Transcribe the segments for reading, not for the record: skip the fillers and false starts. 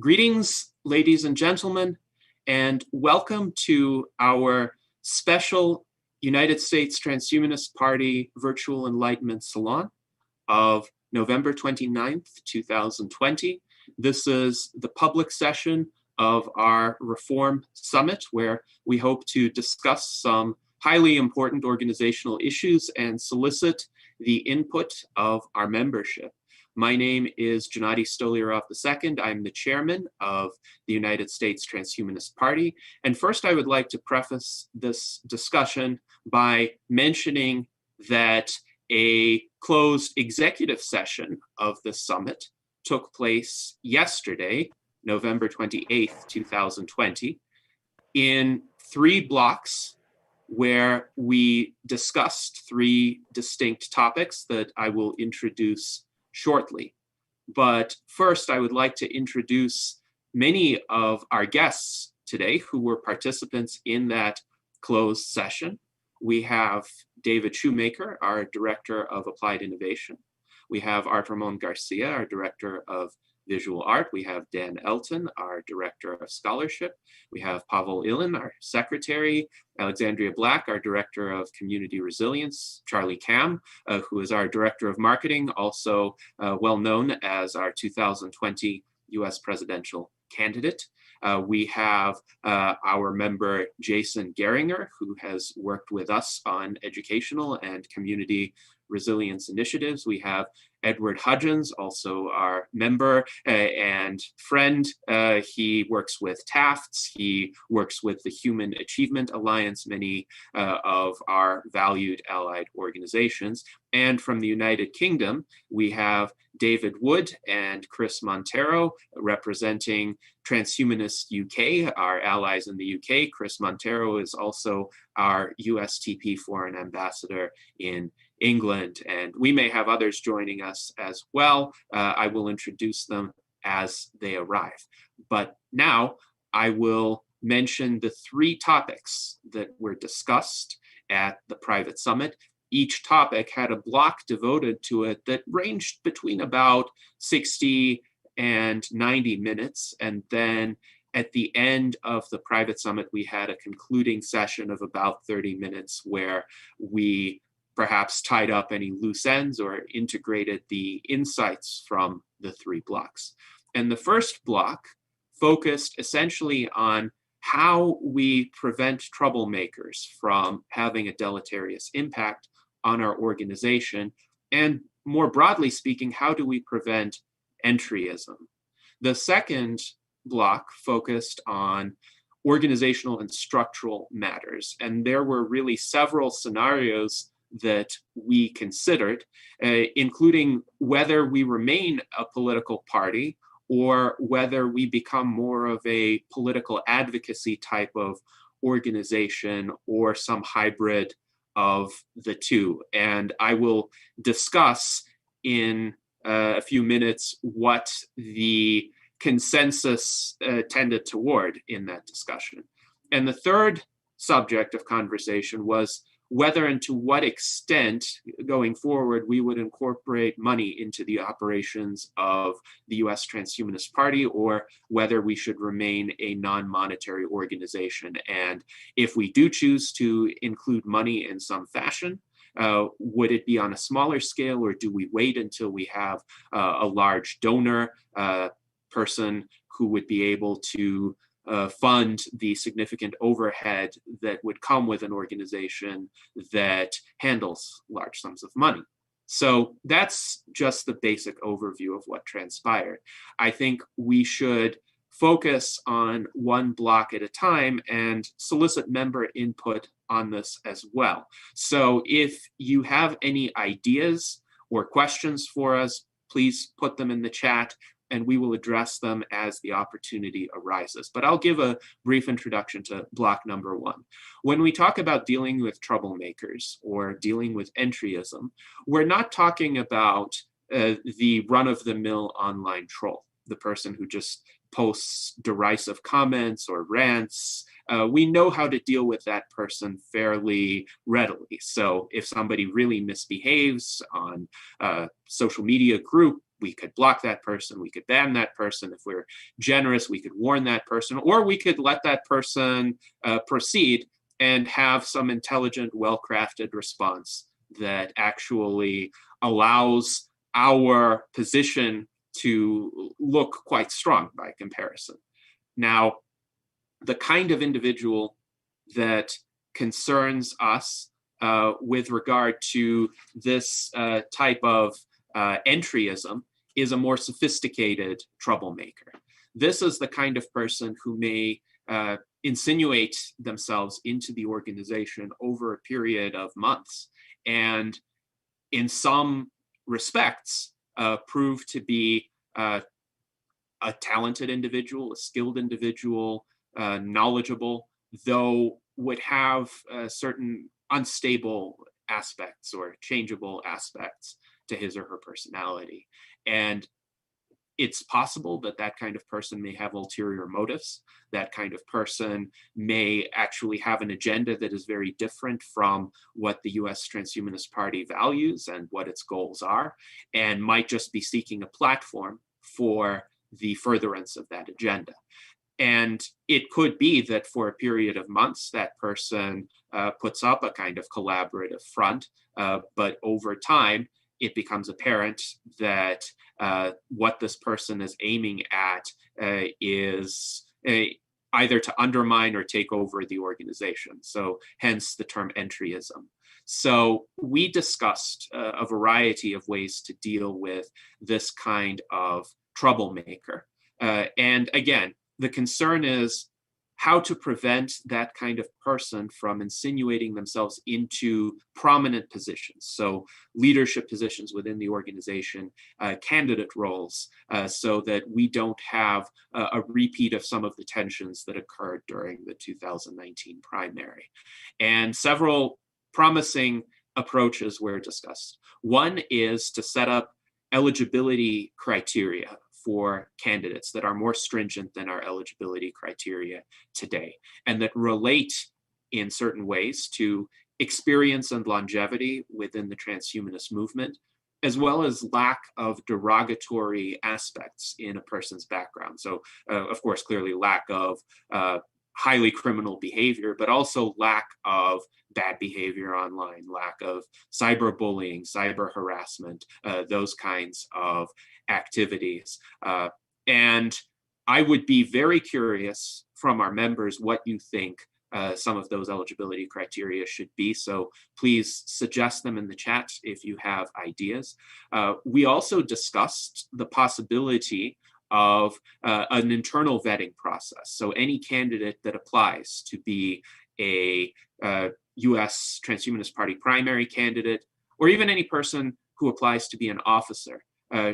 Greetings, ladies and gentlemen, and welcome to our special United States Transhumanist Party Virtual Enlightenment Salon of November 29th, 2020. This is the public session of our Reform Summit, where we hope to discuss some highly important organizational issues and solicit the input of our membership. My name is Gennady Stolyarov II. I'm the chairman of the United States Transhumanist Party. And first, I would like to preface this discussion by mentioning that a closed executive session of the summit took place yesterday, November 28th, 2020, in 3 blocks where we discussed 3 distinct topics that I will introduce shortly. But first, I would like to introduce many of our guests today who were participants in that closed session. We have David Shoemaker, our Director of Applied Innovation. We have Art Ramon Garcia, our Director of Visual Art. We have Dan Elton, our Director of Scholarship. We have Pavel Ilin, our Secretary. Alexandria Black, our Director of Community Resilience. Charlie Kam, who is our Director of Marketing, also well known as our 2020 US presidential candidate. We have our member Jason Geringer, who has worked with us on educational and community resilience initiatives. We have Edward Hudgens, also our member and friend. He works with TAFTS. He works with the Human Achievement Alliance, many of our valued allied organizations. And from the United Kingdom, we have David Wood and Chris Montero representing Transhumanist UK, our allies in the UK. Chris Montero is also our USTP foreign ambassador in England, and we may have others joining us as well. I will introduce them as they arrive. But now I will mention the 3 topics that were discussed at the private summit. Each topic had a block devoted to it that ranged between about 60 and 90 minutes. And then at the end of the private summit, we had a concluding session of about 30 minutes where we perhaps tied up any loose ends or integrated the insights from the 3 blocks. And the first block focused essentially on how we prevent troublemakers from having a deleterious impact on our organization, and more broadly speaking, how do we prevent entryism? The second block focused on organizational and structural matters, and there were really several scenarios that we considered, including whether we remain a political party or whether we become more of a political advocacy type of organization or some hybrid of the 2. And I will discuss in a few minutes what the consensus tended toward in that discussion. And the third subject of conversation was whether and to what extent going forward we would incorporate money into the operations of the US Transhumanist Party, or whether we should remain a non-monetary organization. And if we do choose to include money in some fashion, would it be on a smaller scale, or do we wait until we have a large donor person who would be able to fund the significant overhead that would come with an organization that handles large sums of money? So that's just the basic overview of what transpired. I think we should focus on one block at a time and solicit member input on this as well. So if you have any ideas or questions for us, please put them in the chat, and we will address them as the opportunity arises. But I'll give a brief introduction to block number 1. When we talk about dealing with troublemakers or dealing with entryism, we're not talking about the run-of-the-mill online troll, the person who just posts derisive comments or rants. We know how to deal with that person fairly readily. So if somebody really misbehaves on a social media group, we could block that person, we could ban that person. If we're generous, we could warn that person, or we could let that person proceed and have some intelligent, well-crafted response that actually allows our position to look quite strong by comparison. Now, the kind of individual that concerns us with regard to this type of entryism is a more sophisticated troublemaker. This is the kind of person who may insinuate themselves into the organization over a period of months, and in some respects prove to be a talented individual, a skilled individual, knowledgeable, though would have certain unstable aspects or changeable aspects to his or her personality. And it's possible that that kind of person may have ulterior motives. That kind of person may actually have an agenda that is very different from what the US Transhumanist Party values and what its goals are, and might just be seeking a platform for the furtherance of that agenda. And it could be that for a period of months, that person puts up a kind of collaborative front, but over time, it becomes apparent that what this person is aiming at is either to undermine or take over the organization. So hence the term entryism. So we discussed a variety of ways to deal with this kind of troublemaker. And again, the concern is how to prevent that kind of person from insinuating themselves into prominent positions. So leadership positions within the organization, candidate roles, so that we don't have a repeat of some of the tensions that occurred during the 2019 primary. And several promising approaches were discussed. One is to set up eligibility criteria for candidates that are more stringent than our eligibility criteria today, and that relate in certain ways to experience and longevity within the transhumanist movement, as well as lack of derogatory aspects in a person's background. So, of course, clearly lack of highly criminal behavior, but also lack of bad behavior online, lack of cyberbullying, cyber harassment, those kinds of activities. And I would be very curious from our members what you think some of those eligibility criteria should be. So please suggest them in the chat if you have ideas. We also discussed the possibility of an internal vetting process. So any candidate that applies to be a US Transhumanist Party primary candidate, or even any person who applies to be an officer,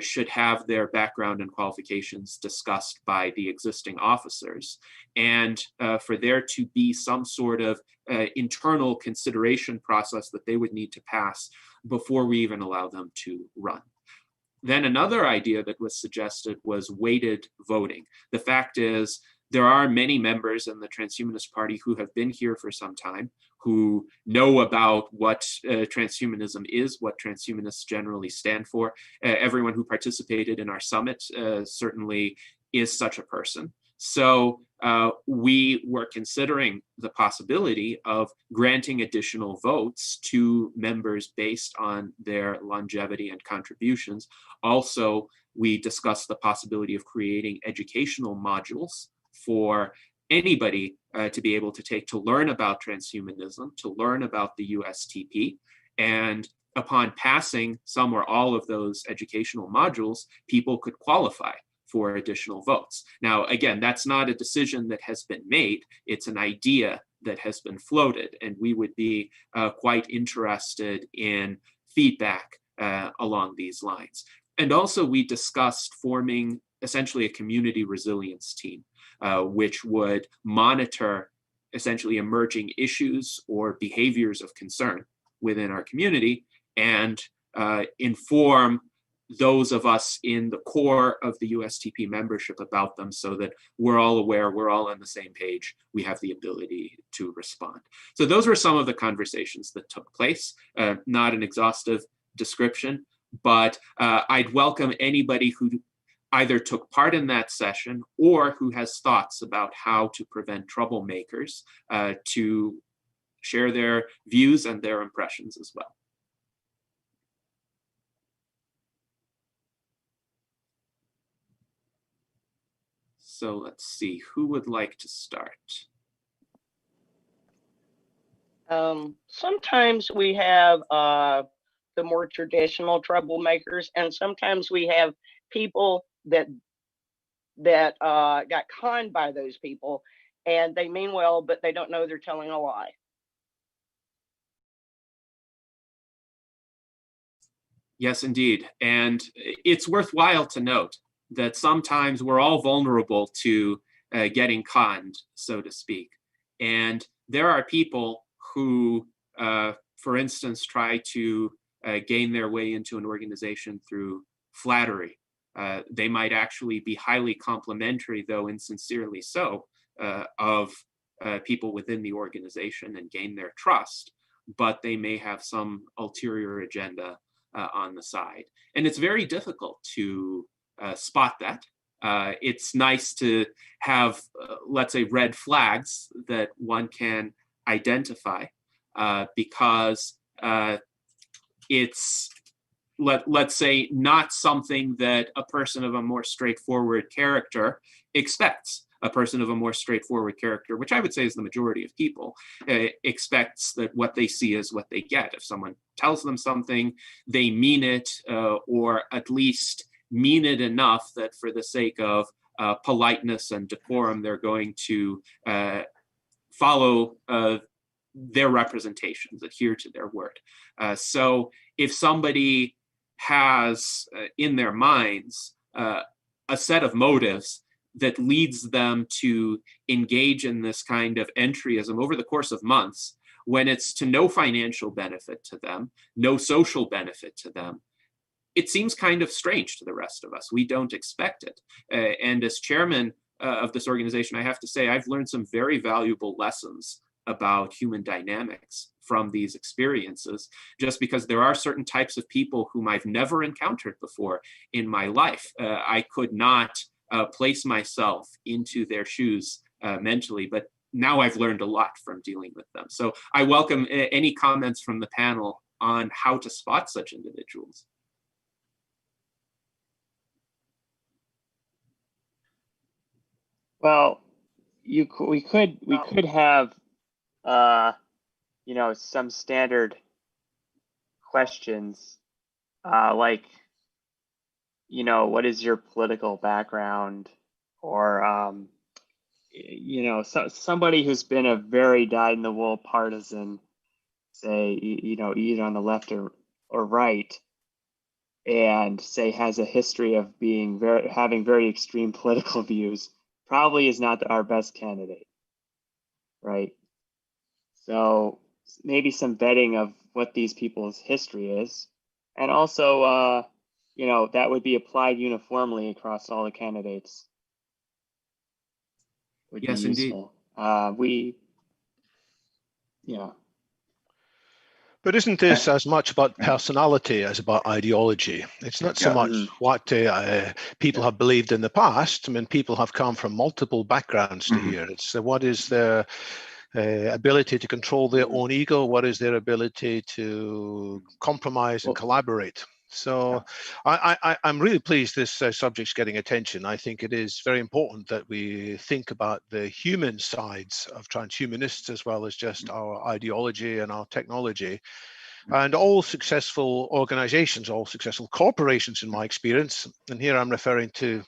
should have their background and qualifications discussed by the existing officers, and for there to be some sort of internal consideration process that they would need to pass before we even allow them to run. Then another idea that was suggested was weighted voting. The fact is, there are many members in the Transhumanist Party who have been here for some time, who know about what transhumanism is, what transhumanists generally stand for. Everyone who participated in our summit certainly is such a person. So we were considering the possibility of granting additional votes to members based on their longevity and contributions. Also, we discussed the possibility of creating educational modules for anybody to be able to take to learn about transhumanism, to learn about the USTP. And upon passing some or all of those educational modules, people could qualify for additional votes. Now, again, that's not a decision that has been made. It's an idea that has been floated, and we would be quite interested in feedback along these lines. And also, we discussed forming essentially a community resilience team, which would monitor essentially emerging issues or behaviors of concern within our community and inform those of us in the core of the USTP membership about them, so that we're all aware, we're all on the same page, we have the ability to respond. So those were some of the conversations that took place, not an exhaustive description, But I'd welcome anybody who either took part in that session or who has thoughts about how to prevent troublemakers to share their views and their impressions as well. So let's see, who would like to start? Sometimes we have the more traditional troublemakers, and sometimes we have people that got conned by those people, and they mean well, but they don't know they're telling a lie. Yes, indeed. And it's worthwhile to note that sometimes we're all vulnerable to getting conned, so to speak. And there are people who, for instance, try to gain their way into an organization through flattery. They might actually be highly complimentary, though insincerely so, of people within the organization and gain their trust, but they may have some ulterior agenda on the side. And it's very difficult to spot that. It's nice to have, let's say, red flags that one can identify because it's, let's say, not something that a person of a more straightforward character expects. A person of a more straightforward character, which I would say is the majority of people, expects that what they see is what they get. If someone tells them something, they mean it, or at least mean it enough that for the sake of politeness and decorum, they're going to follow their representations, adhere to their word. So if somebody has in their minds a set of motives that leads them to engage in this kind of entryism over the course of months, when it's to no financial benefit to them, no social benefit to them, it seems kind of strange to the rest of us. We don't expect it. And as chairman of this organization, I have to say, I've learned some very valuable lessons about human dynamics from these experiences, just because there are certain types of people whom I've never encountered before in my life. I could not place myself into their shoes mentally, but now I've learned a lot from dealing with them. So I welcome any comments from the panel on how to spot such individuals. Well, we could have some standard questions like, what is your political background, or somebody who's been a very dyed-in-the-wool partisan, say, either on the left or right, and say has a history of having very extreme political views, probably is not our best candidate, right? So maybe some vetting of what these people's history is, and also that would be applied uniformly across all the candidates. Would yes, be useful. Indeed. But isn't this as much about personality as about ideology? It's not so much what people have believed in the past. I mean, people have come from multiple backgrounds to here. It's what is their ability to control their own ego? What is their ability to compromise and collaborate? So I'm really pleased this subject's getting attention. I think it is very important that we think about the human sides of transhumanists as well as just our ideology and our technology. And all successful organizations, all successful corporations in my experience, and here I'm referring to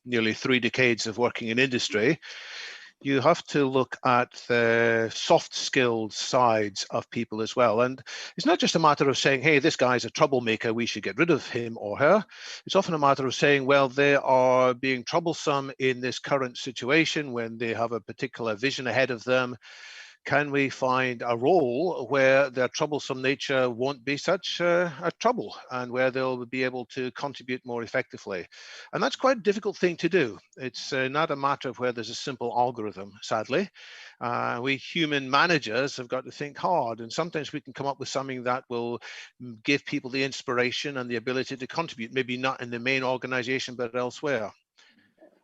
nearly 3 decades of working in industry, you have to look at the soft skilled sides of people as well. And it's not just a matter of saying, hey, this guy's a troublemaker, we should get rid of him or her. It's often a matter of saying, well, they are being troublesome in this current situation when they have a particular vision ahead of them. can we find a role where their troublesome nature won't be such a trouble, and where they'll be able to contribute more effectively? And that's quite a difficult thing to do. It's not a matter of where there's a simple algorithm, sadly. We human managers have got to think hard, and sometimes we can come up with something that will give people the inspiration and the ability to contribute, maybe not in the main organization, but elsewhere.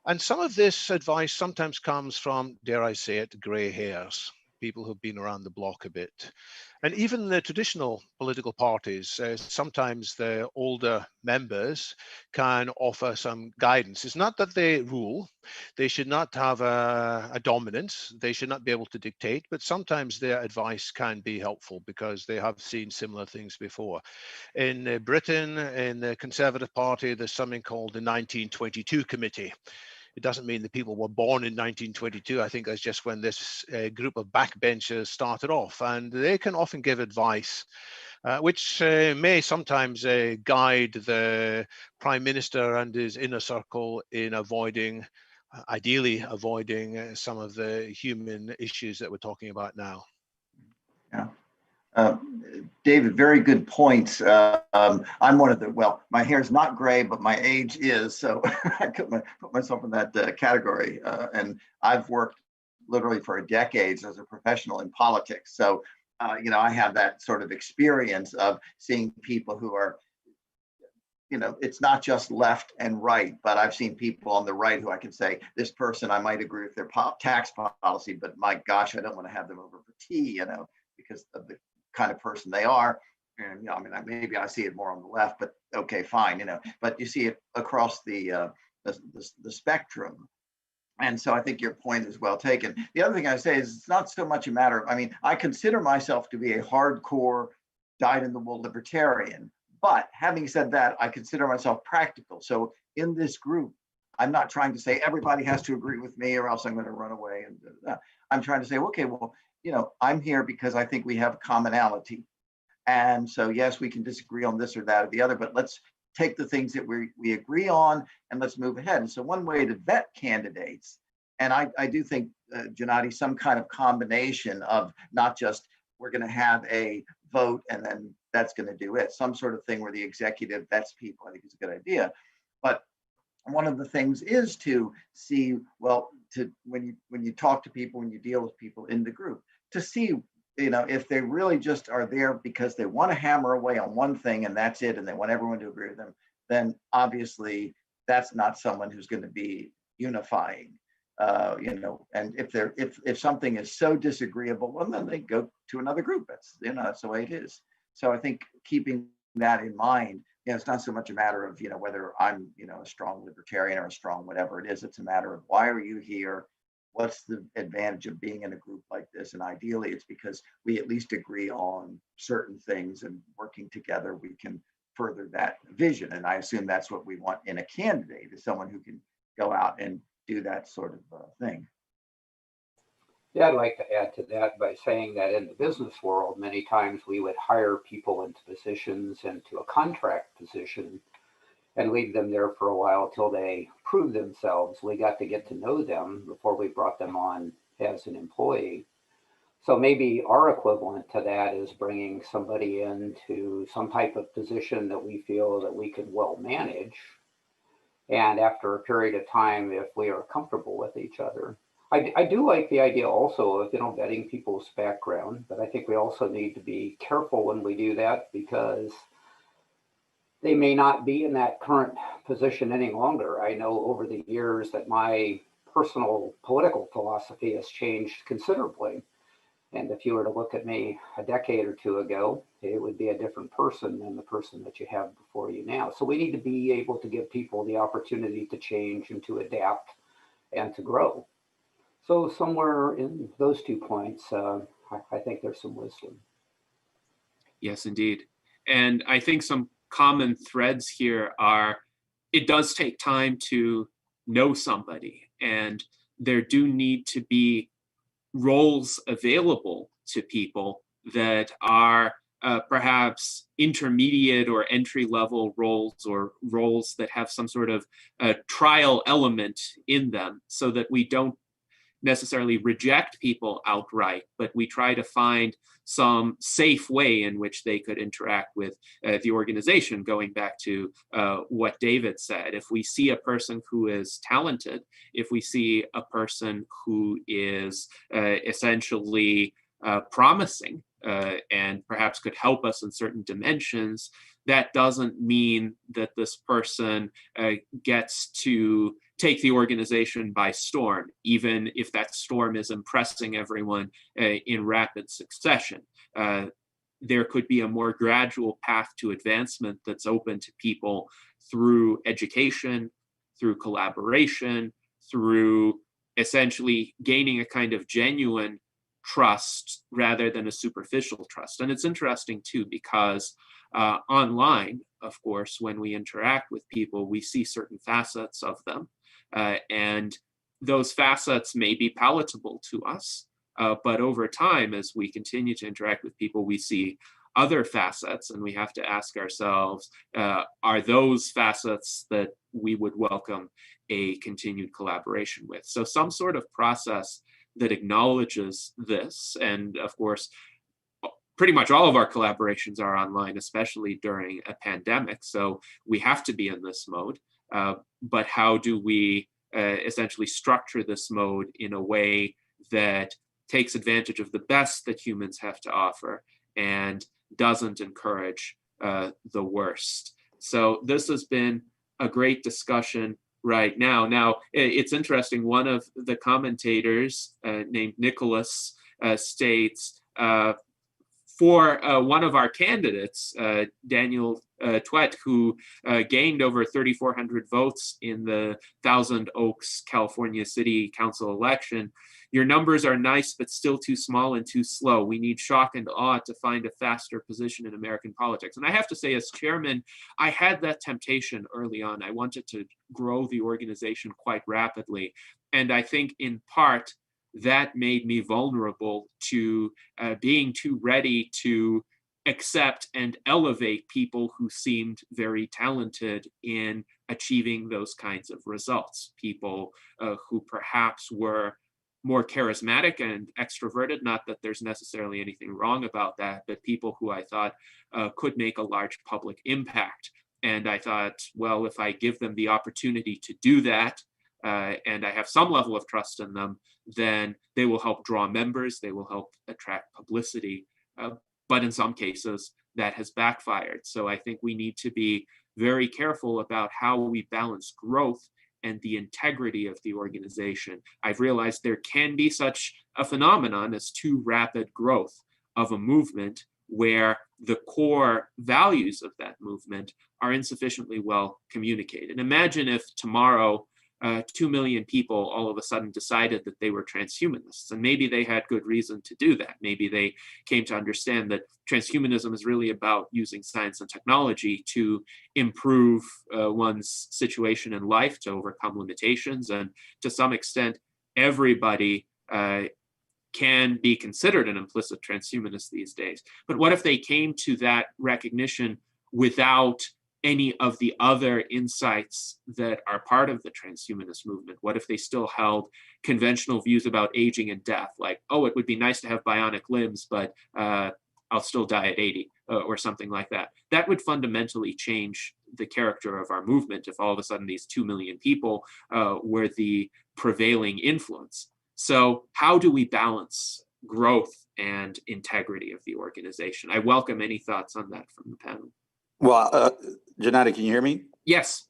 And some of this advice sometimes comes from, dare I say it, gray hairs, people who've been around the block a bit. And even the traditional political parties, sometimes the older members can offer some guidance. It's not that they rule, they should not have a dominance, they should not be able to dictate, but sometimes their advice can be helpful because they have seen similar things before. In Britain, in the Conservative Party, there's something called the 1922 Committee. It doesn't mean that people were born in 1922. I think that's just when this group of backbenchers started off, and they can often give advice, which may sometimes guide the Prime Minister and his inner circle in avoiding, ideally avoiding some of the human issues that we're talking about now. Yeah. David, very good points. I'm one of the, well, my hair's not gray, but my age is, so I put myself in that category. And I've worked literally for decades as a professional in politics. So, I have that sort of experience of seeing people who are, it's not just left and right, but I've seen people on the right who I can say, this person, I might agree with their tax policy, but my gosh, I don't want to have them over for tea, because of the kind of person they are. And maybe I see it more on the left, but okay, fine, but you see it across the spectrum. And so I think your point is well taken. The other thing I say is it's not so much a matter of, I consider myself to be a hardcore dyed-in-the-wool libertarian, but having said that, I consider myself practical. So in this group, I'm not trying to say everybody has to agree with me or else I'm going to run away. And I'm trying to say, okay, well, I'm here because I think we have commonality. And so, yes, we can disagree on this or that or the other, but let's take the things that we agree on and let's move ahead. And so one way to vet candidates, and I do think, Gennady, some kind of combination of not just we're going to have a vote and then that's going to do it, some sort of thing where the executive vets people, I think is a good idea. But one of the things is to see, well, when you talk to people, when you deal with people in the group, to see, if they really just are there because they want to hammer away on one thing and that's it, and they want everyone to agree with them, then obviously that's not someone who's going to be unifying. And if something is so disagreeable, well, then they go to another group. That's the way it is. So I think keeping that in mind, it's not so much a matter of, whether I'm, a strong libertarian or a strong whatever it is. It's a matter of why are you here? What's the advantage of being in a group like this? And ideally, it's because we at least agree on certain things, and working together, we can further that vision. And I assume that's what we want in a candidate, is someone who can go out and do that sort of thing. Yeah, I'd like to add to that by saying that in the business world, many times we would hire people into positions, into a contract position, and leave them there for a while till they prove themselves. We got to get to know them before we brought them on as an employee. So maybe our equivalent to that is bringing somebody into some type of position that we feel that we could well manage. And after a period of time, if we are comfortable with each other. I do like the idea also of, vetting people's background, but I think we also need to be careful when we do that, because they may not be in that current position any longer. I know over the years that my personal political philosophy has changed considerably. And if you were to look at me a decade or two ago, it would be a different person than the person that you have before you now. So we need to be able to give people the opportunity to change and to adapt and to grow. So somewhere in those 2 points, I think there's some wisdom. Yes, indeed. And I think some common threads here are, it does take time to know somebody, and there do need to be roles available to people that are perhaps intermediate or entry-level roles, or roles that have some sort of trial element in them, so that we don't necessarily reject people outright, but we try to find some safe way in which they could interact with the organization. Going back to what David said, if we see a person who is talented, if we see a person who is essentially promising and perhaps could help us in certain dimensions, that doesn't mean that this person gets to take the organization by storm, even if that storm is impressing everyone in rapid succession. There could be a more gradual path to advancement that's open to people through education, through collaboration, through essentially gaining a kind of genuine trust rather than a superficial trust. And it's interesting too, because online, of course, when we interact with people, we see certain facets of them. And those facets may be palatable to us, but over time, as we continue to interact with people, we see other facets, and we have to ask ourselves, are those facets that we would welcome a continued collaboration with? So some sort of process that acknowledges this, and of course, pretty much all of our collaborations are online, especially during a pandemic, so we have to be in this mode. But how do we essentially structure this mode in a way that takes advantage of the best that humans have to offer and doesn't encourage the worst? So this has been a great discussion right now. Now, it's interesting, one of the commentators named Nicholas states, for one of our candidates, Daniel Twett, who gained over 3,400 votes in the Thousand Oaks, California City Council election, your numbers are nice, but still too small and too slow. We need shock and awe to find a faster position in American politics. And I have to say, as chairman, I had that temptation early on. I wanted to grow the organization quite rapidly. And I think in part, that made me vulnerable to being too ready to accept and elevate people who seemed very talented in achieving those kinds of results. People who perhaps were more charismatic and extroverted, not that there's necessarily anything wrong about that, but people who I thought could make a large public impact. And I thought, well, if I give them the opportunity to do that, and I have some level of trust in them, then they will help draw members, they will help attract publicity. But in some cases, that has backfired. So I think we need to be very careful about how we balance growth and the integrity of the organization. I've realized there can be such a phenomenon as too rapid growth of a movement where the core values of that movement are insufficiently well communicated. Imagine if tomorrow 2 million people all of a sudden decided that they were transhumanists, and maybe they had good reason to do that. Maybe they came to understand that transhumanism is really about using science and technology to improve one's situation in life, to overcome limitations, and to some extent, everybody can be considered an implicit transhumanist these days. But what if they came to that recognition without any of the other insights that are part of the transhumanist movement? What if they still held conventional views about aging and death, like, oh, it would be nice to have bionic limbs, but I'll still die at 80, or something like that? That would fundamentally change the character of our movement if all of a sudden these 2 million people were the prevailing influence. So how do we balance growth and integrity of the organization? I welcome any thoughts on that from the panel. Well, Janata, can you hear me? Yes.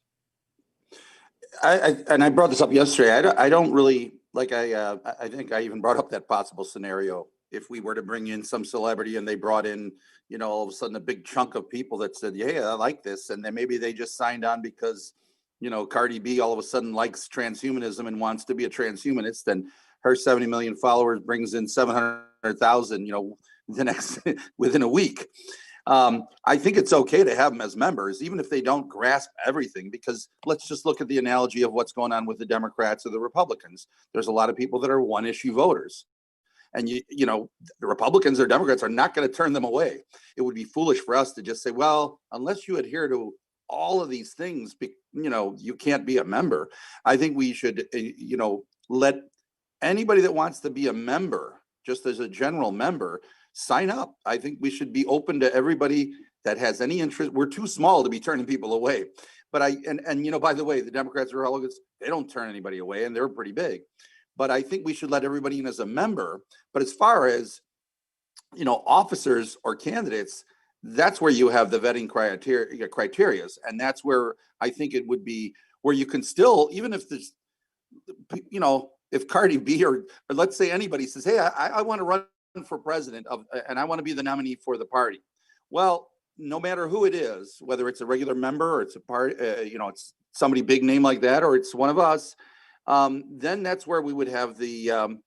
I brought this up yesterday. I don't really like. I think I even brought up that possible scenario if we were to bring in some celebrity and they brought in, all of a sudden a big chunk of people that said, "Yeah, I like this," and then maybe they just signed on because, Cardi B all of a sudden likes transhumanism and wants to be a transhumanist, and her 70 million followers brings in 700,000, within a week. I think it's okay to have them as members, even if they don't grasp everything, because let's just look at the analogy of what's going on with the Democrats or the Republicans. There's a lot of people that are one issue voters, and the Republicans or Democrats are not going to turn them away. It would be foolish for us to just say, well, unless you adhere to all of these things, you can't be a member. I think we should, let anybody that wants to be a member, just as a general member, sign up. I think we should be open to everybody that has any interest. We're too small to be turning people away. But by the way, the Democrats and Republicans, they don't turn anybody away, and they're pretty big. But I think we should let everybody in as a member. But as far as, officers or candidates, that's where you have the vetting criteria. And that's where I think it would be where you can still, even if there's, if Cardi B or let's say anybody says, hey, I want to run for president and I want to be the nominee for the party. Well, no matter who it is, whether it's a regular member or it's a party, it's somebody big name like that, or it's one of us, then that's where we would have the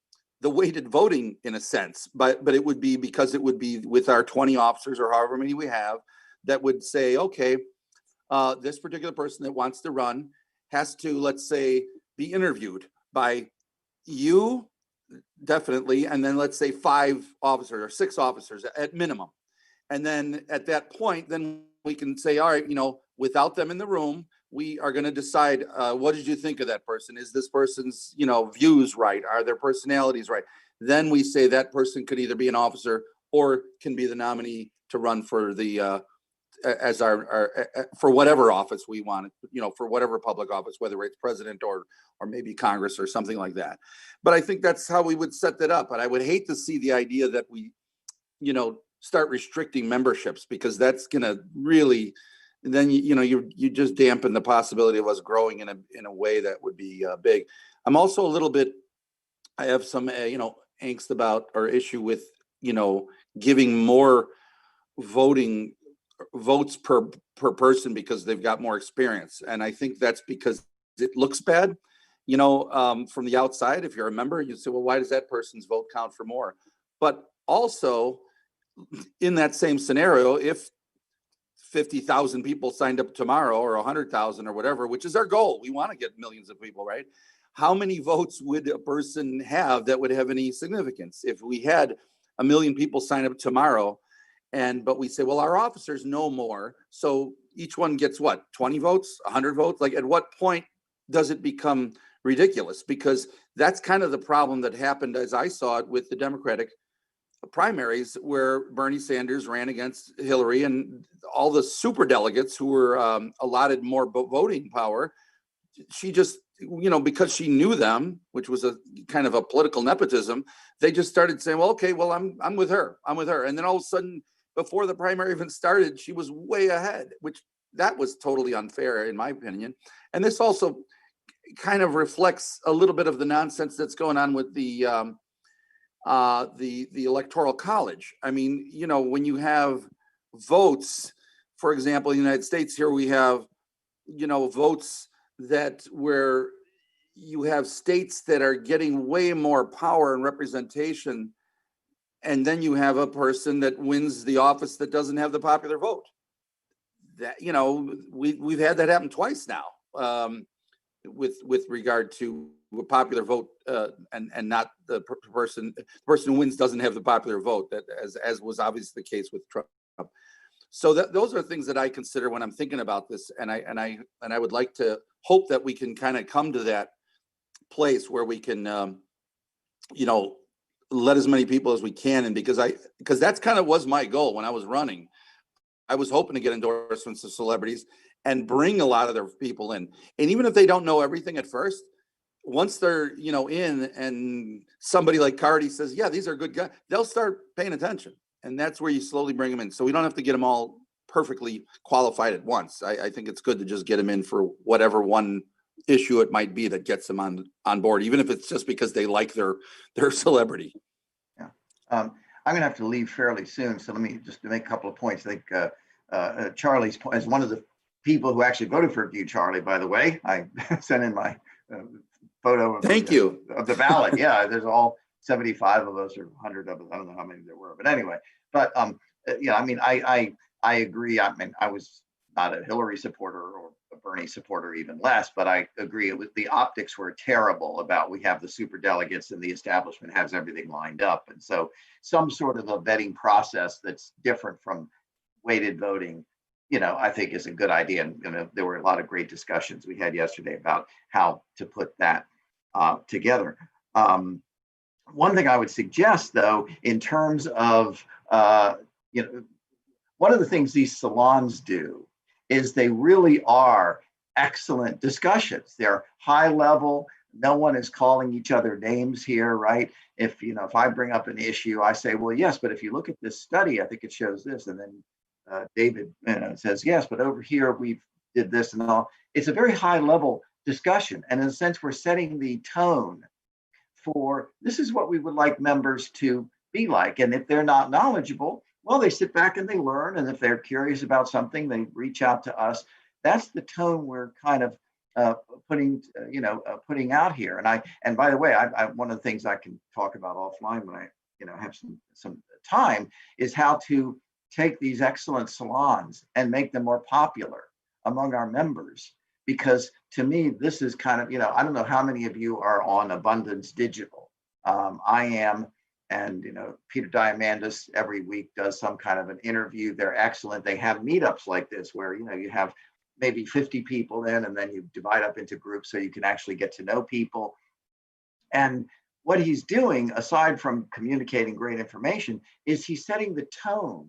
weighted voting in a sense. But it would be because it would be with our 20 officers or however many we have that would say, okay, this particular person that wants to run has to, let's say, be interviewed by you, definitely, and then let's say 5 officers or 6 officers at minimum. And then at that point, then we can say, all right, without them in the room, we are going to decide, what did you think of that person? Is this person's, views right? Are their personalities right? Then we say that person could either be an officer or can be the nominee to run for the, as our for whatever office we want, for whatever public office, whether it's president or maybe Congress or something like that. But I think that's how we would set that up. And I would hate to see the idea that we, start restricting memberships, because that's going to really, then you just dampen the possibility of us growing in a way that would be big. I'm also a little bit, I have some angst about or issue with giving more votes per person because they've got more experience, and I think that's because it looks bad from the outside. If you're a member, you say, well, why does that person's vote count for more? But also in that same scenario, if 50,000 people signed up tomorrow, or 100,000 or whatever, which is our goal, we want to get millions of people, right? How many votes would a person have that would have any significance? If we had 1 million people sign up tomorrow, but we say, well, our officers know more, so each one gets what, 20 votes, 100 votes? Like, at what point does it become ridiculous? Because that's kind of the problem that happened, as I saw it, with the Democratic primaries, where Bernie Sanders ran against Hillary, and all the super delegates who were allotted more voting power, she just, because she knew them, which was a kind of a political nepotism, they just started saying, well, okay, well, I'm with her. And then all of a sudden, before the primary even started, she was way ahead, which that was totally unfair, in my opinion. And this also kind of reflects a little bit of the nonsense that's going on with the electoral college. I mean, when you have votes, for example, in the United States here, we have, votes that where you have states that are getting way more power and representation, and then you have a person that wins the office that doesn't have the popular vote. That, we've had that happen twice now, with regard to a popular vote, and not the person who wins doesn't have the popular vote, that as was obviously the case with Trump. So those are things that I consider when I'm thinking about this, and I would like to hope that we can kind of come to that place where we can let as many people as we can, and because that's kind of was my goal when I was running. I was hoping to get endorsements of celebrities and bring a lot of their people in. And even if they don't know everything at first, once they're, in, and somebody like Cardi says, yeah, these are good guys, they'll start paying attention. And that's where you slowly bring them in. So we don't have to get them all perfectly qualified at once. I think it's good to just get them in for whatever one issue it might be that gets them on board, even if it's just because they like their celebrity. Yeah. I'm going to have to leave fairly soon. So let me just make a couple of points. I think Charlie's point, as one of the people who actually voted for you, Charlie, by the way, I sent in my photo of the ballot. Yeah, there's all 75 of us or 100 of us. I don't know how many there were, but anyway. But I mean, I agree. I mean, I was not a Hillary supporter or a Bernie supporter, even less, but I agree the optics were terrible about we have the super delegates and the establishment has everything lined up. And so some sort of a vetting process that's different from weighted voting, I think is a good idea. And there were a lot of great discussions we had yesterday about how to put that together. One thing I would suggest, though, in terms of, one of the things these salons do is they really are excellent discussions. They're high level. No one is calling each other names here, right? If I bring up an issue, I say, well, yes, but if you look at this study, I think it shows this. And then David says, yes, but over here we did this and all. It's a very high level discussion. And in a sense, we're setting the tone for this is what we would like members to be like. And if they're not knowledgeable, well, they sit back and they learn. And if they're curious about something, they reach out to us. That's the tone we're kind of putting out here. And by the way, I one of the things I can talk about offline when I have some time is how to take these excellent salons and make them more popular among our members. Because to me, this is kind of, I don't know how many of you are on Abundance Digital. I am, and Peter Diamandis every week does some kind of an interview. They're excellent. They have meetups like this where you have maybe 50 people in, and then you divide up into groups so you can actually get to know people. And what he's doing, aside from communicating great information, is he's setting the tone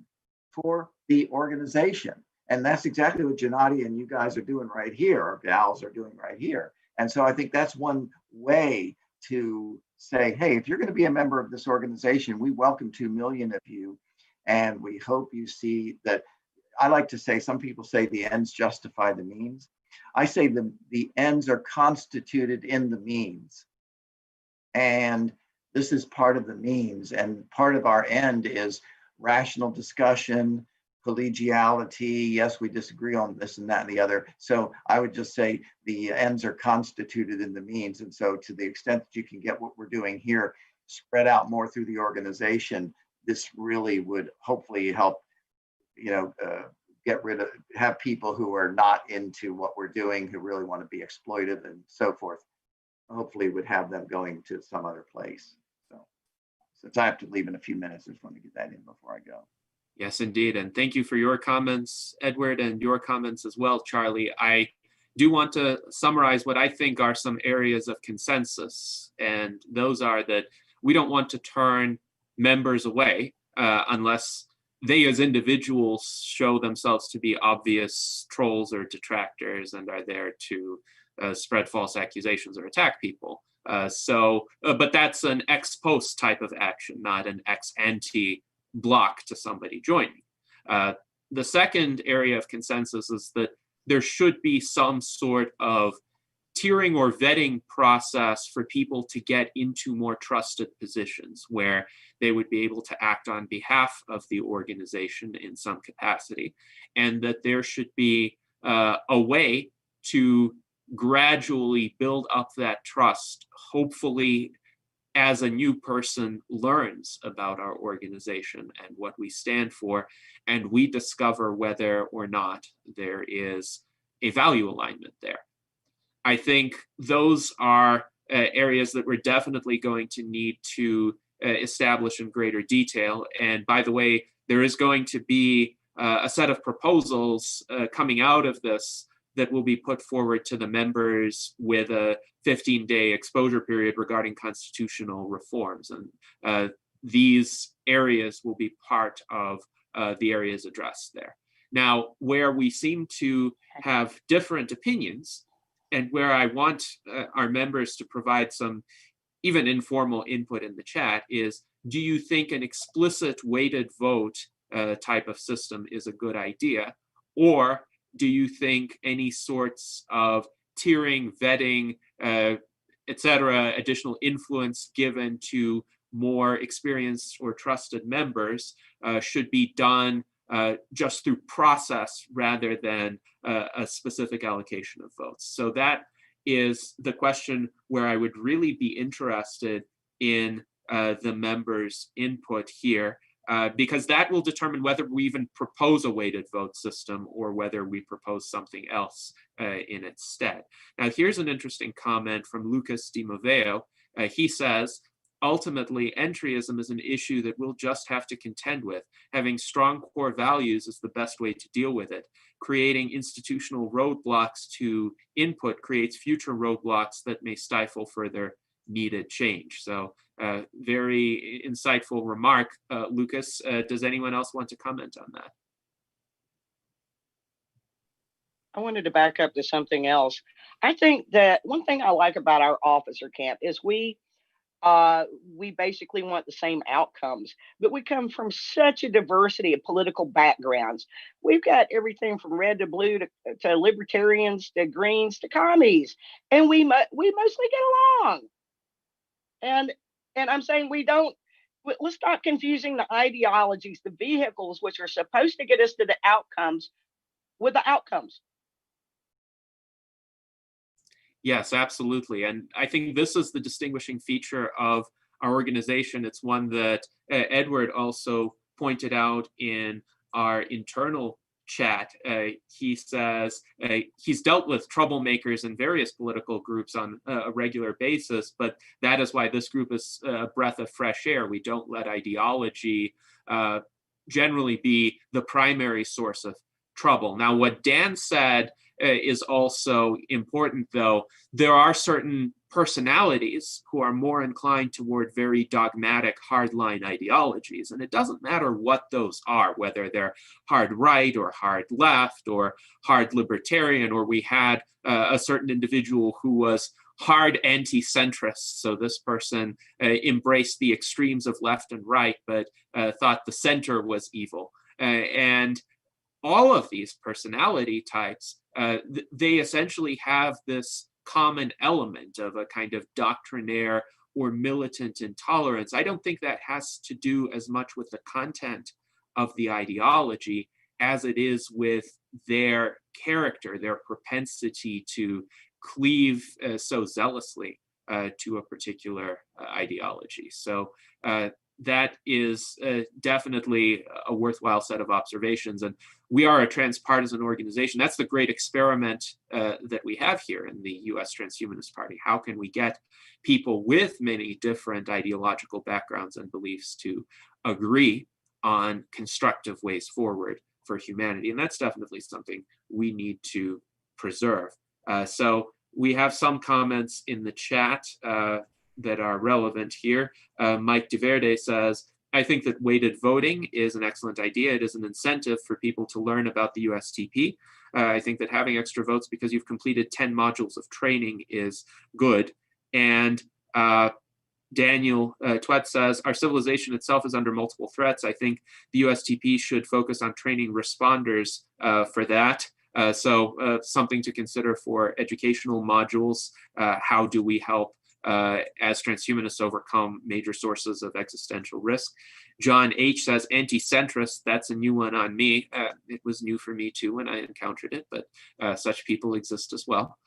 for the organization. And that's exactly what Gennady and you guys are doing right here, or gals are doing right here. And so I think that's one way to say, hey, if you're going to be a member of this organization, we welcome 2 million of you. And we hope you see that. I like to say, some people say the ends justify the means. I say the ends are constituted in the means. And this is part of the means. And part of our end is rational discussion, collegiality. Yes, we disagree on this and that and the other. So I would just say the ends are constituted in the means. And so to the extent that you can get what we're doing here spread out more through the organization, this really would hopefully help, have people who are not into what we're doing, who really want to be exploited and so forth, hopefully would have them going to some other place. So since I have to leave in a few minutes, I just want to get that in before I go. Yes, indeed. And thank you for your comments, Edward, and your comments as well, Charlie. I do want to summarize what I think are some areas of consensus. And those are that we don't want to turn members away unless they as individuals show themselves to be obvious trolls or detractors and are there to spread false accusations or attack people. But that's an ex post type of action, not an ex ante block to somebody joining. The second area of consensus is that there should be some sort of tiering or vetting process for people to get into more trusted positions where they would be able to act on behalf of the organization in some capacity, and that there should be a way to gradually build up that trust, hopefully as a new person learns about our organization and what we stand for, and we discover whether or not there is a value alignment there. I think those are areas that we're definitely going to need to establish in greater detail. And by the way, there is going to be a set of proposals coming out of this that will be put forward to the members with a 15-day exposure period regarding constitutional reforms. And these areas will be part of the areas addressed there. Now, where we seem to have different opinions, and where I want our members to provide some even informal input in the chat is, do you think an explicit weighted vote type of system is a good idea? Or do you think any sorts of tiering, vetting, etc., additional influence given to more experienced or trusted members should be done just through process rather than a specific allocation of votes? So that is the question where I would really be interested in the members' input here, because that will determine whether we even propose a weighted vote system or whether we propose something else in its stead. Now, here's an interesting comment from Lucas Di Moveo. He says, ultimately, entryism is an issue that we'll just have to contend with. Having strong core values is the best way to deal with it. Creating institutional roadblocks to input creates future roadblocks that may stifle further needed change. So very insightful remark, Lucas. Does anyone else want to comment on that? I wanted to back up to something else. I think that one thing I like about our officer camp is we basically want the same outcomes, but we come from such a diversity of political backgrounds. We've got everything from red to blue to libertarians to greens to commies, and we mostly get along. And I'm saying we don't. Let's stop confusing the ideologies, the vehicles, which are supposed to get us to the outcomes, with the outcomes. Yes, absolutely. And I think this is the distinguishing feature of our organization. It's one that Edward also pointed out in our internal chat. He says he's dealt with troublemakers in various political groups on a regular basis, but that is why this group is a breath of fresh air. We don't let ideology generally be the primary source of trouble. Now, what Dan said is also important, though. There are certain personalities who are more inclined toward very dogmatic, hardline ideologies. And it doesn't matter what those are, whether they're hard right or hard left or hard libertarian, or we had a certain individual who was hard anti-centrist. So this person embraced the extremes of left and right, but thought the center was evil. And all of these personality types, they essentially have this common element of a kind of doctrinaire or militant intolerance. I don't think that has to do as much with the content of the ideology as it is with their character, their propensity to cleave so zealously to a particular ideology. So that is definitely a worthwhile set of observations. And we are a transpartisan organization. That's the great experiment that we have here in the US Transhumanist Party. How can we get people with many different ideological backgrounds and beliefs to agree on constructive ways forward for humanity? And that's definitely something we need to preserve. So we have some comments in the chat that are relevant here. Mike DeVerde says, I think that weighted voting is an excellent idea. It is an incentive for people to learn about the USTP. I think that having extra votes because you've completed 10 modules of training is good. And Daniel Twet says, our civilization itself is under multiple threats. I think the USTP should focus on training responders for that. So something to consider for educational modules. How do we help as transhumanists overcome major sources of existential risk? John H. says, anti-centrist, that's a new one on me. It was new for me too when I encountered it, but such people exist as well.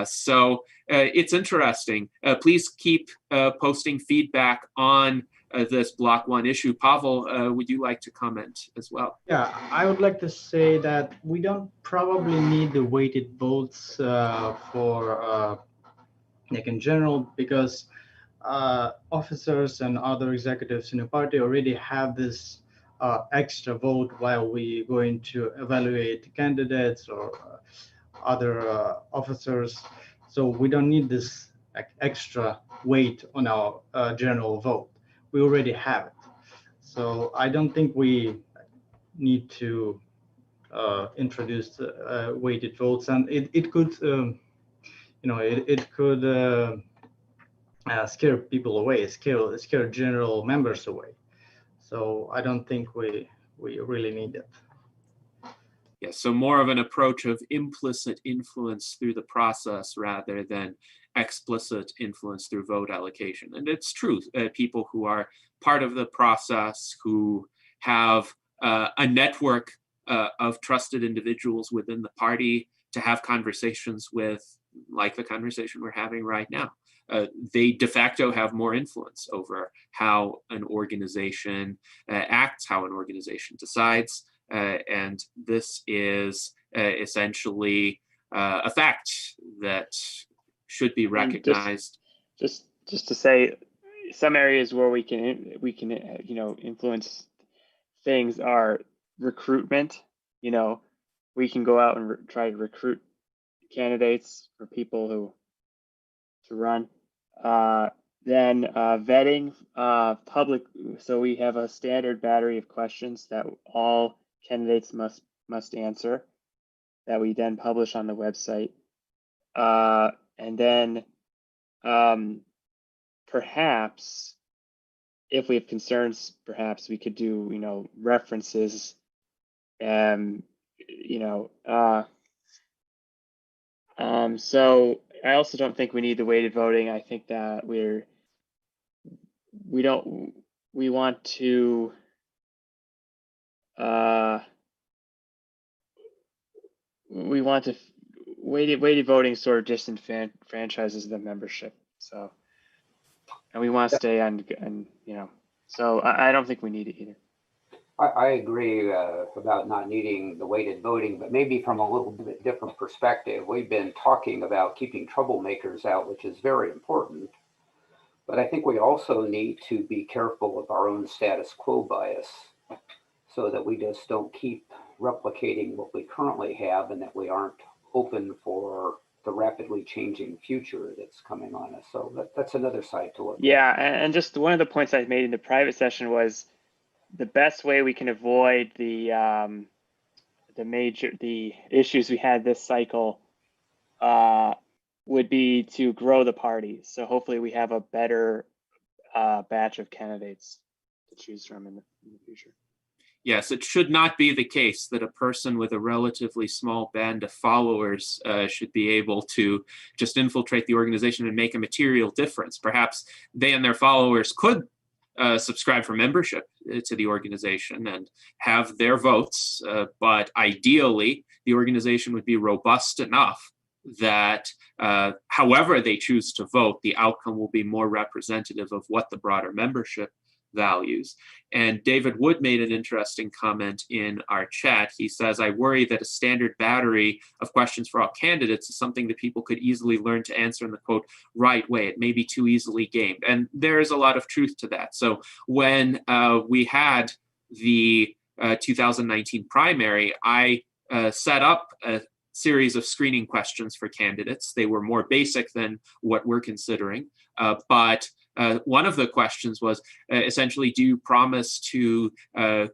So it's interesting. Please keep posting feedback on this Block 1 issue. Pavel, would you like to comment as well? Yeah, I would like to say that we don't probably need the weighted votes for like in general, because officers and other executives in the party already have this extra vote while we going to evaluate candidates or other officers. So we don't need this like, extra weight on our general vote. We already have it. So I don't think we need to introduce weighted votes, and it could it could scare people away, scare general members away. So I don't think we really need it. Yeah, so more of an approach of implicit influence through the process rather than explicit influence through vote allocation. And it's true, people who are part of the process, who have a network of trusted individuals within the party to have conversations with, like the conversation we're having right now. They de facto have more influence over how an organization acts, how an organization decides. And this is essentially a fact that should be recognized. Just to say, some areas where we can influence things are recruitment. We can go out and try to recruit candidates for people to run. Then vetting public. So we have a standard battery of questions that all candidates must answer, that we then publish on the website. And then perhaps if we have concerns, perhaps we could do, references, so I also don't think we need the weighted voting. I think that we want to weighted voting sort of disenfranchises the membership. So, and we want to stay on, so I don't think we need it either. I agree about not needing the weighted voting, but maybe from a little bit different perspective. We've been talking about keeping troublemakers out, which is very important. But I think we also need to be careful of our own status quo bias so that we just don't keep replicating what we currently have and that we aren't open for the rapidly changing future that's coming on us. So that's another side to look at. Yeah, and just one of the points I made in the private session was the best way we can avoid the issues we had this cycle would be to grow the party. So hopefully we have a better batch of candidates to choose from in the future. Yes, it should not be the case that a person with a relatively small band of followers should be able to just infiltrate the organization and make a material difference. Perhaps they and their followers could subscribe for membership to the organization and have their votes, but ideally the organization would be robust enough that however they choose to vote, the outcome will be more representative of what the broader membership values. And David Wood made an interesting comment in our chat. He says, I worry that a standard battery of questions for all candidates is something that people could easily learn to answer in the, quote, right way. It may be too easily gamed. And there is a lot of truth to that. So when we had the 2019 primary, I set up a series of screening questions for candidates. They were more basic than what we're considering, but one of the questions was essentially, do you promise to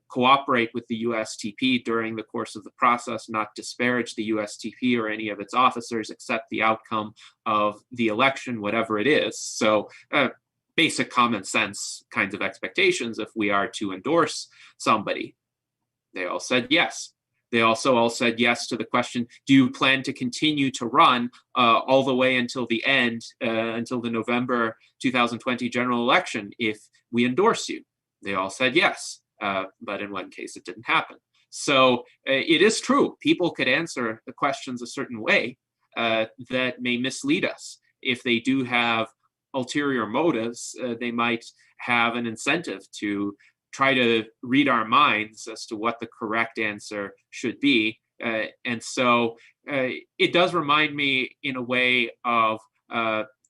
cooperate with the USTP during the course of the process, not disparage the USTP or any of its officers, accept the outcome of the election, whatever it is? So basic common sense kinds of expectations if we are to endorse somebody. They all said yes. They also all said yes to the question, do you plan to continue to run all the way until the end, until the November 2020 general election if we endorse you? They all said yes, but in one case it didn't happen. So it is true, people could answer the questions a certain way that may mislead us. If they do have ulterior motives, they might have an incentive to try to read our minds as to what the correct answer should be. And so it does remind me in a way of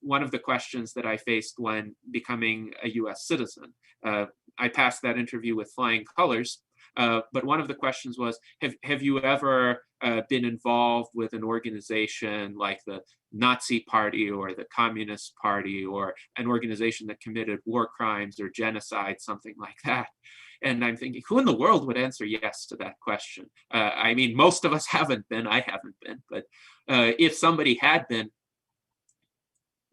one of the questions that I faced when becoming a US citizen. I passed that interview with flying colors, but one of the questions was, have you ever been involved with an organization like the Nazi Party or the Communist Party or an organization that committed war crimes or genocide, something like that? And I'm thinking, who in the world would answer yes to that question? I mean, most of us haven't been, I haven't been, but if somebody had been,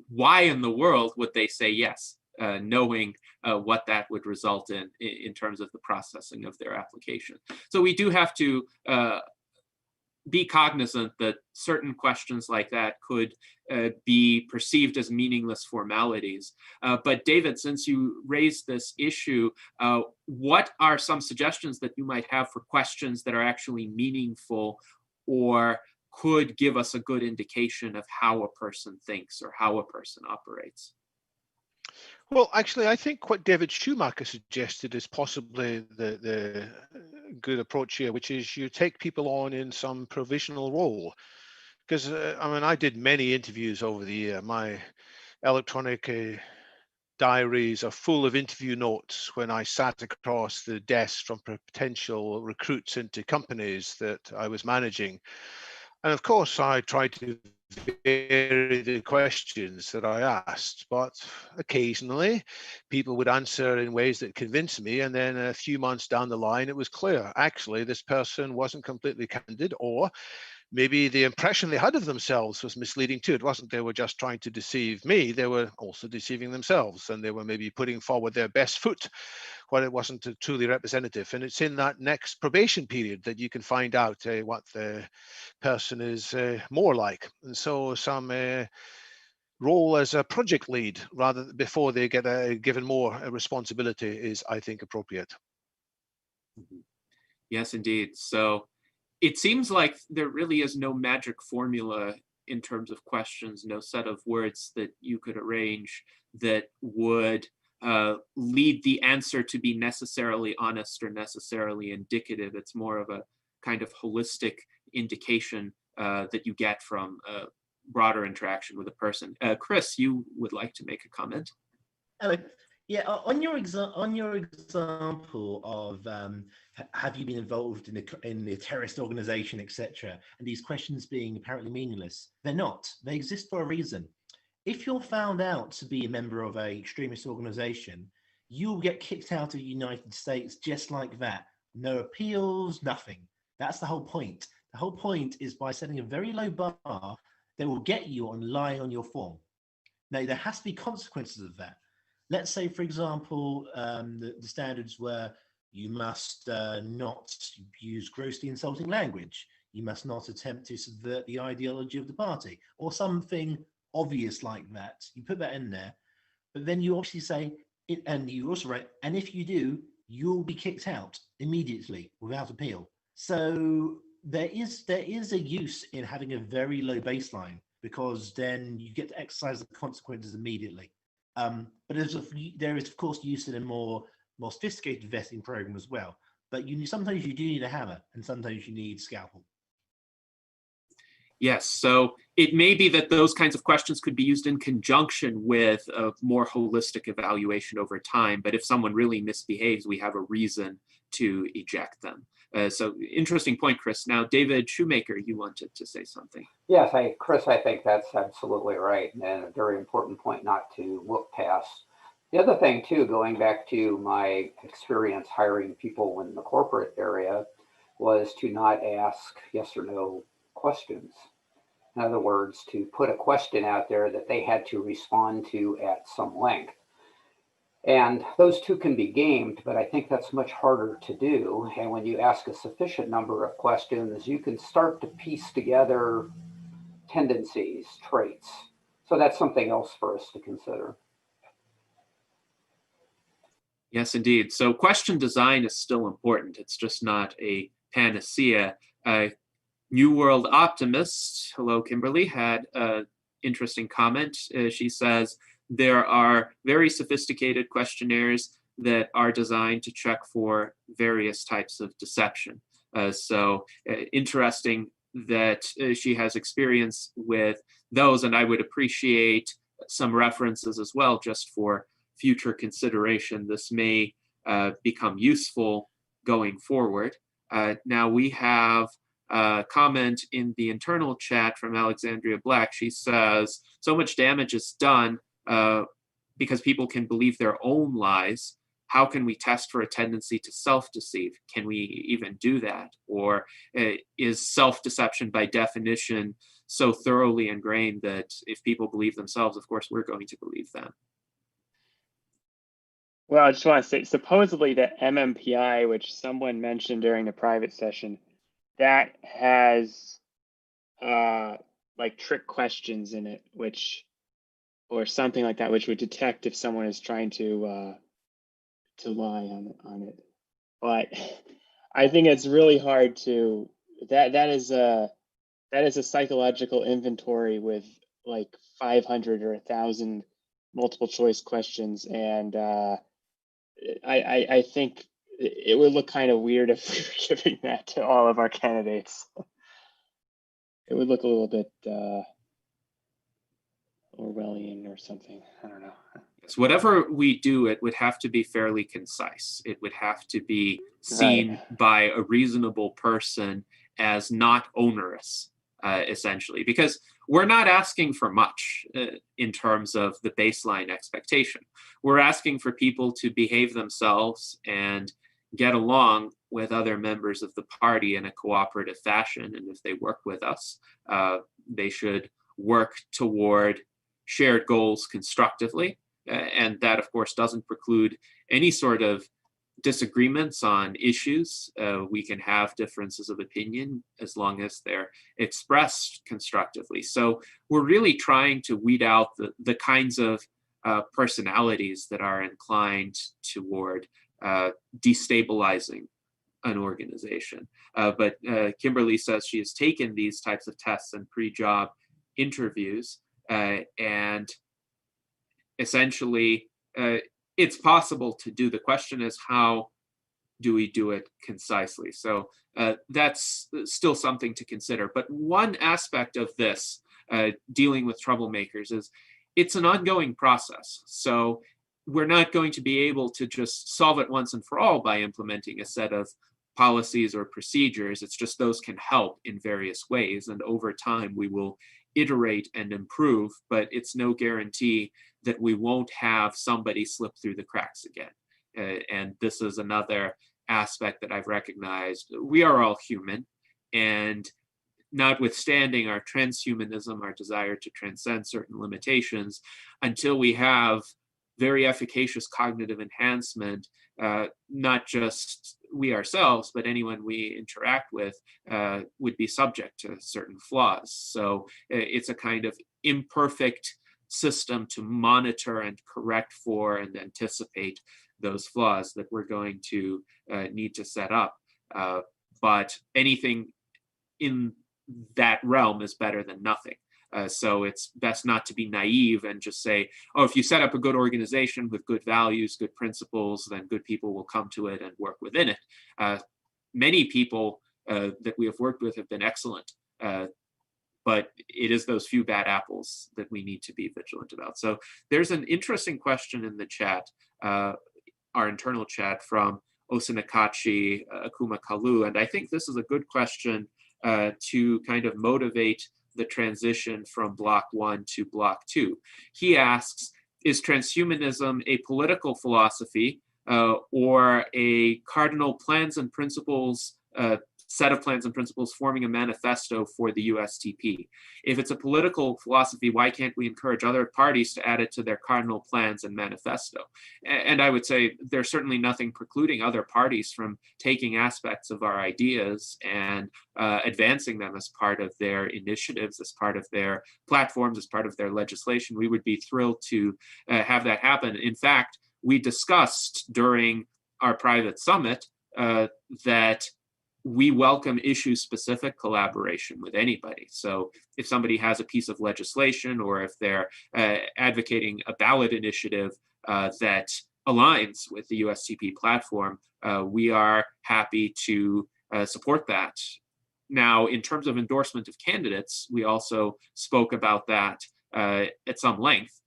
why in the world would they say yes, knowing what that would result in terms of the processing of their application? So we do have to be cognizant that certain questions like that could be perceived as meaningless formalities. But David, since you raised this issue, what are some suggestions that you might have for questions that are actually meaningful or could give us a good indication of how a person thinks or how a person operates? Well, actually, I think what David Schumacher suggested is possibly the good approach here, which is you take people on in some provisional role. Because, I mean, I did many interviews over the year. My electronic diaries are full of interview notes when I sat across the desk from potential recruits into companies that I was managing. And of course, I tried to vary the questions that I asked, but occasionally people would answer in ways that convinced me, and then a few months down the line it was clear actually this person wasn't completely candid, or maybe the impression they had of themselves was misleading too. It wasn't they were just trying to deceive me, they were also deceiving themselves, and they were maybe putting forward their best foot when it wasn't truly representative. And it's in that next probation period that you can find out what the person is more like. And so some role as a project lead rather before they get given more responsibility is, I think, appropriate. Yes, indeed. So it seems like there really is no magic formula in terms of questions, no set of words that you could arrange that would lead the answer to be necessarily honest or necessarily indicative. It's more of a kind of holistic indication that you get from broader interaction with a person. Chris, you would like to make a comment? Hello. Yeah, on your example of have you been involved in a terrorist organization, etc., and these questions being apparently meaningless, they're not. They exist for a reason. If you're found out to be a member of an extremist organization, you'll get kicked out of the United States just like that. No appeals, nothing. That's the whole point. The whole point is by setting a very low bar, they will get you on lying on your form. Now, there has to be consequences of that. Let's say, for example, the standards were you must not use grossly insulting language. You must not attempt to subvert the ideology of the party, or something obvious like that. You put that in there, but then you obviously say it, and you also write, and if you do, you'll be kicked out immediately without appeal. So there is a use in having a very low baseline, because then you get to exercise the consequences immediately. But there is of course use in a more sophisticated vetting program as well. But sometimes you do need a hammer, and sometimes you need scalpel. Yes, so it may be that those kinds of questions could be used in conjunction with a more holistic evaluation over time. But if someone really misbehaves, we have a reason to eject them. So interesting point, Chris. Now, David Shoemaker, you wanted to say something. Yes, Chris, I think that's absolutely right, and a very important point not to look past. The other thing, too, going back to my experience hiring people in the corporate area, was to not ask yes or no questions. In other words, to put a question out there that they had to respond to at some length. And those two can be gamed, but I think that's much harder to do. And when you ask a sufficient number of questions, you can start to piece together tendencies, traits. So that's something else for us to consider. Yes, indeed. So question design is still important. It's just not a panacea. New World Optimist, hello, Kimberly, had an interesting comment. She says, there are very sophisticated questionnaires that are designed to check for various types of deception. So interesting that she has experience with those, and I would appreciate some references as well, just for future consideration. This may become useful going forward. Now we have a comment in the internal chat from Alexandria Black. She says, so much damage is done because people can believe their own lies. How can we test for a tendency to self-deceive? Can we even do that? Or is self-deception by definition so thoroughly ingrained that if people believe themselves, of course, we're going to believe them? Well, I just want to say, supposedly the MMPI, which someone mentioned during the private session, that has like trick questions in it, or something like that, which would detect if someone is trying to lie on it. But I think it's really hard to that is a psychological inventory with like 500 or 1,000 multiple choice questions, and I think it would look kind of weird if we were giving that to all of our candidates. It would look a little bit Orwellian or something. I don't know. Yes, whatever we do, it would have to be fairly concise. It would have to be seen by a reasonable person as not onerous, essentially. Because we're not asking for much in terms of the baseline expectation. We're asking for people to behave themselves and get along with other members of the party in a cooperative fashion. And if they work with us, they should work toward shared goals constructively. And that, of course, doesn't preclude any sort of disagreements on issues. We can have differences of opinion as long as they're expressed constructively. So we're really trying to weed out the kinds of personalities that are inclined toward destabilizing an organization. But Kimberly says she has taken these types of tests and pre-job interviews, and essentially it's possible to do. The question is, how do we do it concisely? So that's still something to consider. But one aspect of this, dealing with troublemakers, is it's an ongoing process. So we're not going to be able to just solve it once and for all by implementing a set of policies or procedures. It's just those can help in various ways. And over time, we will iterate and improve, but it's no guarantee that we won't have somebody slip through the cracks again. And this is another aspect that I've recognized. We are all human, and notwithstanding our transhumanism, our desire to transcend certain limitations, until we have very efficacious cognitive enhancement, not just we ourselves, but anyone we interact with would be subject to certain flaws. So it's a kind of imperfect system to monitor and correct for and anticipate those flaws that we're going to need to set up. But anything in that realm is better than nothing. So it's best not to be naive and just say, oh, if you set up a good organization with good values, good principles, then good people will come to it and work within it. Many people that we have worked with have been excellent, but it is those few bad apples that we need to be vigilant about. So there's an interesting question in the chat, our internal chat, from Osanakachi Akuma Kalu, and I think this is a good question to kind of motivate the transition from block 1 to block 2. He asks, is transhumanism a political philosophy or a cardinal plans and principles, set of plans and principles forming a manifesto for the USTP? If it's a political philosophy, why can't we encourage other parties to add it to their cardinal plans and manifesto? And I would say there's certainly nothing precluding other parties from taking aspects of our ideas and advancing them as part of their initiatives, as part of their platforms, as part of their legislation. We would be thrilled to have that happen. In fact, we discussed during our private summit that we welcome issue-specific collaboration with anybody. So if somebody has a piece of legislation, or if they're advocating a ballot initiative that aligns with the USTP platform, we are happy to support that. Now, in terms of endorsement of candidates, we also spoke about that at some length.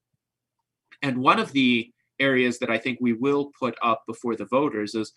And one of the areas that I think we will put up before the voters is,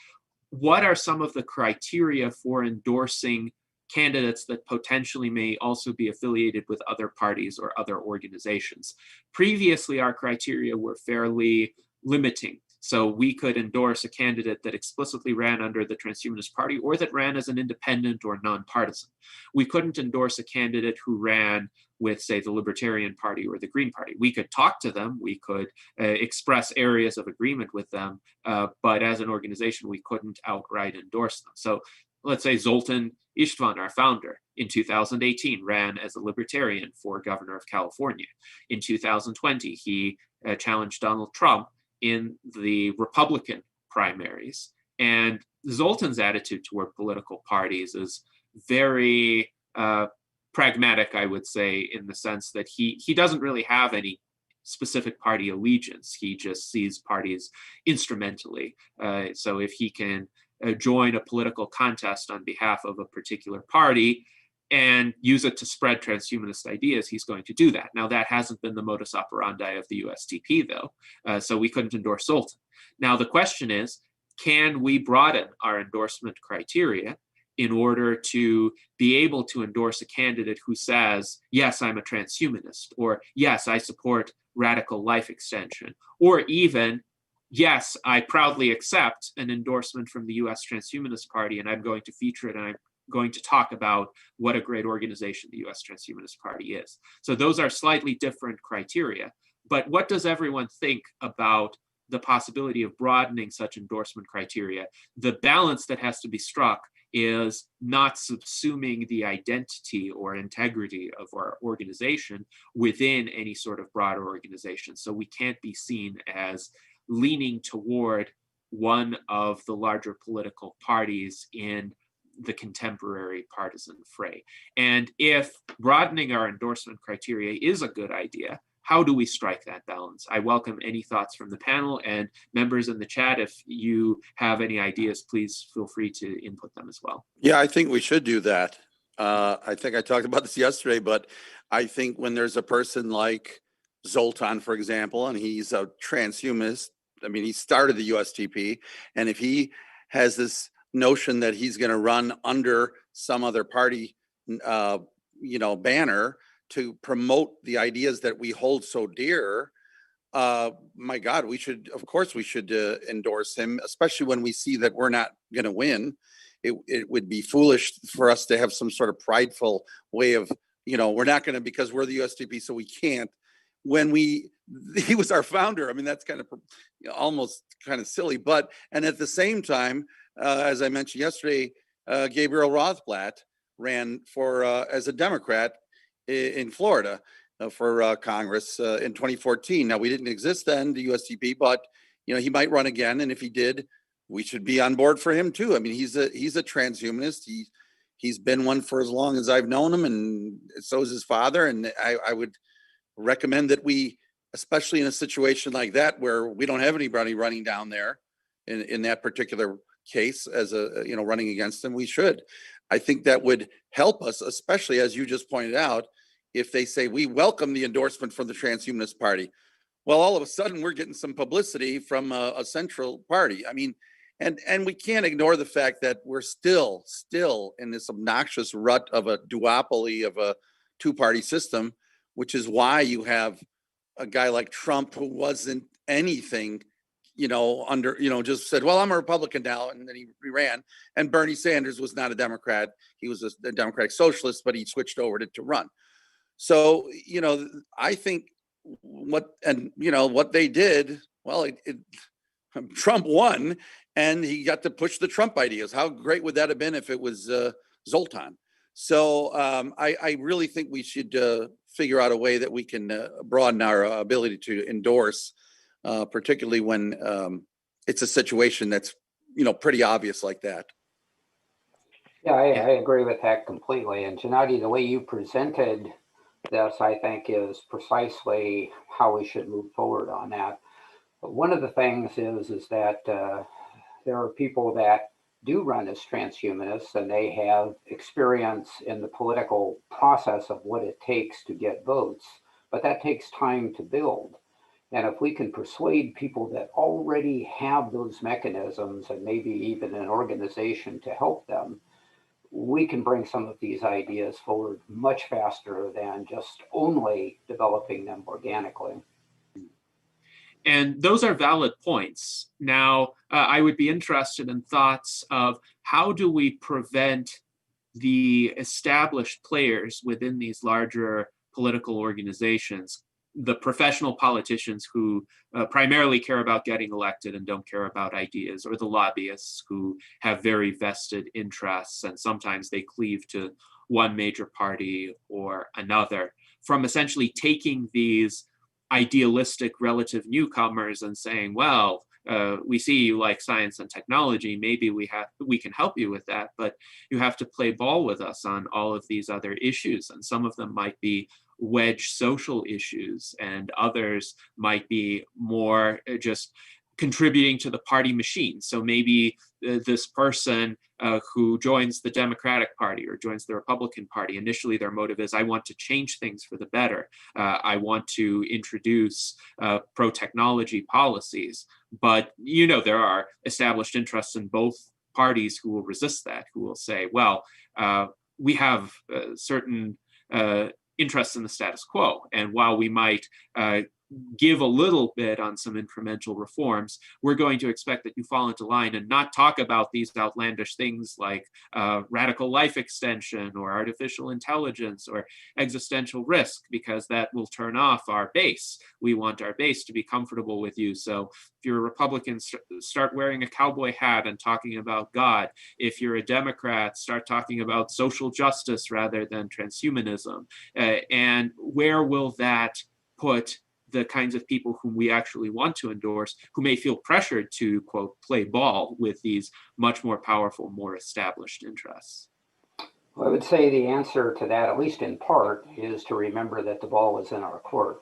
what are some of the criteria for endorsing candidates that potentially may also be affiliated with other parties or other organizations? Previously, our criteria were fairly limiting. So we could endorse a candidate that explicitly ran under the Transhumanist Party or that ran as an independent or nonpartisan. We couldn't endorse a candidate who ran with, say, the Libertarian Party or the Green Party. We could talk to them, we could express areas of agreement with them, but as an organization, we couldn't outright endorse them. So let's say Zoltan Istvan, our founder, in 2018 ran as a Libertarian for governor of California. In 2020, he challenged Donald Trump in the Republican primaries. And Zoltan's attitude toward political parties is very pragmatic, I would say, in the sense that he doesn't really have any specific party allegiance. He just sees parties instrumentally. So if he can join a political contest on behalf of a particular party and use it to spread transhumanist ideas, he's going to do that. Now, that hasn't been the modus operandi of the USTP, though, so we couldn't endorse Zoltan. Now, the question is, can we broaden our endorsement criteria in order to be able to endorse a candidate who says, yes, I'm a transhumanist, or yes, I support radical life extension, or even, yes, I proudly accept an endorsement from the US Transhumanist Party, and I'm going to feature it, and I'm going to talk about what a great organization the US Transhumanist Party is. So those are slightly different criteria. But what does everyone think about the possibility of broadening such endorsement criteria? The balance that has to be struck is not subsuming the identity or integrity of our organization within any sort of broader organization. So we can't be seen as leaning toward one of the larger political parties in the contemporary partisan fray. And if broadening our endorsement criteria is a good idea, how do we strike that balance? I welcome any thoughts from the panel, and members in the chat, if you have any ideas, please feel free to input them as well. Yeah, I think we should do that. I think I talked about this yesterday, but I think when there's a person like Zoltan, for example, and he's a transhumanist, I mean, he started the USTP, and if he has this notion that he's going to run under some other party, banner to promote the ideas that we hold so dear, my God, of course we should endorse him, especially when we see that we're not going to win. It would be foolish for us to have some sort of prideful way of, we're not going to, because we're the USTP, so we can't. When he was our founder, I mean, that's kind of almost kind of silly. And at the same time, as I mentioned yesterday, Gabriel Rothblatt ran for as a Democrat in Florida for Congress in 2014. Now, we didn't exist then, the USTP, but he might run again, and if he did, we should be on board for him too. I mean, he's a transhumanist. He's been one for as long as I've known him, and so is his father. And I would recommend that we, especially in a situation like that where we don't have anybody running down there in that particular case as running against him, we should. I think that would help us, especially as you just pointed out, if they say we welcome the endorsement from the Transhumanist Party. Well, all of a sudden we're getting some publicity from a central party. I mean, and we can't ignore the fact that we're still in this obnoxious rut of a duopoly of a two-party system, which is why you have a guy like Trump who wasn't anything, just said, well, I'm a Republican now, and then he ran. And Bernie Sanders was not a Democrat. He was a Democratic socialist, but he switched over to run. So, I think what they did, well, Trump won, and he got to push the Trump ideas. How great would that have been if it was Zoltan? So I really think we should figure out a way that we can broaden our ability to endorse, particularly when it's a situation that's, pretty obvious like that. Yeah, I agree with that completely. And Gennady, the way you presented this, I think, is precisely how we should move forward on that. But one of the things is that there are people that do run as transhumanists, and they have experience in the political process of what it takes to get votes, but that takes time to build. And if we can persuade people that already have those mechanisms, and maybe even an organization to help them, we can bring some of these ideas forward much faster than just only developing them organically. And those are valid points. Now, I would be interested in thoughts of how do we prevent the established players within these larger political organizations, the professional politicians who primarily care about getting elected and don't care about ideas, or the lobbyists who have very vested interests and sometimes they cleave to one major party or another, from essentially taking these idealistic relative newcomers and saying, well, we see you like science and technology, maybe we can help you with that, but you have to play ball with us on all of these other issues. And some of them might be wedge social issues, and others might be more just contributing to the party machine. So maybe this person who joins the Democratic Party or joins the Republican Party, initially their motive is, I want to change things for the better. I want to introduce pro-technology policies. But there are established interests in both parties who will resist that, who will say, well, we have certain interests in the status quo. And while we might give a little bit on some incremental reforms, we're going to expect that you fall into line and not talk about these outlandish things like radical life extension or artificial intelligence or existential risk, because that will turn off our base. We want our base to be comfortable with you. So if you're a Republican, start wearing a cowboy hat and talking about God. If you're a Democrat, start talking about social justice rather than transhumanism. And where will that put the kinds of people whom we actually want to endorse, who may feel pressured to, quote, play ball with these much more powerful, more established interests? Well, I would say the answer to that, at least in part, is to remember that the ball is in our court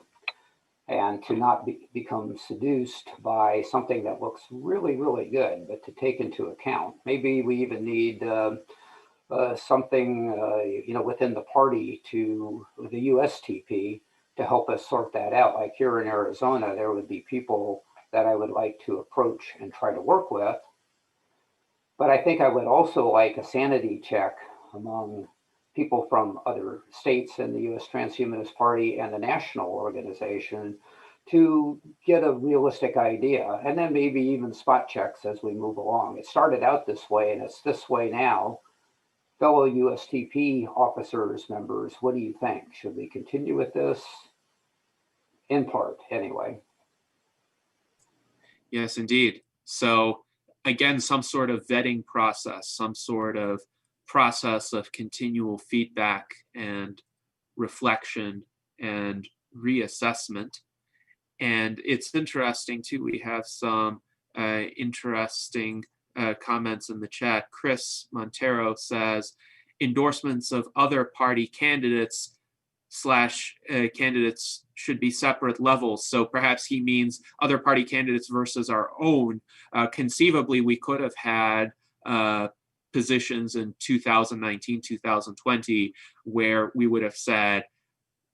and to not become seduced by something that looks really, really good, but to take into account. Maybe we even need something, within the party to the USTP to help us sort that out. Like here in Arizona, there would be people that I would like to approach and try to work with. But I think I would also like a sanity check among people from other states in the U.S. Transhumanist Party and the national organization to get a realistic idea, and then maybe even spot checks as we move along. It started out this way, and it's this way now. Fellow USTP officers, members, what do you think? Should we continue with this? In part, anyway. Yes, indeed. So again, some sort of vetting process, some sort of process of continual feedback and reflection and reassessment. And it's interesting too, we have some interesting comments in the chat. Chris Montero says, endorsements of other party candidates / candidates should be separate levels. So perhaps he means other party candidates versus our own. Conceivably, we could have had positions in 2019, 2020, where we would have said,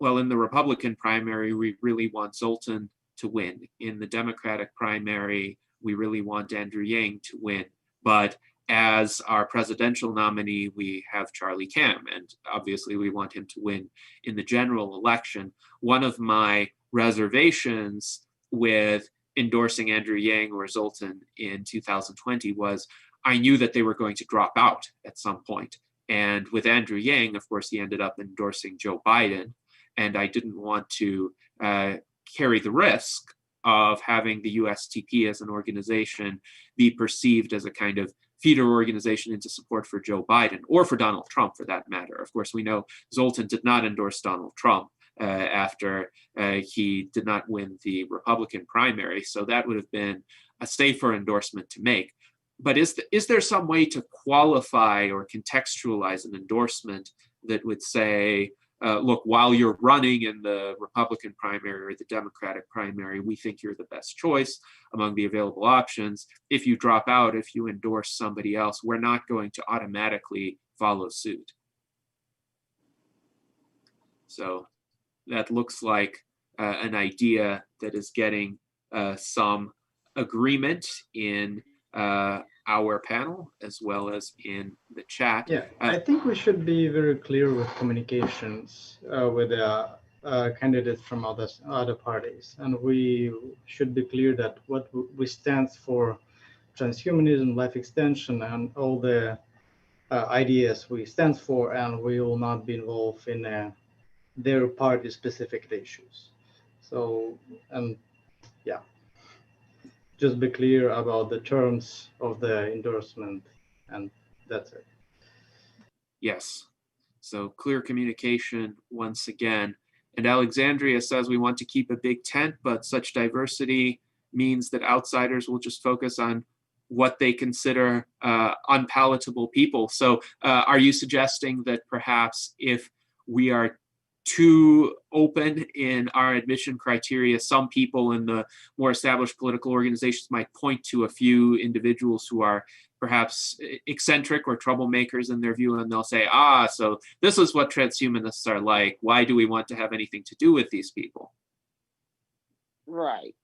well, in the Republican primary, we really want Zoltan to win. In the Democratic primary, we really want Andrew Yang to win. But as our presidential nominee, we have Charlie Kam, and obviously we want him to win in the general election. One of my reservations with endorsing Andrew Yang or Zoltan in 2020 was I knew that they were going to drop out at some point. And with Andrew Yang, of course, he ended up endorsing Joe Biden, and I didn't want to carry the risk of having the USTP as an organization be perceived as a kind of feeder organization into support for Joe Biden, or for Donald Trump for that matter. Of course, we know Zoltan did not endorse Donald Trump after he did not win the Republican primary, so that would have been a safer endorsement to make. But is there some way to qualify or contextualize an endorsement that would say, look, while you're running in the Republican primary or the Democratic primary, we think you're the best choice among the available options. If you drop out, if you endorse somebody else, we're not going to automatically follow suit. So that looks like an idea that is getting some agreement in our panel as well as in the chat. Yeah, I think we should be very clear with communications with candidates from other parties, and we should be clear that what we stand for, transhumanism, life extension, and all the ideas we stand for, and we will not be involved in their party specific issues. So, yeah. Just be clear about the terms of the endorsement, and that's it. Yes. So clear communication once again. And Alexandria says we want to keep a big tent, but such diversity means that outsiders will just focus on what they consider unpalatable people. So are you suggesting that perhaps if we are too open in our admission criteria, some people in the more established political organizations might point to a few individuals who are perhaps eccentric or troublemakers in their view, and they'll say, so this is what transhumanists are like. Why do we want to have anything to do with these people? Right.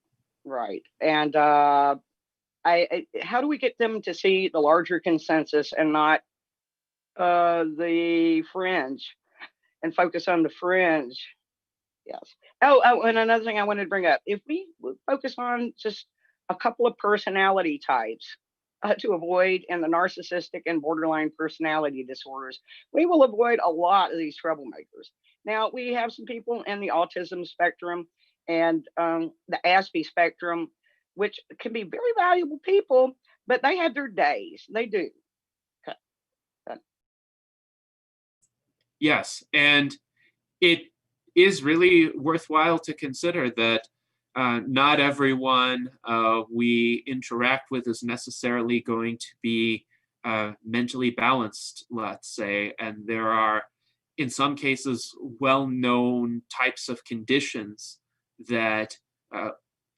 And how do we get them to see the larger consensus and not the fringe, and focus on the fringe? Yes. Oh, and another thing I wanted to bring up: if we focus on just a couple of personality types to avoid, and the narcissistic and borderline personality disorders, we will avoid a lot of these troublemakers. Now, we have some people in the autism spectrum and the Aspie spectrum, which can be very valuable people, but they have their days. They do. Okay. Yes, and it is really worthwhile to consider that not everyone we interact with is necessarily going to be mentally balanced, let's say, and there are, in some cases, well-known types of conditions that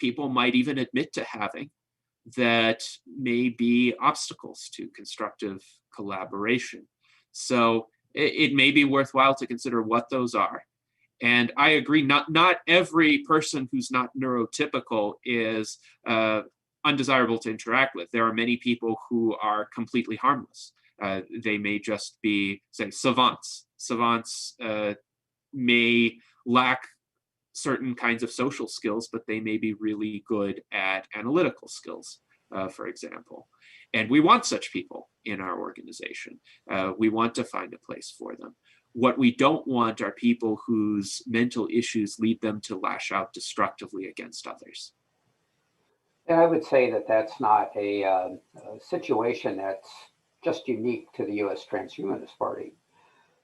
people might even admit to having that may be obstacles to constructive collaboration. So it may be worthwhile to consider what those are. And I agree, not every person who's not neurotypical is undesirable to interact with. There are many people who are completely harmless. They may just be, say, savants. Savants may lack certain kinds of social skills, but they may be really good at analytical skills, for example. And we want such people in our organization. We want to find a place for them. What we don't want are people whose mental issues lead them to lash out destructively against others. And I would say that that's not a situation that's just unique to the U.S. Transhumanist Party.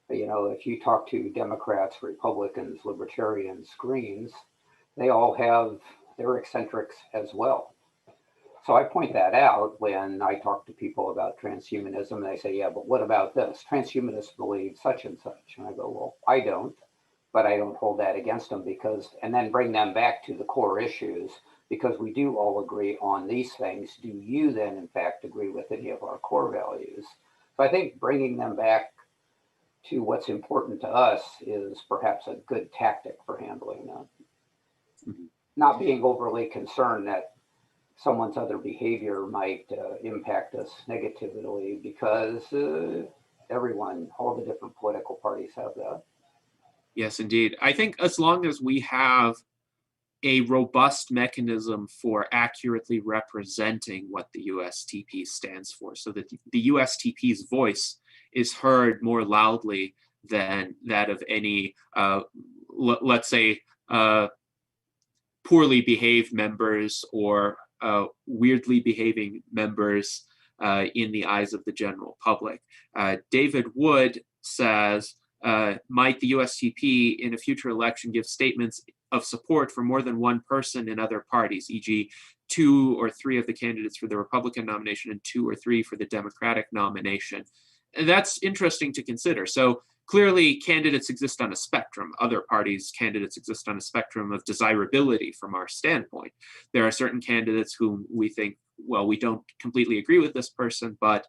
You know, if you talk to Democrats, Republicans, Libertarians, Greens, they all have their eccentrics as well. So I point that out when I talk to people about transhumanism, and they say, yeah, but what about this? Transhumanists believe such and such. And I go, well, I don't, but I don't hold that against them, because, and then bring them back to the core issues, because we do all agree on these things. Do you then, in fact, agree with any of our core values? So I think bringing them back to what's important to us is perhaps a good tactic for handling that. Mm-hmm. Not being overly concerned that someone's other behavior might impact us negatively, because everyone, all the different political parties have that. Yes, indeed. I think as long as we have a robust mechanism for accurately representing what the USTP stands for, so that the USTP's voice is heard more loudly than that of any, let's say, poorly behaved members or weirdly behaving members in the eyes of the general public. David Wood says, might the USTP in a future election give statements of support for more than one person in other parties, e.g. 2 or 3 of the candidates for the Republican nomination and 2 or 3 for the Democratic nomination? And that's interesting to consider. So clearly candidates exist on a spectrum. Other parties' candidates exist on a spectrum of desirability from our standpoint. There are certain candidates whom we think, well, we don't completely agree with this person, but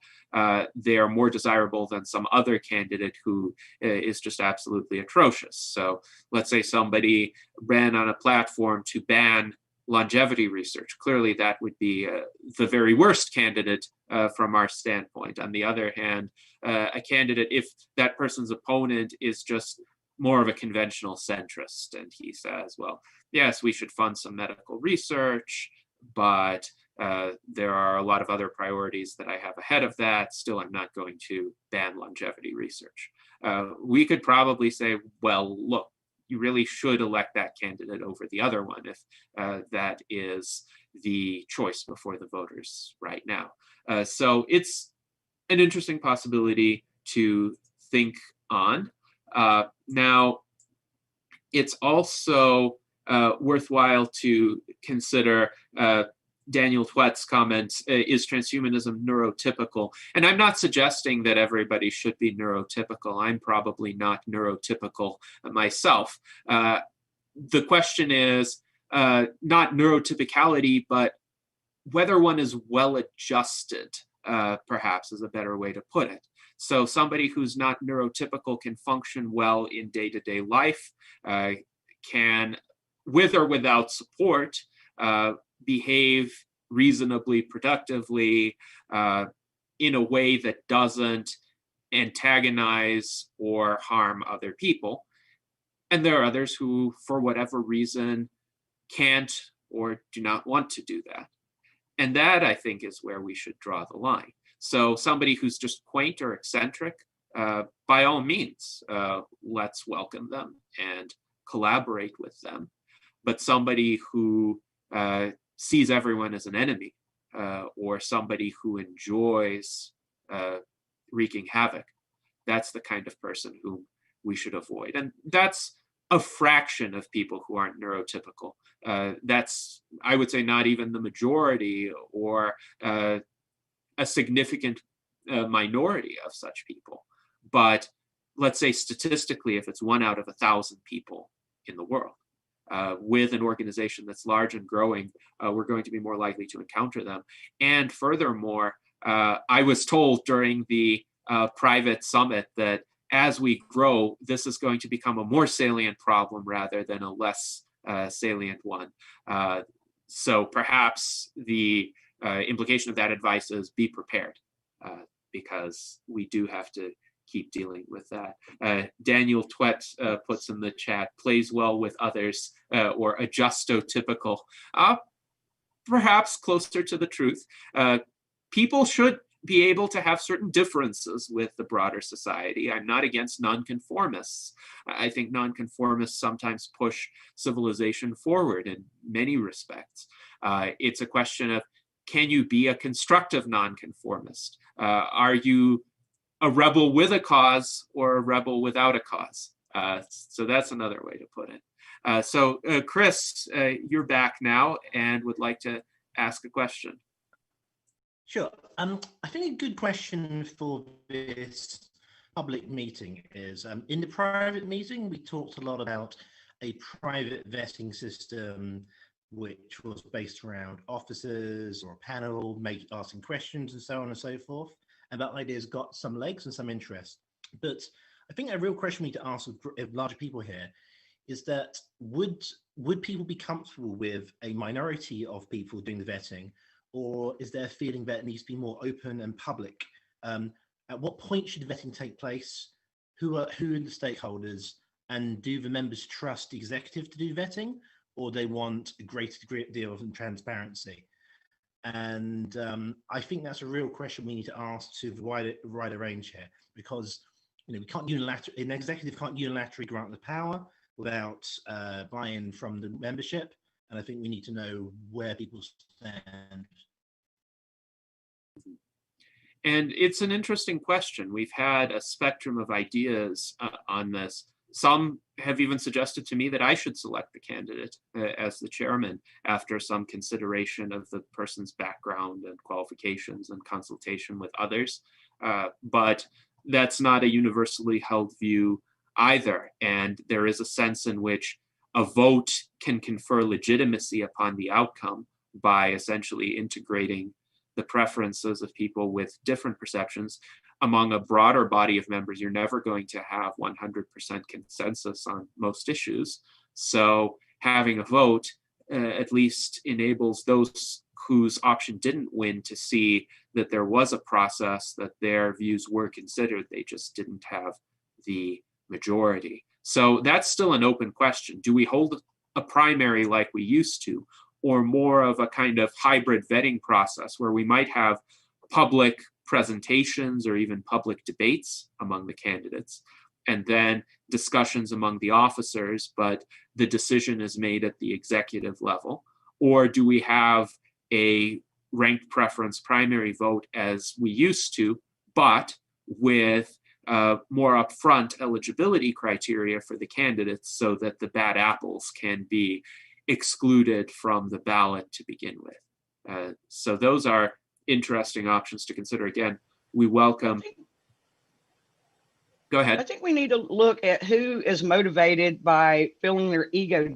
they are more desirable than some other candidate who is just absolutely atrocious. So let's say somebody ran on a platform to ban longevity research. Clearly that would be the very worst candidate from our standpoint. On the other hand, a candidate, if that person's opponent is just more of a conventional centrist, and he says, well, yes, we should fund some medical research, but there are a lot of other priorities that I have ahead of that. Still, I'm not going to ban longevity research. We could probably say, well, look, you really should elect that candidate over the other one if that is the choice before the voters right now. So it's an interesting possibility to think on. Now, it's also worthwhile to consider Daniel Twet's comments, is transhumanism neurotypical? And I'm not suggesting that everybody should be neurotypical. I'm probably not neurotypical myself. The question is not neurotypicality, but whether one is well-adjusted, perhaps is a better way to put it. So somebody who's not neurotypical can function well in day-to-day life, can, with or without support, behave reasonably, productively, in a way that doesn't antagonize or harm other people. And there are others who, for whatever reason, can't or do not want to do that. And that, I think, is where we should draw the line. So somebody who's just quaint or eccentric, by all means, let's welcome them and collaborate with them. But somebody who sees everyone as an enemy, or somebody who enjoys wreaking havoc, that's the kind of person whom we should avoid. And that's a fraction of people who aren't neurotypical. That's, I would say, not even the majority or a significant minority of such people. But let's say statistically, if it's 1 out of 1,000 people in the world, with an organization that's large and growing, we're going to be more likely to encounter them. And furthermore, I was told during the private summit that as we grow, this is going to become a more salient problem rather than a less salient one. So perhaps the implication of that advice is be prepared, because we do have to keep dealing with that. Daniel Twet puts in the chat, plays well with others, or adjusto-typical. Perhaps closer to the truth. People should be able to have certain differences with the broader society. I'm not against nonconformists. I think nonconformists sometimes push civilization forward in many respects. It's a question of, can you be a constructive nonconformist? Are you a rebel with a cause or a rebel without a cause? So that's another way to put it. So Chris, you're back now and would like to ask a question. Sure. I think a good question for this public meeting is, in the private meeting, we talked a lot about a private vetting system, which was based around officers or a panel asking questions and so on and so forth. And that idea has got some legs and some interest. But I think a real question we need to ask of larger people here is that would people be comfortable with a minority of people doing the vetting? Or is there a feeling that it needs to be more open and public? At what point should the vetting take place? Who are the stakeholders? And do the members trust the executive to do vetting? Or they want a greater deal of transparency? And I think that's a real question we need to ask to the wider range here, because we can't an executive can't unilaterally grant the power without buy-in from the membership. And I think we need to know where people stand. And it's an interesting question. We've had a spectrum of ideas on this. Some have even suggested to me that I should select the candidate as the chairman after some consideration of the person's background and qualifications and consultation with others. But that's not a universally held view either. And there is a sense in which a vote can confer legitimacy upon the outcome by essentially integrating the preferences of people with different perceptions. Among a broader body of members, you're never going to have 100% consensus on most issues. So having a vote at least enables those whose option didn't win to see that there was a process, that their views were considered, they just didn't have the majority. So that's still an open question. Do we hold a primary like we used to, or more of a kind of hybrid vetting process where we might have public presentations or even public debates among the candidates, and then discussions among the officers, but the decision is made at the executive level? Or do we have a ranked preference primary vote as we used to, but with more upfront eligibility criteria for the candidates so that the bad apples can be excluded from the ballot to begin with? So those are interesting options to consider. Again, we welcome. Go ahead. I think we need to look at who is motivated by filling their ego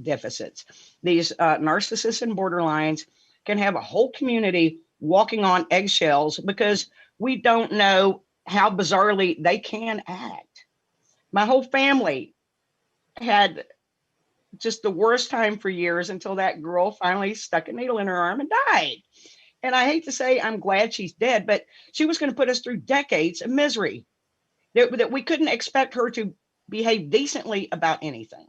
deficits. These narcissists and borderlines can have a whole community walking on eggshells because we don't know how bizarrely they can act. My whole family had just the worst time for years until that girl finally stuck a needle in her arm and died. And I hate to say I'm glad she's dead, but she was going to put us through decades of misery that we couldn't expect her to behave decently about anything.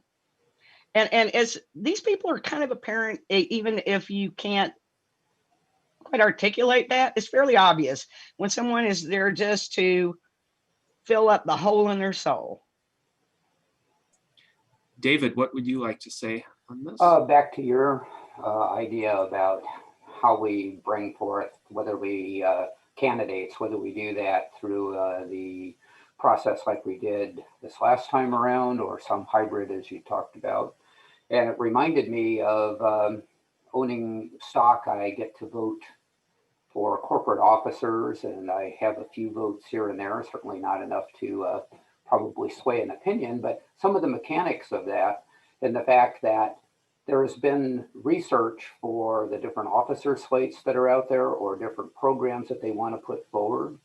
And as these people are kind of apparent, even if you can't quite articulate that, it's fairly obvious when someone is there just to fill up the hole in their soul. David, what would you like to say on this? Back to your idea about how we bring forth, whether we candidates, whether we do that through the process like we did this last time around, or some hybrid as you talked about. And it reminded me of owning stock. I get to vote for corporate officers, and I have a few votes here and there, certainly not enough to probably sway an opinion, but some of the mechanics of that and the fact that there has been research for the different officer slates that are out there or different programs that they want to put forward,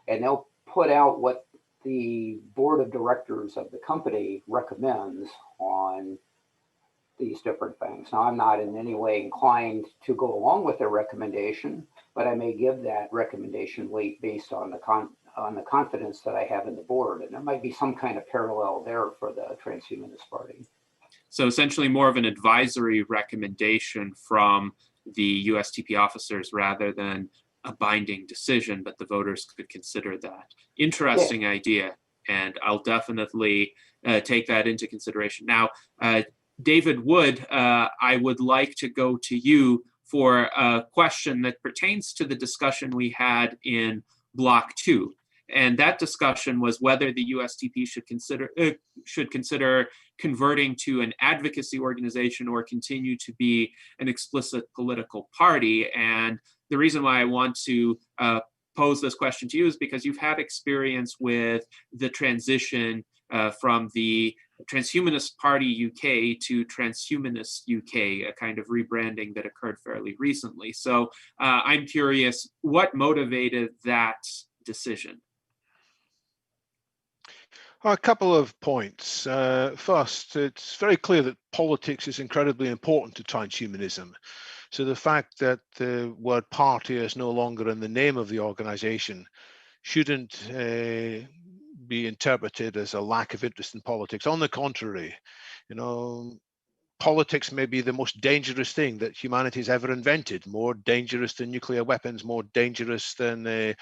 and they'll put out what the board of directors of the company recommends on these different things. Now, I'm not in any way inclined to go along with their recommendation, but I may give that recommendation weight based on the confidence that I have in the board. And there might be some kind of parallel there for the Transhumanist Party. So essentially more of an advisory recommendation from the USTP officers rather than a binding decision, but the voters could consider that. Interesting idea, and I'll definitely take that into consideration. Now, David Wood, I would like to go to you for a question that pertains to the discussion we had in Block 2. And that discussion was whether the USTP should consider converting to an advocacy organization or continue to be an explicit political party. And the reason why I want to pose this question to you is because you've had experience with the transition from the Transhumanist Party UK to Transhumanist UK, a kind of rebranding that occurred fairly recently. So I'm curious, what motivated that decision? A couple of points. First, it's very clear that politics is incredibly important to transhumanism. So the fact that the word party is no longer in the name of the organization shouldn't be interpreted as a lack of interest in politics. On the contrary, you know, politics may be the most dangerous thing that humanity's ever invented, more dangerous than nuclear weapons, more dangerous than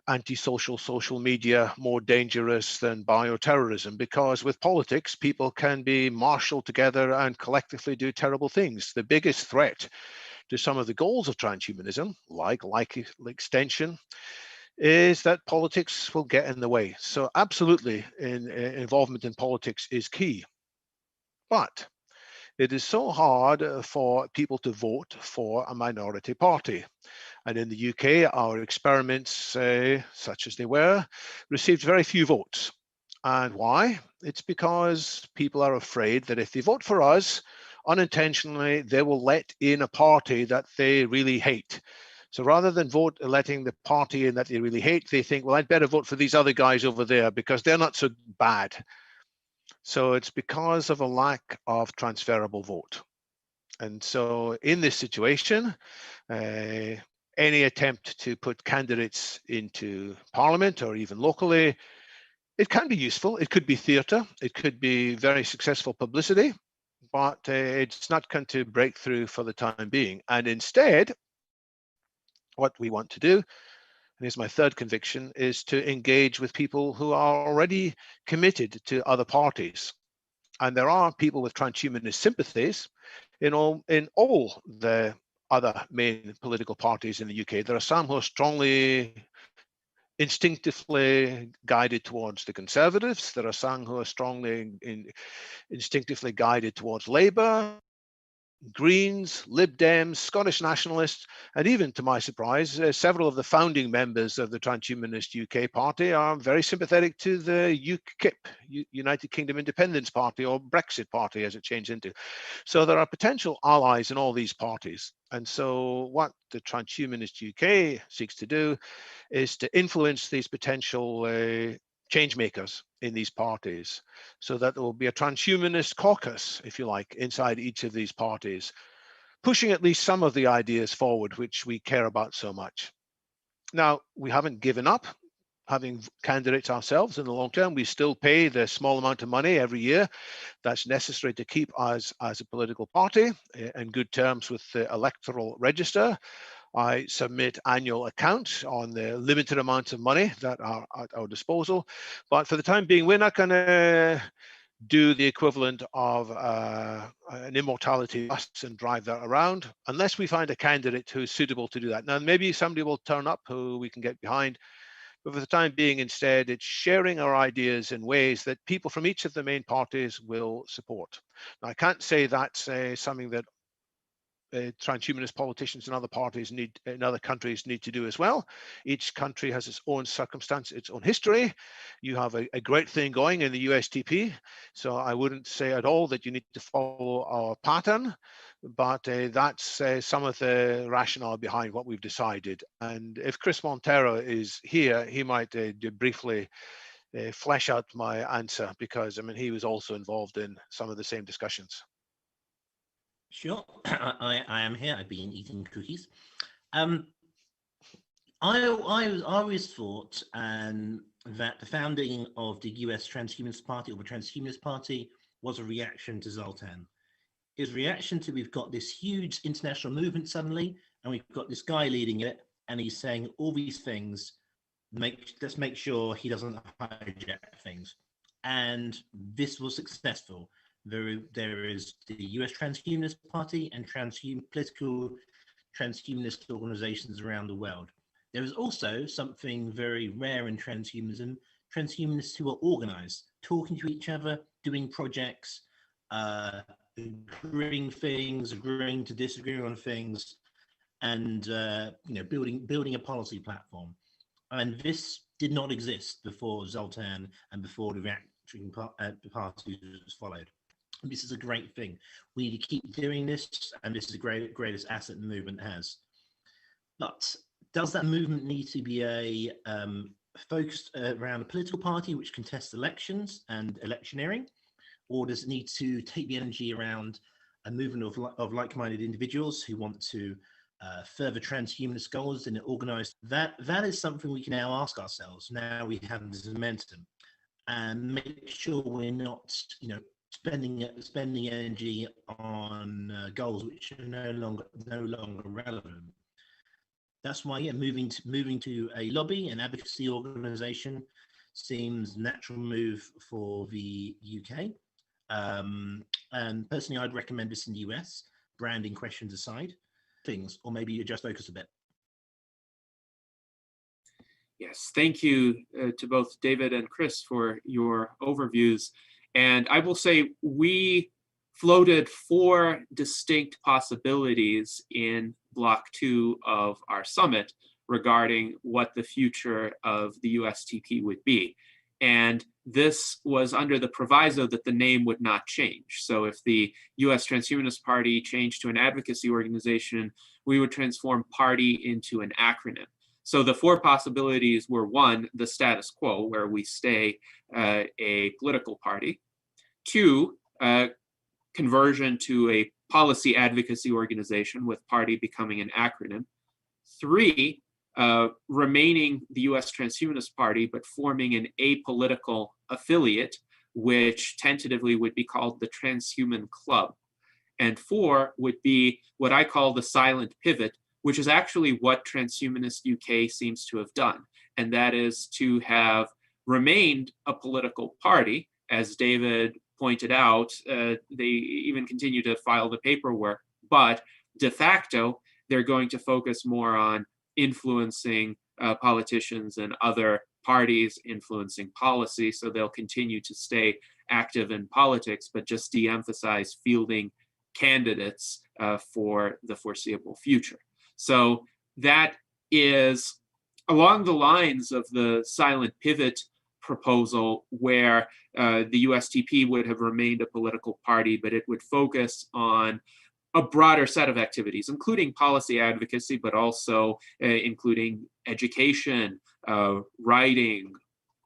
antisocial social media, more dangerous than bioterrorism, because with politics, people can be marshaled together and collectively do terrible things. The biggest threat to some of the goals of transhumanism, like extension, is that politics will get in the way. So absolutely, involvement in politics is key. But it is so hard for people to vote for a minority party. And in the UK, our experiments, such as they were, received very few votes. And why? It's because people are afraid that if they vote for us, unintentionally, they will let in a party that they really hate. So rather than letting the party in that they really hate, they think, well, I'd better vote for these other guys over there because they're not so bad. So it's because of a lack of transferable vote. And so in this situation, any attempt to put candidates into parliament or even locally, it can be useful. It could be theatre. It could be very successful publicity, but it's not going to break through for the time being. And instead, what we want to do, and here's my third conviction, is to engage with people who are already committed to other parties. And there are people with transhumanist sympathies in all the other main political parties in the UK. There are some who are strongly instinctively guided towards the Conservatives. There are some who are strongly instinctively guided towards Labour, Greens, Lib Dems, Scottish Nationalists, and even to my surprise, several of the founding members of the Transhumanist UK Party are very sympathetic to the UKIP, United Kingdom Independence Party, or Brexit Party as it changed into. So there are potential allies in all these parties. And so what the Transhumanist UK seeks to do is to influence these potential change makers in these parties, so that there will be a transhumanist caucus, if you like, inside each of these parties, pushing at least some of the ideas forward which we care about so much. Now, we haven't given up having candidates ourselves in the long term. We still pay the small amount of money every year that's necessary to keep us as a political party in good terms with the electoral register. I submit annual accounts on the limited amount of money that are at our disposal. But for the time being, we're not going to do the equivalent of an immortality bus and drive that around unless we find a candidate who's suitable to do that. Now, maybe somebody will turn up who we can get behind. But for the time being, instead, it's sharing our ideas in ways that people from each of the main parties will support. Now, I can't say that's something that transhumanist politicians in other parties in other countries need to do as well. Each country has its own circumstance, its own history. You have a great thing going in the USTP, so I wouldn't say at all that you need to follow our pattern, but that's some of the rationale behind what we've decided. And if Chris Montero is here, he might briefly flesh out my answer, because I mean, he was also involved in some of the same discussions. Sure, I am here. I've been eating cookies. I always thought that the founding of the US Transhumanist Party, or the Transhumanist Party, was a reaction to Zoltan. It was a reaction to, we've got this huge international movement suddenly, and we've got this guy leading it, and he's saying all these things. Let's make sure he doesn't hijack things. And this was successful. There is the US Transhumanist Party and political transhumanist organizations around the world. There is also something very rare in transhumanism, transhumanists who are organized, talking to each other, doing projects, agreeing things, agreeing to disagree on things, and building a policy platform. And this did not exist before Zoltan and before the reacting parties followed. This is a great thing. We need to keep doing this, and this is the greatest asset the movement has. But does that movement need to be focused around a political party which contests elections and electioneering, or does it need to take the energy around a movement of like-minded individuals who want to further transhumanist goals in an organized? That is something we can now ask ourselves. Now we have this momentum, and make sure we're not, spending energy on goals which are no longer relevant. That's why, moving to a lobby and advocacy organization seems a natural move for the UK. And personally, I'd recommend this in the US, branding questions aside, or maybe adjust focus a bit. Yes, thank you to both David and Chris for your overviews. And I will say we floated 4 distinct possibilities in Block 2 of our summit regarding what the future of the USTP would be. And this was under the proviso that the name would not change. So if the US Transhumanist Party changed to an advocacy organization, we would transform party into an acronym. So the 4 possibilities were: 1, the status quo, where we stay a political party; 2, conversion to a policy advocacy organization with party becoming an acronym; 3, remaining the US Transhumanist Party, but forming an apolitical affiliate, which tentatively would be called the Transhuman Club; and 4 would be what I call the silent pivot, which is actually what Transhumanist UK seems to have done. And that is to have remained a political party. As David pointed out, they even continue to file the paperwork, but de facto, they're going to focus more on influencing politicians and other parties, influencing policy. So they'll continue to stay active in politics, but just de-emphasize fielding candidates for the foreseeable future. So that is along the lines of the silent pivot proposal, where the USTP would have remained a political party, but it would focus on a broader set of activities, including policy advocacy, but also including education, writing,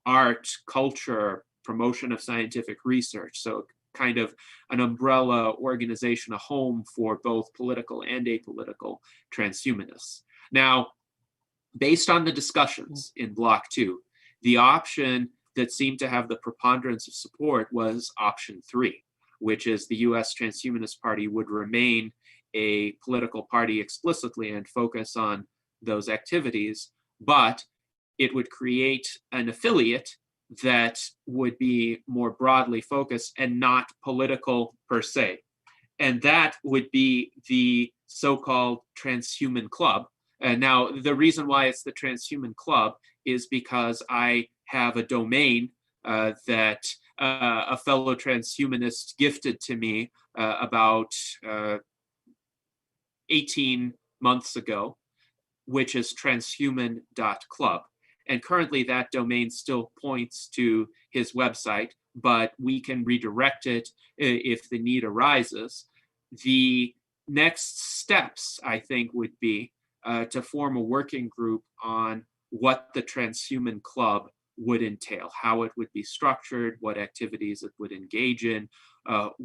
art, culture, promotion of scientific research. So kind of an umbrella organization, a home for both political and apolitical transhumanists. Now, based on the discussions in Block 2, the option that seemed to have the preponderance of support was option 3, which is the US Transhumanist Party would remain a political party explicitly and focus on those activities, but it would create an affiliate that would be more broadly focused and not political per se. And that would be the so-called Transhuman Club. And now the reason why it's the Transhuman Club is because I have a domain that a fellow transhumanist gifted to me about 18 months ago, which is transhuman.club. And currently that domain still points to his website, but we can redirect it if the need arises. The next steps, I think, would be to form a working group on what the Transhuman Club would entail, how it would be structured, what activities it would engage in,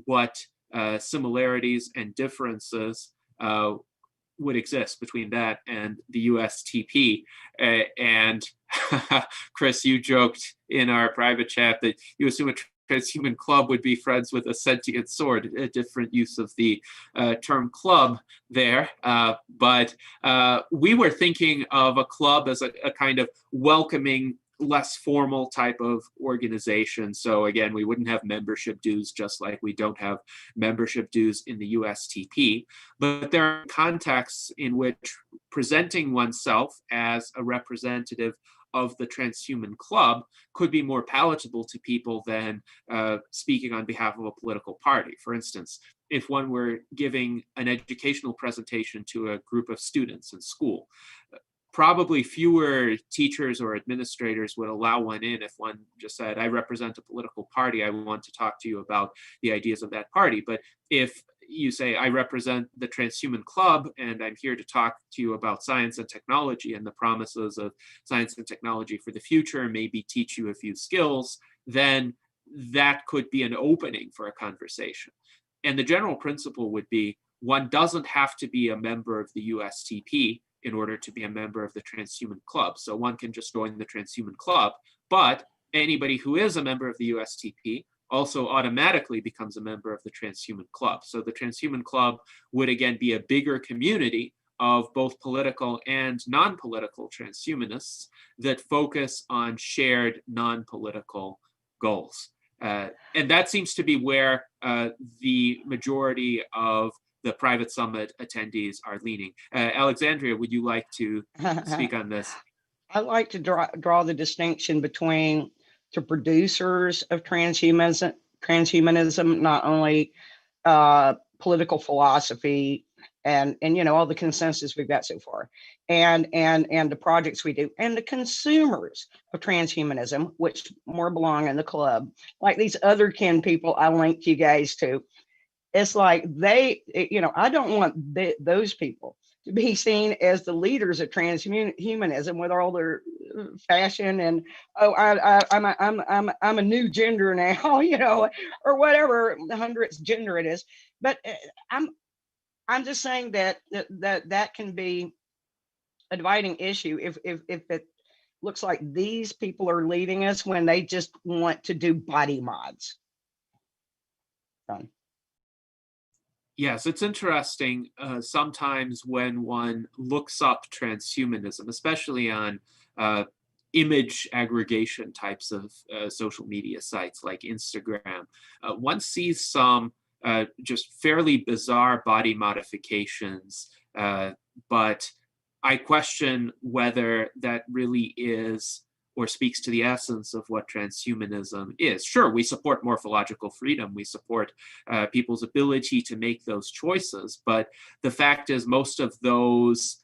what similarities and differences would exist between that and the USTP. And Chris, you joked in our private chat that you assume a Transhuman Club would be friends with a sentient sword, a different use of the term club there. But we were thinking of a club as a kind of welcoming, less formal type of organization. So again, we wouldn't have membership dues, just like we don't have membership dues in the USTP. But there are contexts in which presenting oneself as a representative of the Transhuman Club could be more palatable to people than speaking on behalf of a political party. For instance, if one were giving an educational presentation to a group of students in school, probably fewer teachers or administrators would allow one in if one just said, I represent a political party, I want to talk to you about the ideas of that party. But if you say, I represent the Transhuman Club and I'm here to talk to you about science and technology and the promises of science and technology for the future, maybe teach you a few skills, then that could be an opening for a conversation. And the general principle would be, one doesn't have to be a member of the USTP in order to be a member of the Transhuman Club. So one can just join the Transhuman Club, but anybody who is a member of the USTP also automatically becomes a member of the Transhuman Club. So the Transhuman Club would again be a bigger community of both political and non-political transhumanists that focus on shared non-political goals. And that seems to be where the majority of the private summit attendees are leaning. Alexandria, would you like to speak on this? I like to draw the distinction between the producers of transhumanism, not only political philosophy and all the consensus we've got so far, and the projects we do, and the consumers of transhumanism, which more belong in the club, like these other kin people I linked you guys to. It's like I don't want those people to be seen as the leaders of transhumanism with all their fashion and I'm a new gender now, or whatever the hundredth gender it is. But I'm just saying that can be a dividing issue if it looks like these people are leading us when they just want to do body mods. Done. Yes, it's interesting sometimes when one looks up transhumanism, especially on image aggregation types of social media sites like Instagram, one sees some just fairly bizarre body modifications, but I question whether that really is or speaks to the essence of what transhumanism is. Sure, we support morphological freedom, we support people's ability to make those choices, but the fact is most of those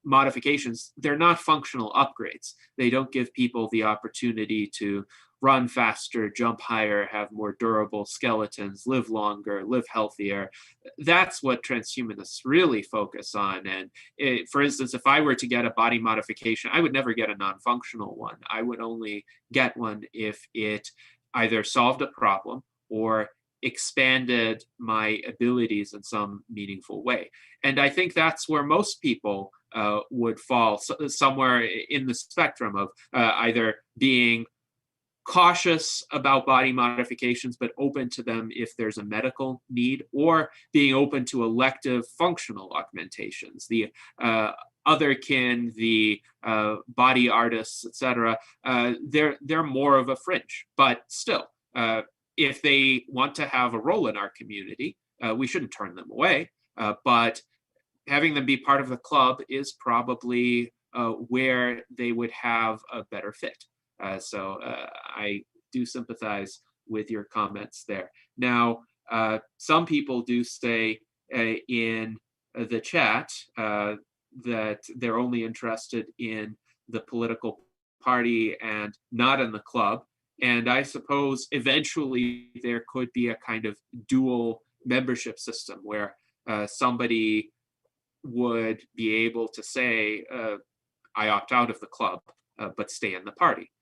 modifications, they're not functional upgrades. They don't give people the opportunity to run faster, jump higher, have more durable skeletons, live longer, live healthier. That's what transhumanists really focus on. And for instance, if I were to get a body modification, I would never get a non-functional one. I would only get one if it either solved a problem or expanded my abilities in some meaningful way. And I think that's where most people would fall somewhere in the spectrum of either being cautious about body modifications, but open to them if there's a medical need, or being open to elective functional augmentations. The otherkin, the body artists, etc., they're more of a fringe, but still, if they want to have a role in our community, we shouldn't turn them away. But having them be part of the club is probably where they would have a better fit. So I do sympathize with your comments there. Now, some people do say in the chat that they're only interested in the political party and not in the club. And I suppose eventually there could be a kind of dual membership system where somebody would be able to say, I opt out of the club, but stay in the party.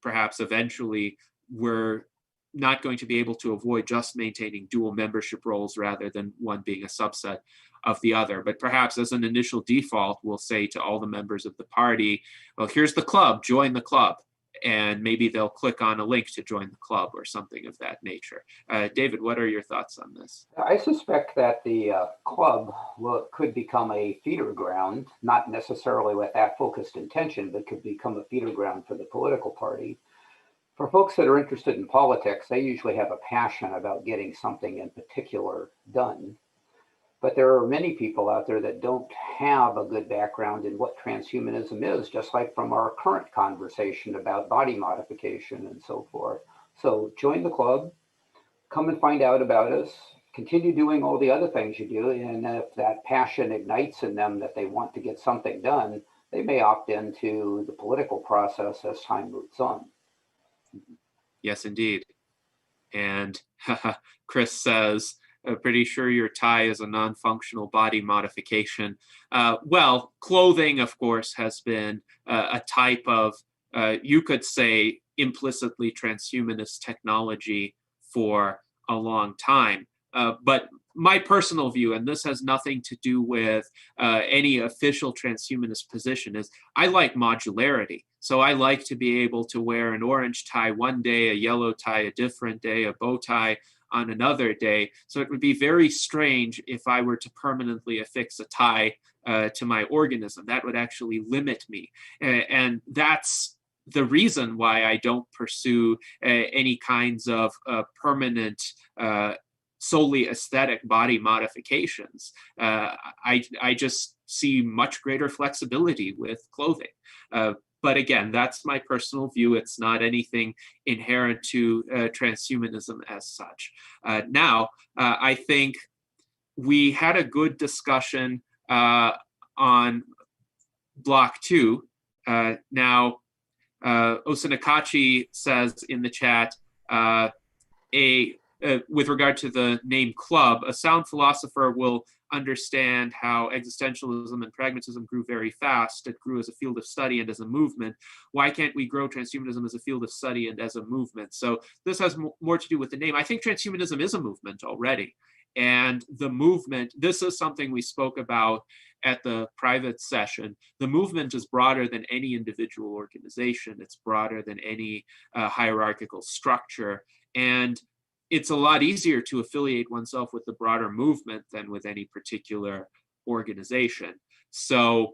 Perhaps eventually we're not going to be able to avoid just maintaining dual membership roles rather than one being a subset of the other. But perhaps as an initial default, we'll say to all the members of the party, well, here's the club, join the club. And maybe they'll click on a link to join the club or something of that nature. David, what are your thoughts on this? I suspect that the club could become a feeder ground, not necessarily with that focused intention, but could become a feeder ground for the political party. For folks that are interested in politics, they usually have a passion about getting something in particular done. But there are many people out there that don't have a good background in what transhumanism is, just like from our current conversation about body modification and so forth. So join the club, come and find out about us, continue doing all the other things you do. And if that passion ignites in them that they want to get something done, they may opt into the political process as time moves on. Yes, indeed. And Chris says, I'm pretty sure your tie is a non-functional body modification. Well, clothing, of course, has been a type of, you could say, implicitly transhumanist technology for a long time. But my personal view, and this has nothing to do with any official transhumanist position, is I like modularity. So I like to be able to wear an orange tie one day, a yellow tie a different day, a bow tie on another day. So it would be very strange if I were to permanently affix a tie to my organism. That would actually limit me. And that's the reason why I don't pursue any kinds of permanent solely aesthetic body modifications. I just see much greater flexibility with clothing. But again, that's my personal view. It's not anything inherent to transhumanism as such. Now, I think we had a good discussion on block 2. Now, Osanakachi says in the chat, with regard to the name club, a sound philosopher will understand how existentialism and pragmatism grew very fast. It grew as a field of study and as a movement. Why can't we grow transhumanism as a field of study and as a movement? So this has more to do with the name. I think transhumanism is a movement already. And the movement, this is something we spoke about at the private session. The movement is broader than any individual organization. It's broader than any hierarchical structure. And it's a lot easier to affiliate oneself with the broader movement than with any particular organization. So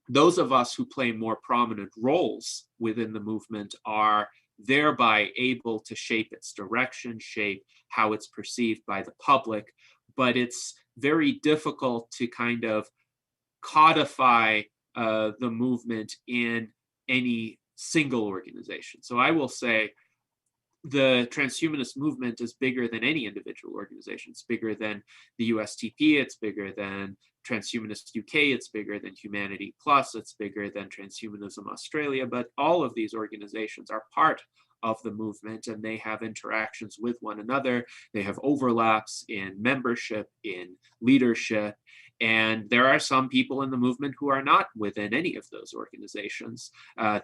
those of us who play more prominent roles within the movement are thereby able to shape its direction, shape how it's perceived by the public. But it's very difficult to kind of codify the movement in any single organization. So I will say, the transhumanist movement is bigger than any individual organization. It's bigger than the USTP, it's bigger than Transhumanist UK, it's bigger than Humanity Plus, it's bigger than Transhumanism Australia, but all of these organizations are part of the movement, and they have interactions with one another. They have overlaps in membership, in leadership. And there are some people in the movement who are not within any of those organizations.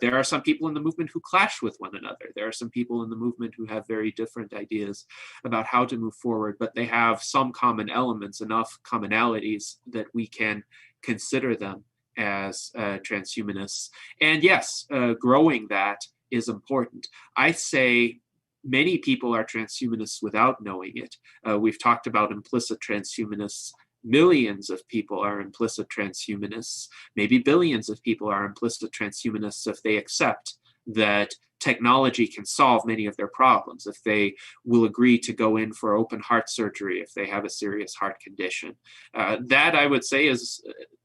There are some people in the movement who clash with one another. There are some people in the movement who have very different ideas about how to move forward, but they have some common elements, enough commonalities that we can consider them as transhumanists. And yes, growing that is important. I say many people are transhumanists without knowing it. We've talked about implicit transhumanists. Millions of people are implicit transhumanists. Maybe billions of people are implicit transhumanists if they accept that technology can solve many of their problems, if they will agree to go in for open heart surgery if they have a serious heart condition. That, I would say, is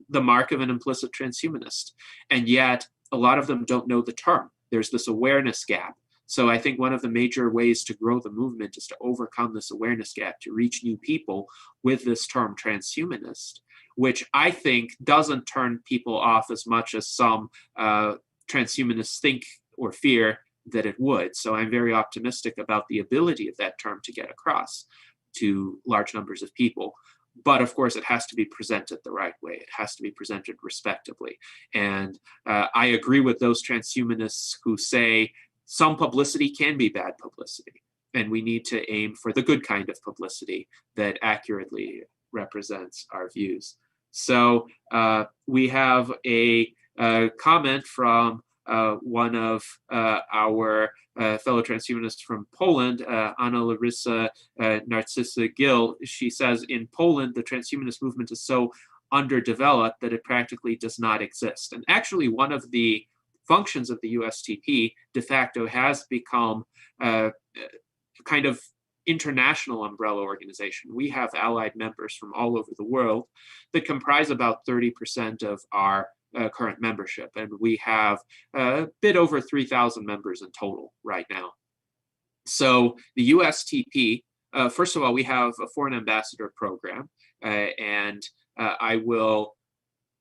the mark of an implicit transhumanist. And yet, a lot of them don't know the term. There's this awareness gap. So I think one of the major ways to grow the movement is to overcome this awareness gap, to reach new people with this term transhumanist, which I think doesn't turn people off as much as some transhumanists think or fear that it would. So I'm very optimistic about the ability of that term to get across to large numbers of people. But of course, it has to be presented the right way. It has to be presented respectably. And I agree with those transhumanists who say some publicity can be bad publicity, and we need to aim for the good kind of publicity that accurately represents our views. So we have a comment from one of our fellow transhumanists from Poland, Anna Larissa Narcissa Gil. She says, in Poland, the transhumanist movement is so underdeveloped that it practically does not exist. And actually, one of the functions of the USTP de facto has become kind of international umbrella organization. We have allied members from all over the world that comprise about 30% of our current membership. And we have a bit over 3,000 members in total right now. So the USTP, first of all, we have a foreign ambassador program, and I will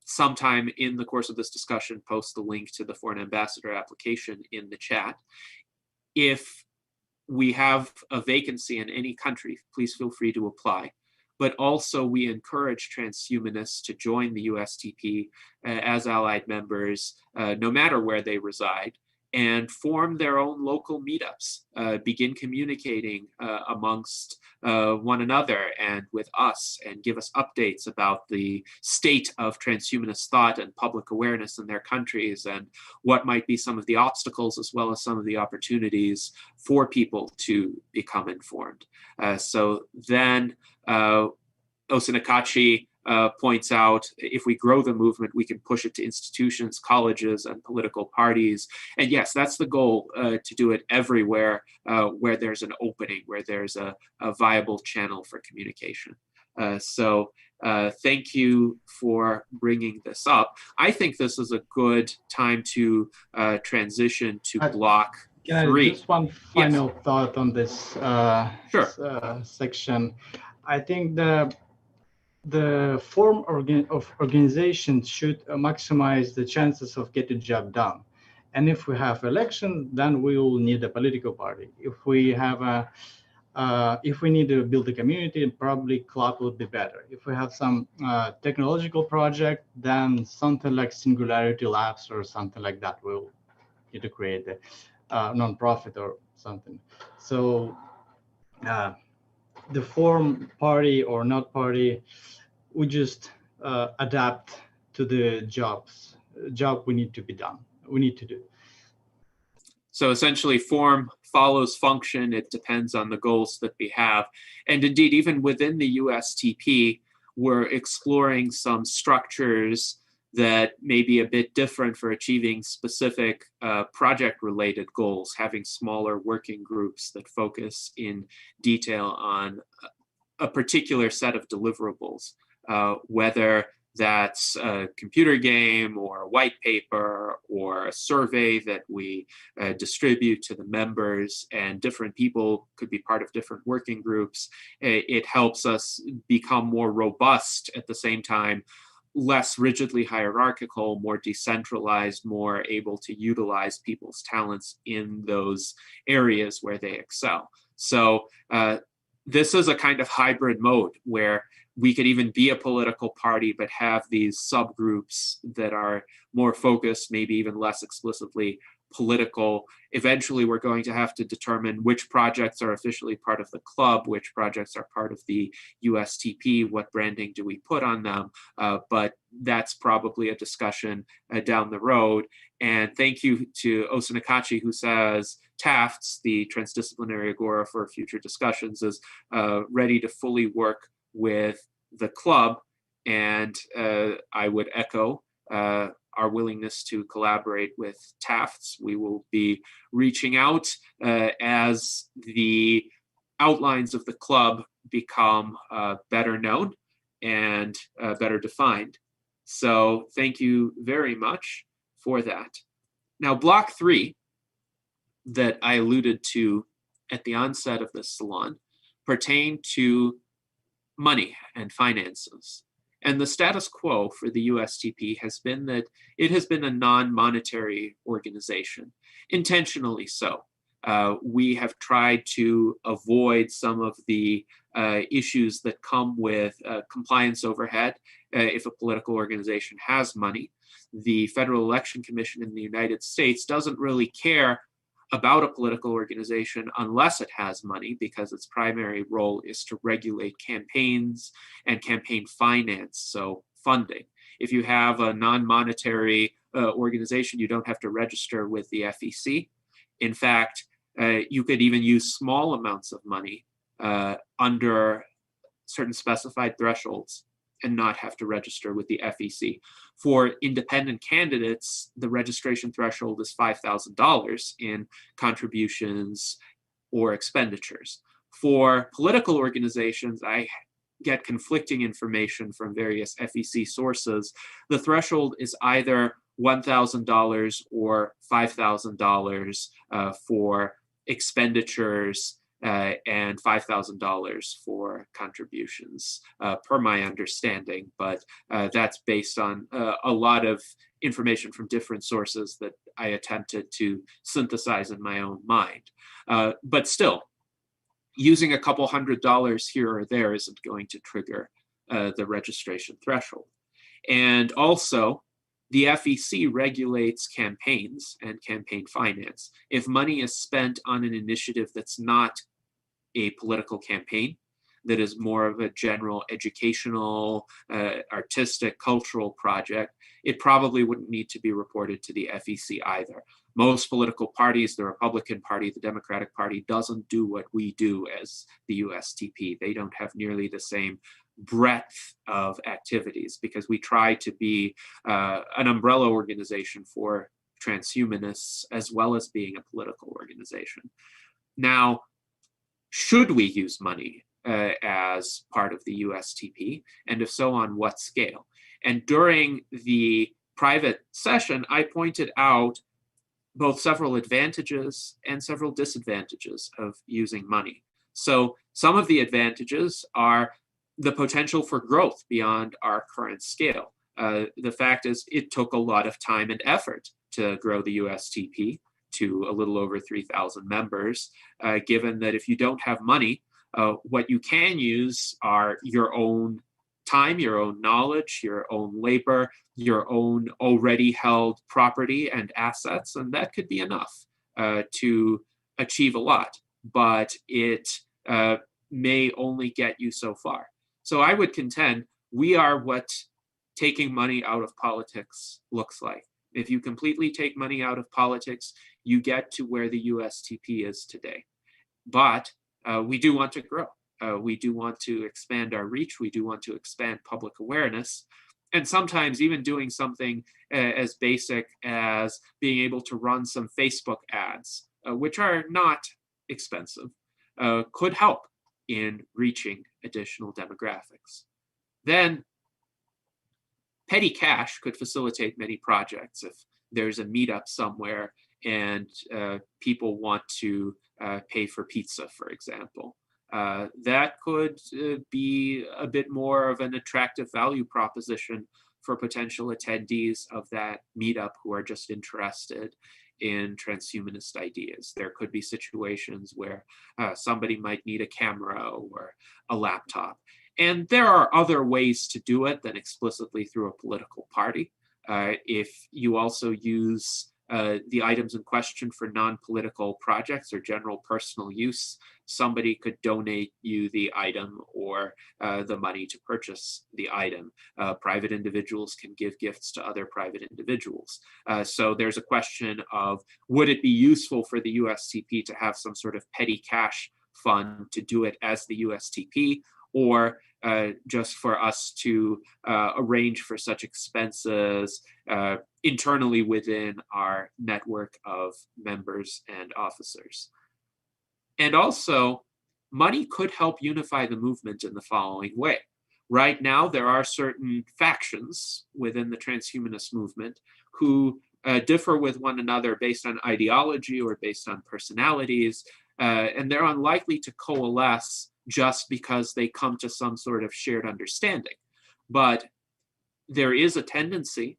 sometime in the course of this discussion post the link to the foreign ambassador application in the chat. If we have a vacancy in any country, please feel free to apply. But also we encourage transhumanists to join the USTP as allied members, no matter where they reside, and form their own local meetups, begin communicating amongst one another and with us, and give us updates about the state of transhumanist thought and public awareness in their countries, and what might be some of the obstacles as well as some of the opportunities for people to become informed. So then Osinakachi points out, if we grow the movement, we can push it to institutions, colleges, and political parties. And yes, that's the goal, to do it everywhere where there's an opening, where there's a viable channel for communication. So thank you for bringing this up. I think this is a good time to transition to block 3. Just one final thought on this section. I think the form of organization should maximize the chances of getting the job done. And if we have election, then we will need a political party. If we have if we need to build a community, probably club would be better. If we have some technological project, then something like Singularity Labs or something like that, we'll need to create a non-profit or something. So the form party or not party, we just adapt to the job we need to be done. We need to do. So essentially, form follows function. It depends on the goals that we have. And indeed, even within the USTP, we're exploring some structures that may be a bit different for achieving specific project-related goals, having smaller working groups that focus in detail on a particular set of deliverables, whether that's a computer game or a white paper or a survey that we distribute to the members, and different people could be part of different working groups. It helps us become more robust at the same time, less rigidly hierarchical, more decentralized, more able to utilize people's talents in those areas where they excel. So this is a kind of hybrid mode where we could even be a political party, but have these subgroups that are more focused, maybe even less explicitly political. Eventually, we're going to have to determine which projects are officially part of the club, which projects are part of the USTP, what branding do we put on them, but that's probably a discussion down the road. And thank you to Osunakachi, who says Tafts, the transdisciplinary agora for future discussions, is ready to fully work with the club. And I would echo our willingness to collaborate with Tafts. We will be reaching out as the outlines of the club become better known and better defined. So thank you very much for that. Now, block 3 that I alluded to at the onset of this salon pertain to money and finances. And the status quo for the USTP has been that it has been a non-monetary organization, intentionally so. We have tried to avoid some of the issues that come with compliance overhead if a political organization has money. The Federal Election Commission in the United States doesn't really care about a political organization unless it has money, because its primary role is to regulate campaigns and campaign finance, so funding. If you have a non-monetary organization, you don't have to register with the FEC. In fact, you could even use small amounts of money under certain specified thresholds and not have to register with the FEC. For independent candidates, the registration threshold is $5,000 in contributions or expenditures. For political organizations, I get conflicting information from various FEC sources. The threshold is either $1,000 or $5,000 for expenditures and $5,000 for contributions, per my understanding. But that's based on a lot of information from different sources that I attempted to synthesize in my own mind. But still, using a couple $100s here or there isn't going to trigger the registration threshold. And also, the FEC regulates campaigns and campaign finance. If money is spent on an initiative that's not a political campaign, that is more of a general educational, artistic, cultural project, it probably wouldn't need to be reported to the FEC either. Most political parties, the Republican Party, the Democratic Party, doesn't do what we do as the USTP. They don't have nearly the same breadth of activities because we try to be an umbrella organization for transhumanists as well as being a political organization. Now, should we use money as part of the USTP? And if so, on what scale? And during the private session, I pointed out both several advantages and several disadvantages of using money. So some of the advantages are the potential for growth beyond our current scale. The fact is, it took a lot of time and effort to grow the USTP to a little over 3,000 members, given that if you don't have money, what you can use are your own time, your own knowledge, your own labor, your own already held property and assets, and that could be enough to achieve a lot, but it may only get you so far. So I would contend we are what taking money out of politics looks like. If you completely take money out of politics, you get to where the USTP is today. But we do want to grow. We do want to expand our reach. We do want to expand public awareness. And sometimes even doing something as basic as being able to run some Facebook ads, which are not expensive, could help in reaching additional demographics. Then petty cash could facilitate many projects. If there's a meetup somewhere and people want to pay for pizza, for example, that could be a bit more of an attractive value proposition for potential attendees of that meetup who are just interested in transhumanist ideas. There could be situations where somebody might need a camera or a laptop. And there are other ways to do it than explicitly through a political party. If you also use the items in question for non-political projects or general personal use, somebody could donate you the item or the money to purchase the item. Private individuals can give gifts to other private individuals. So there's a question of, would it be useful for the USTP to have some sort of petty cash fund to do it as the USTP, or just for us to arrange for such expenses internally within our network of members and officers. And also, money could help unify the movement in the following way. Right now, there are certain factions within the transhumanist movement who differ with one another based on ideology or based on personalities, and they're unlikely to coalesce just because they come to some sort of shared understanding. But there is a tendency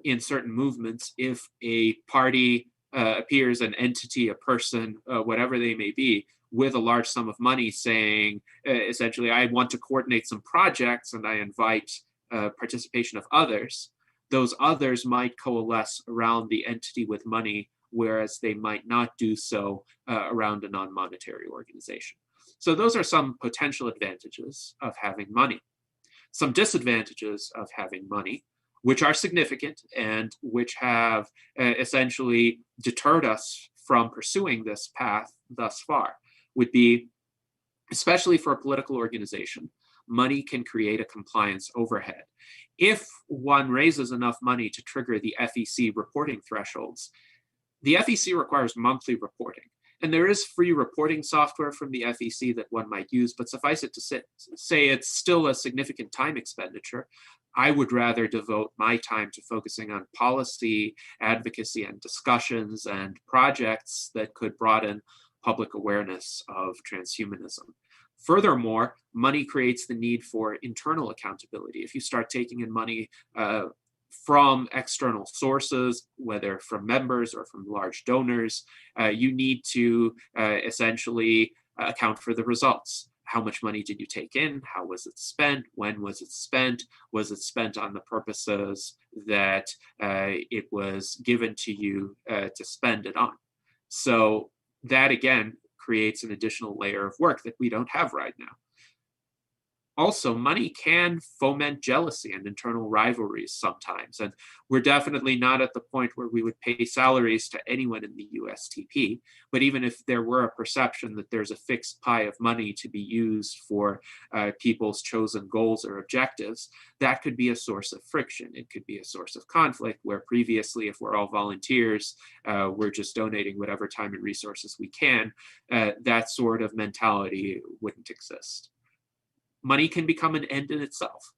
in certain movements, if a party appears, an entity, a person, whatever they may be, with a large sum of money saying, essentially, I want to coordinate some projects and I invite participation of others, those others might coalesce around the entity with money, whereas they might not do so around a non-monetary organization. So those are some potential advantages of having money. Some disadvantages of having money, which are significant and which have essentially deterred us from pursuing this path thus far, would be, especially for a political organization, money can create a compliance overhead. If one raises enough money to trigger the FEC reporting thresholds, the FEC requires monthly reporting. And there is free reporting software from the FEC that one might use, but suffice it to say it's still a significant time expenditure. I would rather devote my time to focusing on policy, advocacy, and discussions and projects that could broaden public awareness of transhumanism. Furthermore, money creates the need for internal accountability. If you start taking in money from external sources, whether from members or from large donors, you need to essentially account for the results. How much money did you take in? How was it spent? When was it spent? Was it spent on the purposes that it was given to you to spend it on? So that, again, creates an additional layer of work that we don't have right now. Also, money can foment jealousy and internal rivalries sometimes. And we're definitely not at the point where we would pay salaries to anyone in the USTP. But even if there were a perception that there's a fixed pie of money to be used for people's chosen goals or objectives, that could be a source of friction. It could be a source of conflict, where previously, if we're all volunteers, we're just donating whatever time and resources we can, that sort of mentality wouldn't exist. Money can become an end in itself.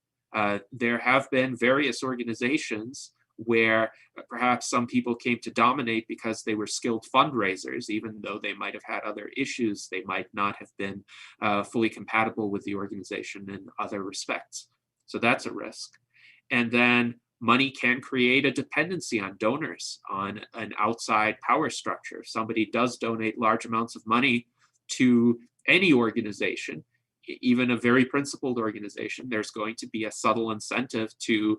There have been various organizations where perhaps some people came to dominate because they were skilled fundraisers, even though they might have had other issues. They might not have been fully compatible with the organization in other respects. So that's a risk. And then money can create a dependency on donors, on an outside power structure. If somebody does donate large amounts of money to any organization, even a very principled organization, there's going to be a subtle incentive to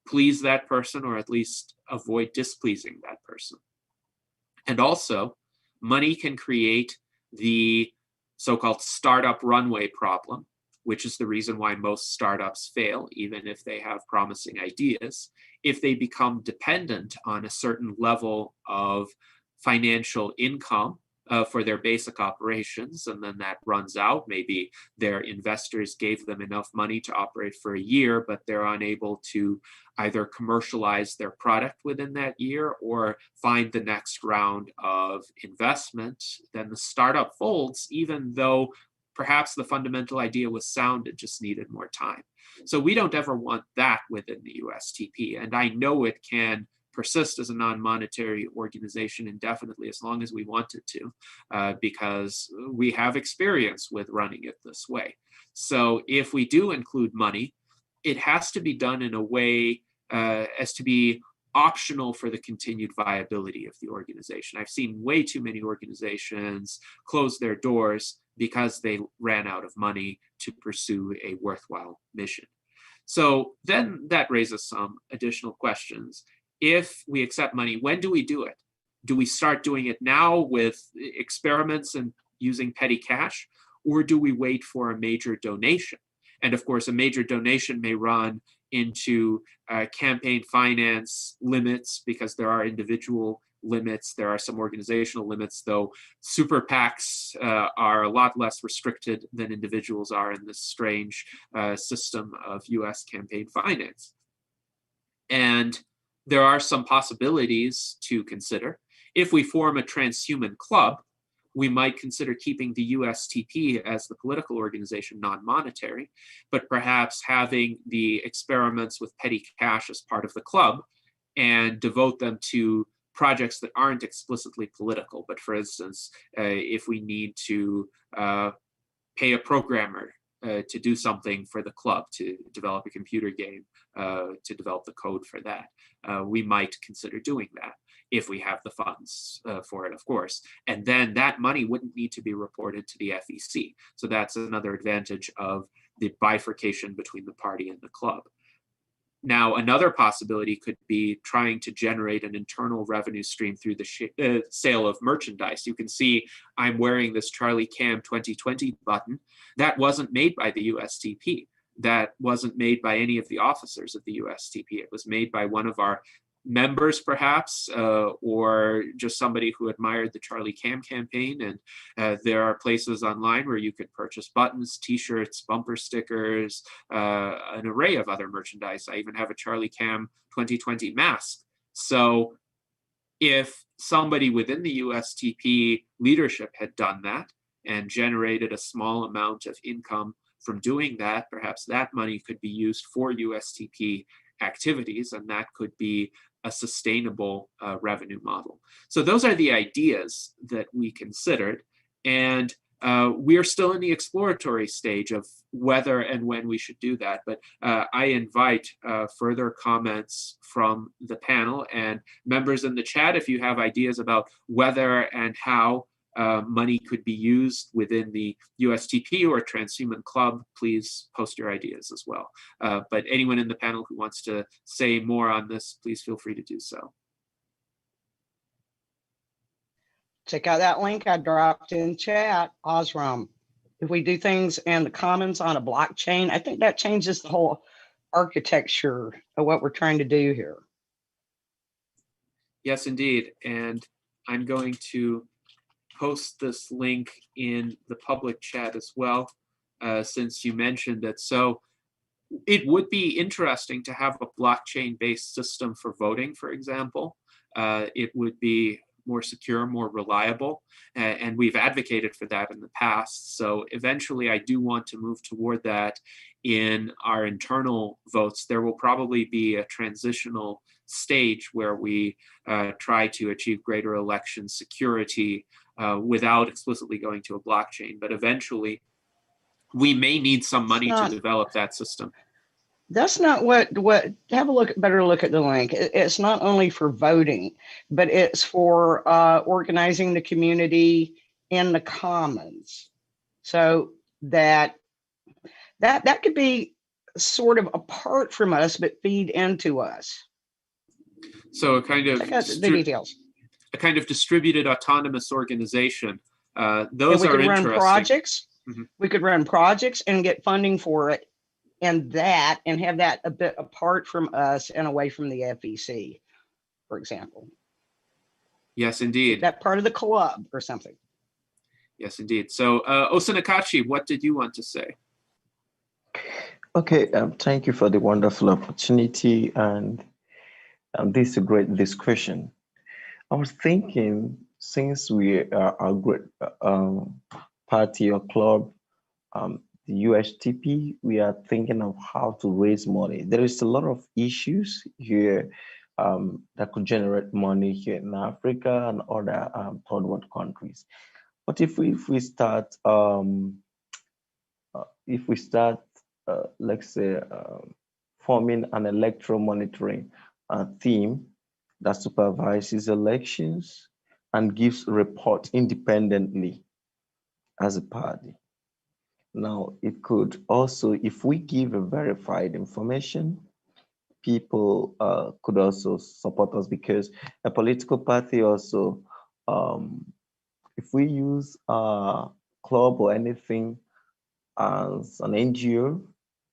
please that person, or at least avoid displeasing that person. And also, money can create the so-called startup runway problem, which is the reason why most startups fail, even if they have promising ideas. If they become dependent on a certain level of financial income for their basic operations, and then that runs out. Maybe their investors gave them enough money to operate for a year, but they're unable to either commercialize their product within that year or find the next round of investment. Then the startup folds, even though perhaps the fundamental idea was sound, it just needed more time. So we don't ever want that within the USTP. And I know it can persist as a non-monetary organization indefinitely, as long as we want it to, because we have experience with running it this way. So if we do include money, it has to be done in a way as to be optional for the continued viability of the organization. I've seen way too many organizations close their doors because they ran out of money to pursue a worthwhile mission. So then that raises some additional questions. If we accept money, when do we do it? Do we start doing it now with experiments and using petty cash, or do we wait for a major donation? And of course, a major donation may run into campaign finance limits, because there are individual limits. There are some organizational limits, though super PACs are a lot less restricted than individuals are in this strange system of US campaign finance. And there are some possibilities to consider. If we form a transhuman club, we might consider keeping the USTP as the political organization non-monetary, but perhaps having the experiments with petty cash as part of the club and devote them to projects that aren't explicitly political. But for instance, if we need to pay a programmer to do something for the club, to develop a computer game, to develop the code for that, we might consider doing that, if we have the funds for it, of course. And then that money wouldn't need to be reported to the FEC. So that's another advantage of the bifurcation between the party and the club. Now, another possibility could be trying to generate an internal revenue stream through the sale of merchandise. You can see I'm wearing this Charlie Cam 2020 button. That wasn't made by the USTP. That wasn't made by any of the officers of the USTP. It was made by one of our members, perhaps, or just somebody who admired the Charlie Cam campaign. And there are places online where you could purchase buttons, t-shirts, bumper stickers, an array of other merchandise. I even have a Charlie Cam 2020 mask. So if somebody within the USTP leadership had done that and generated a small amount of income from doing that, perhaps that money could be used for USTP activities, and that could be a sustainable revenue model. So those are the ideas that we considered, and we are still in the exploratory stage of whether and when we should do that. But I invite further comments from the panel and members in the chat if you have ideas about whether and how money could be used within the USTP or Transhuman Club. Please post your ideas as well. But anyone in the panel who wants to say more on this, please feel free to do so. Check out that link I dropped in chat, Osram. If we do things in the commons on a blockchain, I think that changes the whole architecture of what we're trying to do here. Yes, indeed. And I'm going to post this link in the public chat as well, since you mentioned it. So it would be interesting to have a blockchain-based system for voting, for example. It would be more secure, more reliable, and we've advocated for that in the past. So eventually I do want to move toward that in our internal votes. There will probably be a transitional stage where we try to achieve greater election security without explicitly going to a blockchain. But eventually, we may need some money to develop that system. That's not what have a better look at the link. It's not only for voting, but it's for organizing the community in the commons. So that could be sort of apart from us, but feed into us. So a kind of the details. A kind of distributed autonomous organization. Those we are could interesting. Run projects. Mm-hmm. We could run projects and get funding for it, and have that a bit apart from us and away from the FEC, for example. Yes, indeed. That part of the club or something. Yes, indeed. So, Osanakachi, what did you want to say? Okay, thank you for the wonderful opportunity, and this is a great discussion. I was thinking, since we are a great party or club, the USTP, we are thinking of how to raise money. There is a lot of issues here that could generate money here in Africa and other third world countries. But if we start, let's say, forming an electoral monitoring team that supervises elections and gives report independently as a party. Now, it could also, if we give a verified information, people could also support us, because a political party also, if we use a club or anything as an NGO,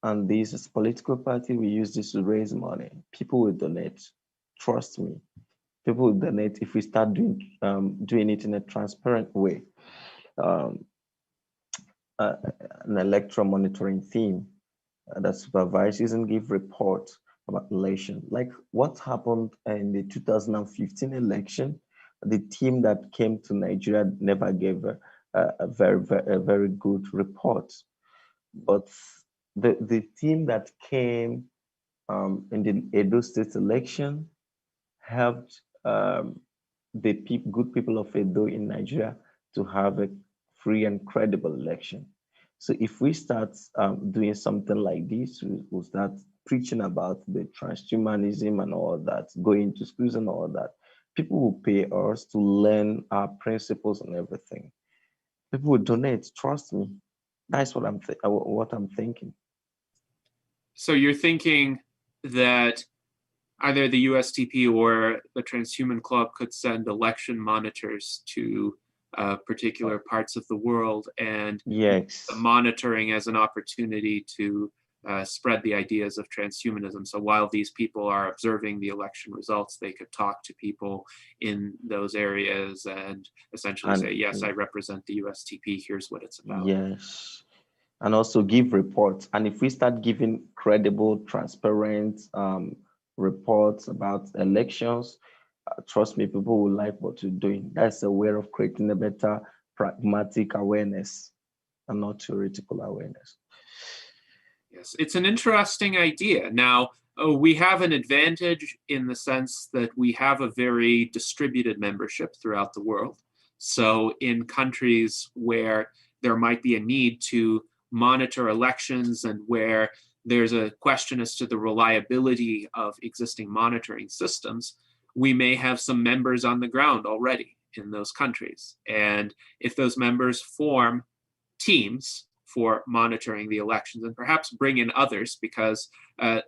and this is a political party, we use this to raise money, people will donate. Trust me, people will donate if we start doing it in a transparent way. An electoral monitoring team that supervises and give reports about election. Like what happened in the 2015 election, the team that came to Nigeria never gave a very good report. But the team that came in the Edo State election helped the good people of Edo in Nigeria to have a free and credible election. So if we start doing something like this, we'll start preaching about the transhumanism and all that, going to schools and all that. People will pay us to learn our principles and everything. People will donate. Trust me. That's what I'm thinking. So you're thinking that either the USTP or the Transhuman Club could send election monitors to particular parts of the world, and yes, the monitoring as an opportunity to spread the ideas of transhumanism. So while these people are observing the election results, they could talk to people in those areas and essentially say, yes, I represent the USTP, here's what it's about. Yes. And also give reports. And if we start giving credible, transparent reports about elections, trust me, people will like what you're doing. That's a way of creating a better pragmatic awareness and not theoretical awareness. Yes, it's an interesting idea. Now, we have an advantage in the sense that we have a very distributed membership throughout the world. So in countries where there might be a need to monitor elections and where there's a question as to the reliability of existing monitoring systems, we may have some members on the ground already in those countries. And if those members form teams for monitoring the elections and perhaps bring in others, because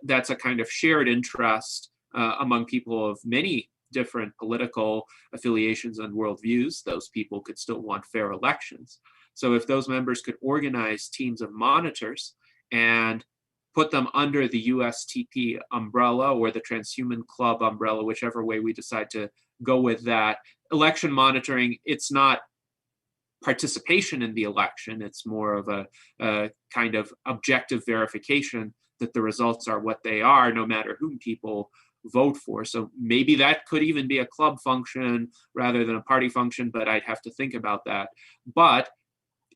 that's a kind of shared interest among people of many different political affiliations and worldviews, those people could still want fair elections. So if those members could organize teams of monitors and put them under the USTP umbrella or the Transhuman Club umbrella, whichever way we decide to go with that, election monitoring, it's not participation in the election, it's more of a kind of objective verification that the results are what they are, no matter whom people vote for. So maybe that could even be a club function rather than a party function, but I'd have to think about that. But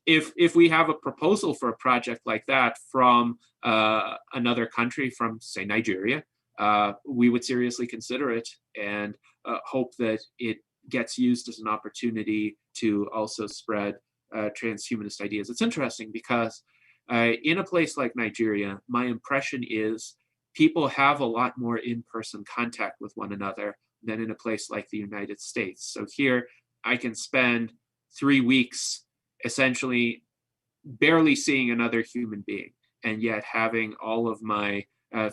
if we have a proposal for a project like that from another country, from say Nigeria, we would seriously consider it and hope that it gets used as an opportunity to also spread transhumanist ideas. It's interesting because in a place like Nigeria, my impression is people have a lot more in-person contact with one another than in a place like the United States. So here I can spend 3 weeks essentially barely seeing another human being, and yet having all of my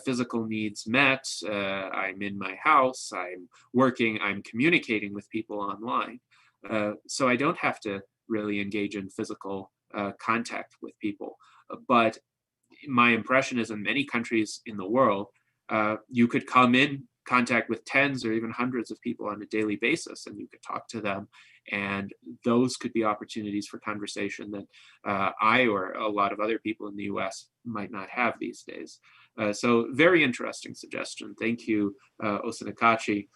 physical needs met. I'm in my house, I'm working, I'm communicating with people online. So I don't have to really engage in physical contact with people. But my impression is in many countries in the world, you could come in contact with tens or even hundreds of people on a daily basis, and you could talk to them. And those could be opportunities for conversation that I or a lot of other people in the US might not have these days. So very interesting suggestion. Thank you, Osanakachi.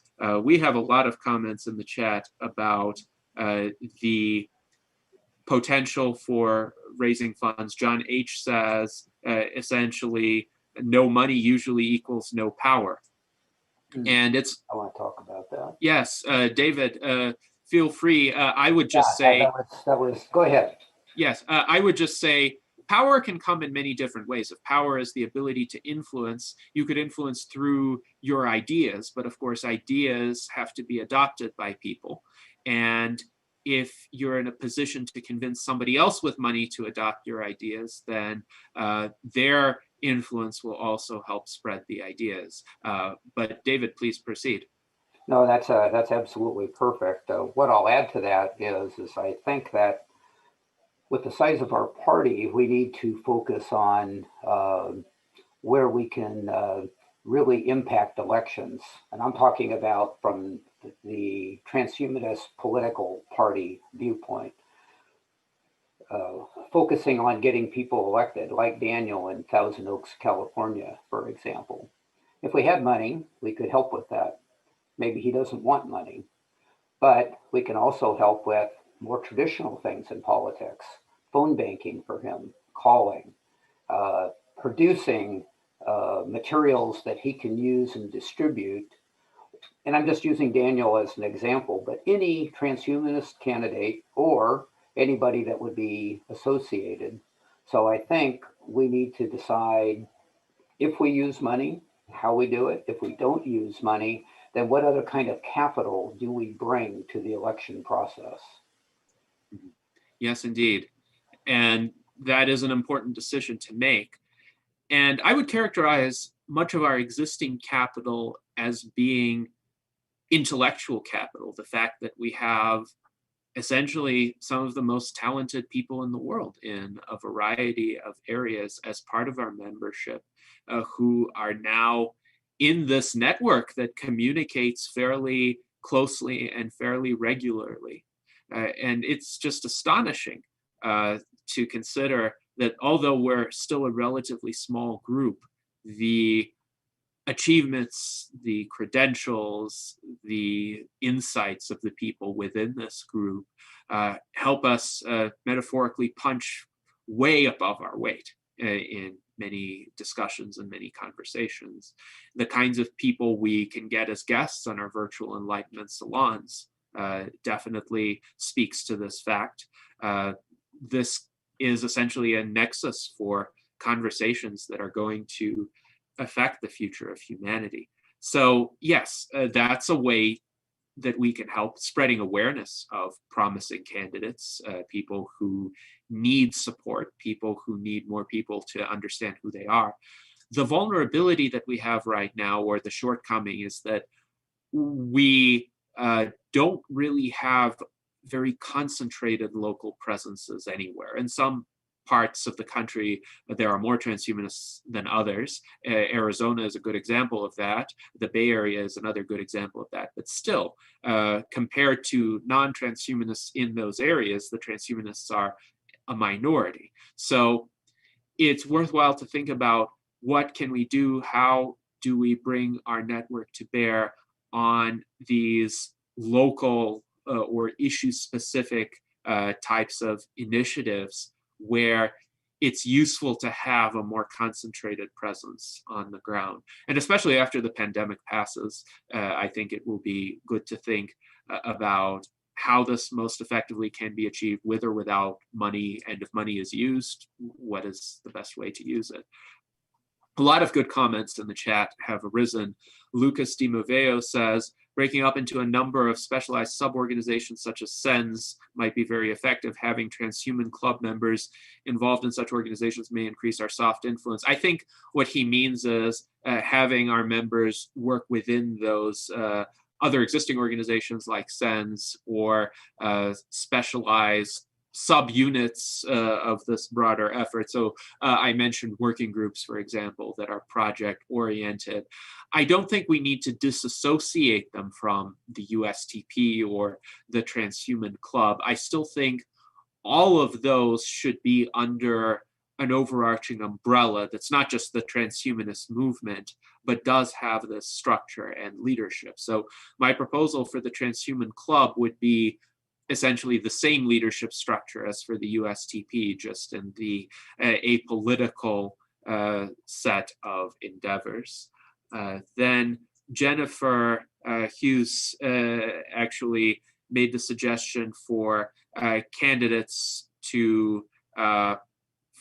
We have a lot of comments in the chat about the potential for raising funds. John H. says, essentially, no money usually equals no power. And it's, I want to talk about that. Yes, David, feel free. I would just say, that was, go ahead. Yes, I would just say power can come in many different ways. If power is the ability to influence, you could influence through your ideas, but of course ideas have to be adopted by people. And if you're in a position to convince somebody else with money to adopt your ideas, then their influence will also help spread the ideas. But David, please proceed. No, that's absolutely perfect. What I'll add to that is I think that with the size of our party, we need to focus on where we can really impact elections. And I'm talking about from the transhumanist political party viewpoint, focusing on getting people elected, like Daniel in Thousand Oaks, California, for example. If we had money, we could help with that. Maybe he doesn't want money, but we can also help with more traditional things in politics, phone banking for him, calling, producing materials that he can use and distribute. And I'm just using Daniel as an example, but any transhumanist candidate or anybody that would be associated. So I think we need to decide if we use money, how we do it. If we don't use money, then what other kind of capital do we bring to the election process? Yes, indeed. And that is an important decision to make. And I would characterize much of our existing capital as being intellectual capital, the fact that we have essentially some of the most talented people in the world in a variety of areas as part of our membership, who are now in this network that communicates fairly closely and fairly regularly. And it's just astonishing to consider that although we're still a relatively small group, the achievements, the credentials, the insights of the people within this group help us metaphorically punch way above our weight in many discussions and many conversations. The kinds of people we can get as guests on our virtual enlightenment salons definitely speaks to this fact. This is essentially a nexus for conversations that are going to affect the future of humanity. So yes, that's a way that we can help spreading awareness of promising candidates, people who need support, people who need more people to understand who they are. The vulnerability that we have right now, or the shortcoming, is that we don't really have very concentrated local presences anywhere. In some parts of the country, there are more transhumanists than others. Arizona is a good example of that. The Bay Area is another good example of that. But still, compared to non-transhumanists in those areas, the transhumanists are a minority. So it's worthwhile to think about what can we do? How do we bring our network to bear on these local or issue-specific types of initiatives where it's useful to have a more concentrated presence on the ground. And especially after the pandemic passes, I think it will be good to think about how this most effectively can be achieved with or without money. And if money is used, what is the best way to use it? A lot of good comments in the chat have arisen. Lucas Di Moveo says, breaking up into a number of specialized sub-organizations such as SENS might be very effective. Having transhuman club members involved in such organizations may increase our soft influence. I think what he means is having our members work within those other existing organizations like SENS or specialized subunits of this broader effort. So I mentioned working groups, for example, that are project oriented. I don't think we need to disassociate them from the USTP or the Transhuman Club. I still think all of those should be under an overarching umbrella that's not just the transhumanist movement, but does have this structure and leadership. So my proposal for the Transhuman Club would be essentially the same leadership structure as for the USTP, just in the apolitical set of endeavors. Then Jennifer Hughes actually made the suggestion for candidates to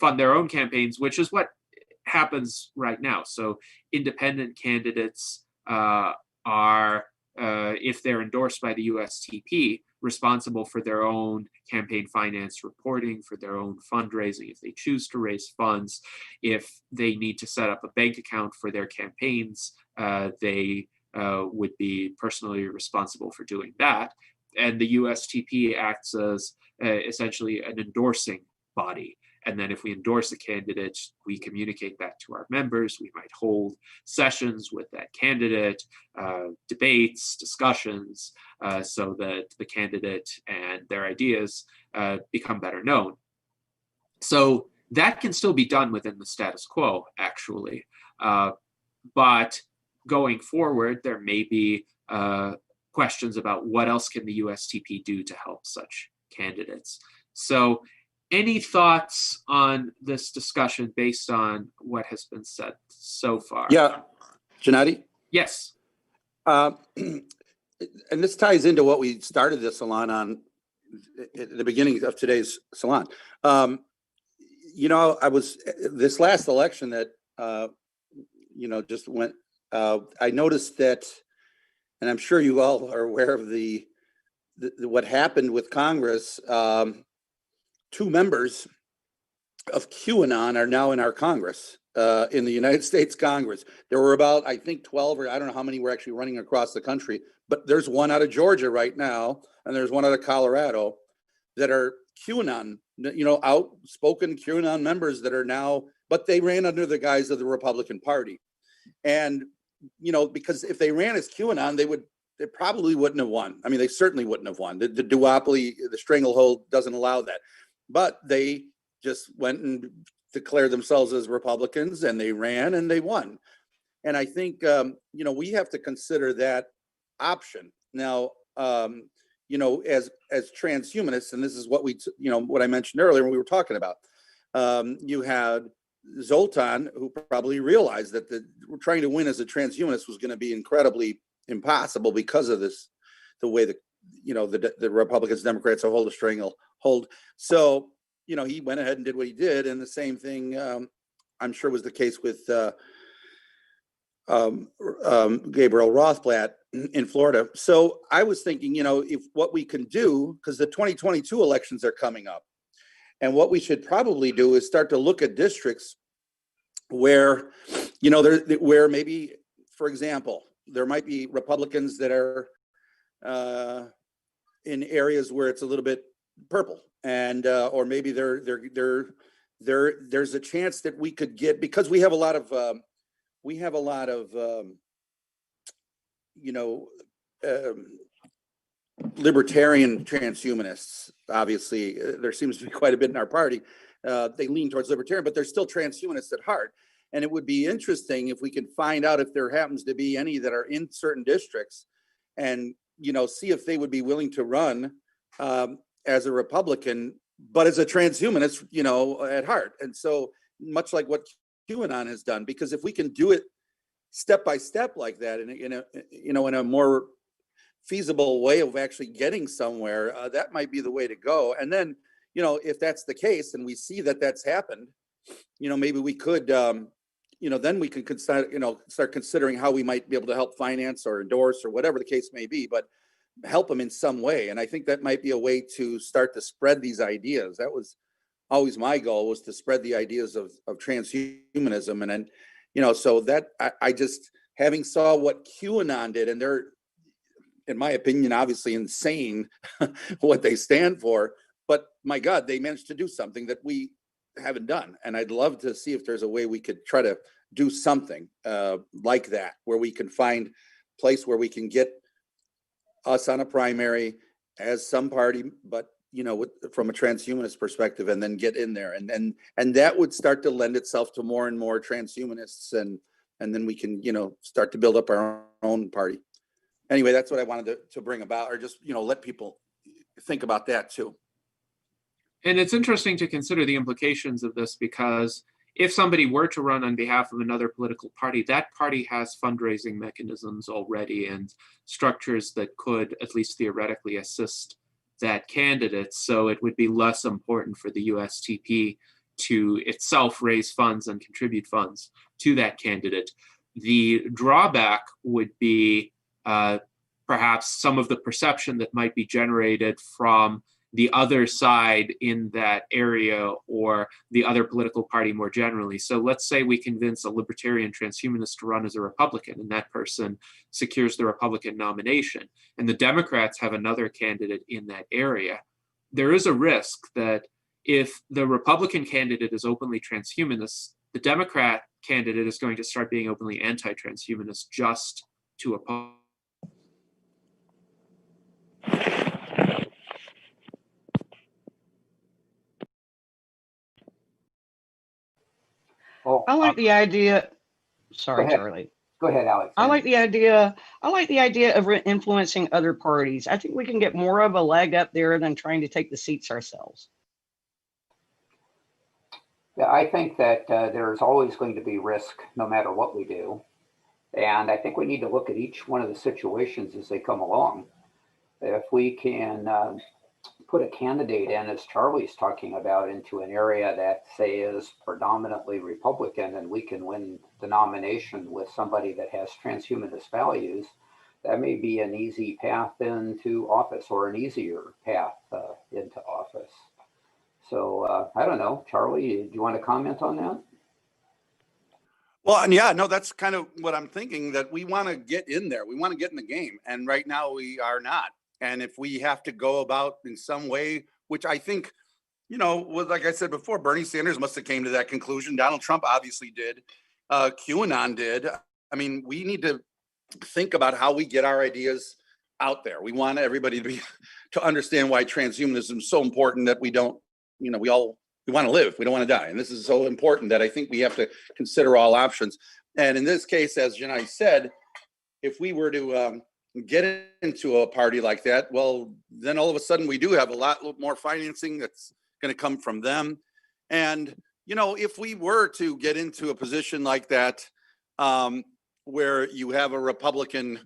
fund their own campaigns, which is what happens right now. So independent candidates are, if they're endorsed by the USTP, responsible for their own campaign finance reporting, for their own fundraising, if they choose to raise funds. If they need to set up a bank account for their campaigns, they would be personally responsible for doing that. And the USTP acts as essentially an endorsing body. And then if we endorse a candidate, we communicate that to our members. We might hold sessions with that candidate, debates, discussions, so that the candidate and their ideas become better known. So that can still be done within the status quo, actually. But going forward, there may be questions about what else can the USTP do to help such candidates. So any thoughts on this discussion based on what has been said so far? Yeah, Gennady? Yes. And this ties into what we started the salon on at the beginning of today's salon. You know, this last election that, you know, just went, I noticed that, and I'm sure you all are aware of what happened with Congress. 2 members of QAnon are now in our Congress, in the United States Congress. There were about, I think, 12, or I don't know how many were actually running across the country, but there's one out of Georgia right now, and there's one out of Colorado that are QAnon, you know, outspoken QAnon members that are now, but they ran under the guise of the Republican Party. And, you know, because if they ran as QAnon, they probably wouldn't have won. I mean, they certainly wouldn't have won. The duopoly, the stranglehold doesn't allow that. But they just went and declared themselves as Republicans, and they ran and they won. And I think, you know, we have to consider that option. Now, you know, as transhumanists, and this is what you know, what I mentioned earlier when we were talking about, you had Zoltan, who probably realized that trying to win as a transhumanist was going to be incredibly impossible because of this, the way that, you know, the Republicans, Democrats hold a stranglehold. So, you know, he went ahead and did what he did. And the same thing, I'm sure, was the case with Gabriel Rothblatt in Florida. So I was thinking, you know, if what we can do, because the 2022 elections are coming up, and what we should probably do is start to look at districts where, you know, where maybe, for example, there might be Republicans that are in areas where it's a little bit purple, and or maybe there's a chance that we could get, because we have a lot of you know, libertarian transhumanists. Obviously, there seems to be quite a bit in our party. They lean towards libertarian, but they're still transhumanists at heart. And it would be interesting if we can find out if there happens to be any that are in certain districts, and, you know, see if they would be willing to run as a Republican, but as a transhumanist, you know, at heart. And so much like what QAnon has done, because if we can do it step by step like that, in a more feasible way of actually getting somewhere, that might be the way to go. And then, you know, if that's the case, and we see that that's happened, you know, maybe we could, you know, then we can start considering how we might be able to help finance or endorse or whatever the case may be, but help them in some way. And I think that might be a way to start to spread these ideas. That was always my goal, was to spread the ideas of transhumanism. And then, you know, so that I just, having saw what QAnon did, and they're, in my opinion, obviously insane what they stand for, but my God, they managed to do something that we haven't done. And I'd love to see if there's a way we could try to do something like that, where we can find a place where we can get us on a primary as some party, but, you know, from a transhumanist perspective, and then get in there, and that would start to lend itself to more and more transhumanists, and then we can, you know, start to build up our own party. Anyway, that's what I wanted to bring about, or just, you know, let people think about that too. And it's interesting to consider the implications of this, because if somebody were to run on behalf of another political party, that party has fundraising mechanisms already and structures that could, at least theoretically, assist that candidate. So it would be less important for the USTP to itself raise funds and contribute funds to that candidate. The drawback would be perhaps some of the perception that might be generated from the other side in that area or the other political party more generally. So let's say we convince a libertarian transhumanist to run as a Republican, and that person secures the Republican nomination, and the Democrats have another candidate in that area. There is a risk that if the Republican candidate is openly transhumanist, the Democrat candidate is going to start being openly anti-transhumanist just to oppose. Oh, I like the idea. Sorry, go ahead. Charlie. Go ahead, Alex. I like the idea. I like the idea of influencing other parties. I think we can get more of a leg up there than trying to take the seats ourselves. Yeah, I think that there's always going to be risk no matter what we do. And I think we need to look at each one of the situations as they come along. If we can put a candidate in, as Charlie's talking about, into an area that, say, is predominantly Republican, and we can win the nomination with somebody that has transhumanist values, that may be an easy path into office, or an easier path into office. So I don't know, Charlie, do you want to comment on that? Well, and yeah, no, that's kind of what I'm thinking, that we want to get in there. We want to get in the game. And right now we are not. And if we have to go about in some way, which I think, you know, like I said before, Bernie Sanders must have came to that conclusion. Donald Trump obviously did. QAnon did. I mean, we need to think about how we get our ideas out there. We want everybody to understand why transhumanism is so important, that we don't, you know, we want to live. We don't want to die. And this is so important that I think we have to consider all options. And in this case, as Janai said, if we were to get into a party like that, well, then all of a sudden we do have a lot more financing that's going to come from them. And, you know, if we were to get into a position like that, where you have a Republican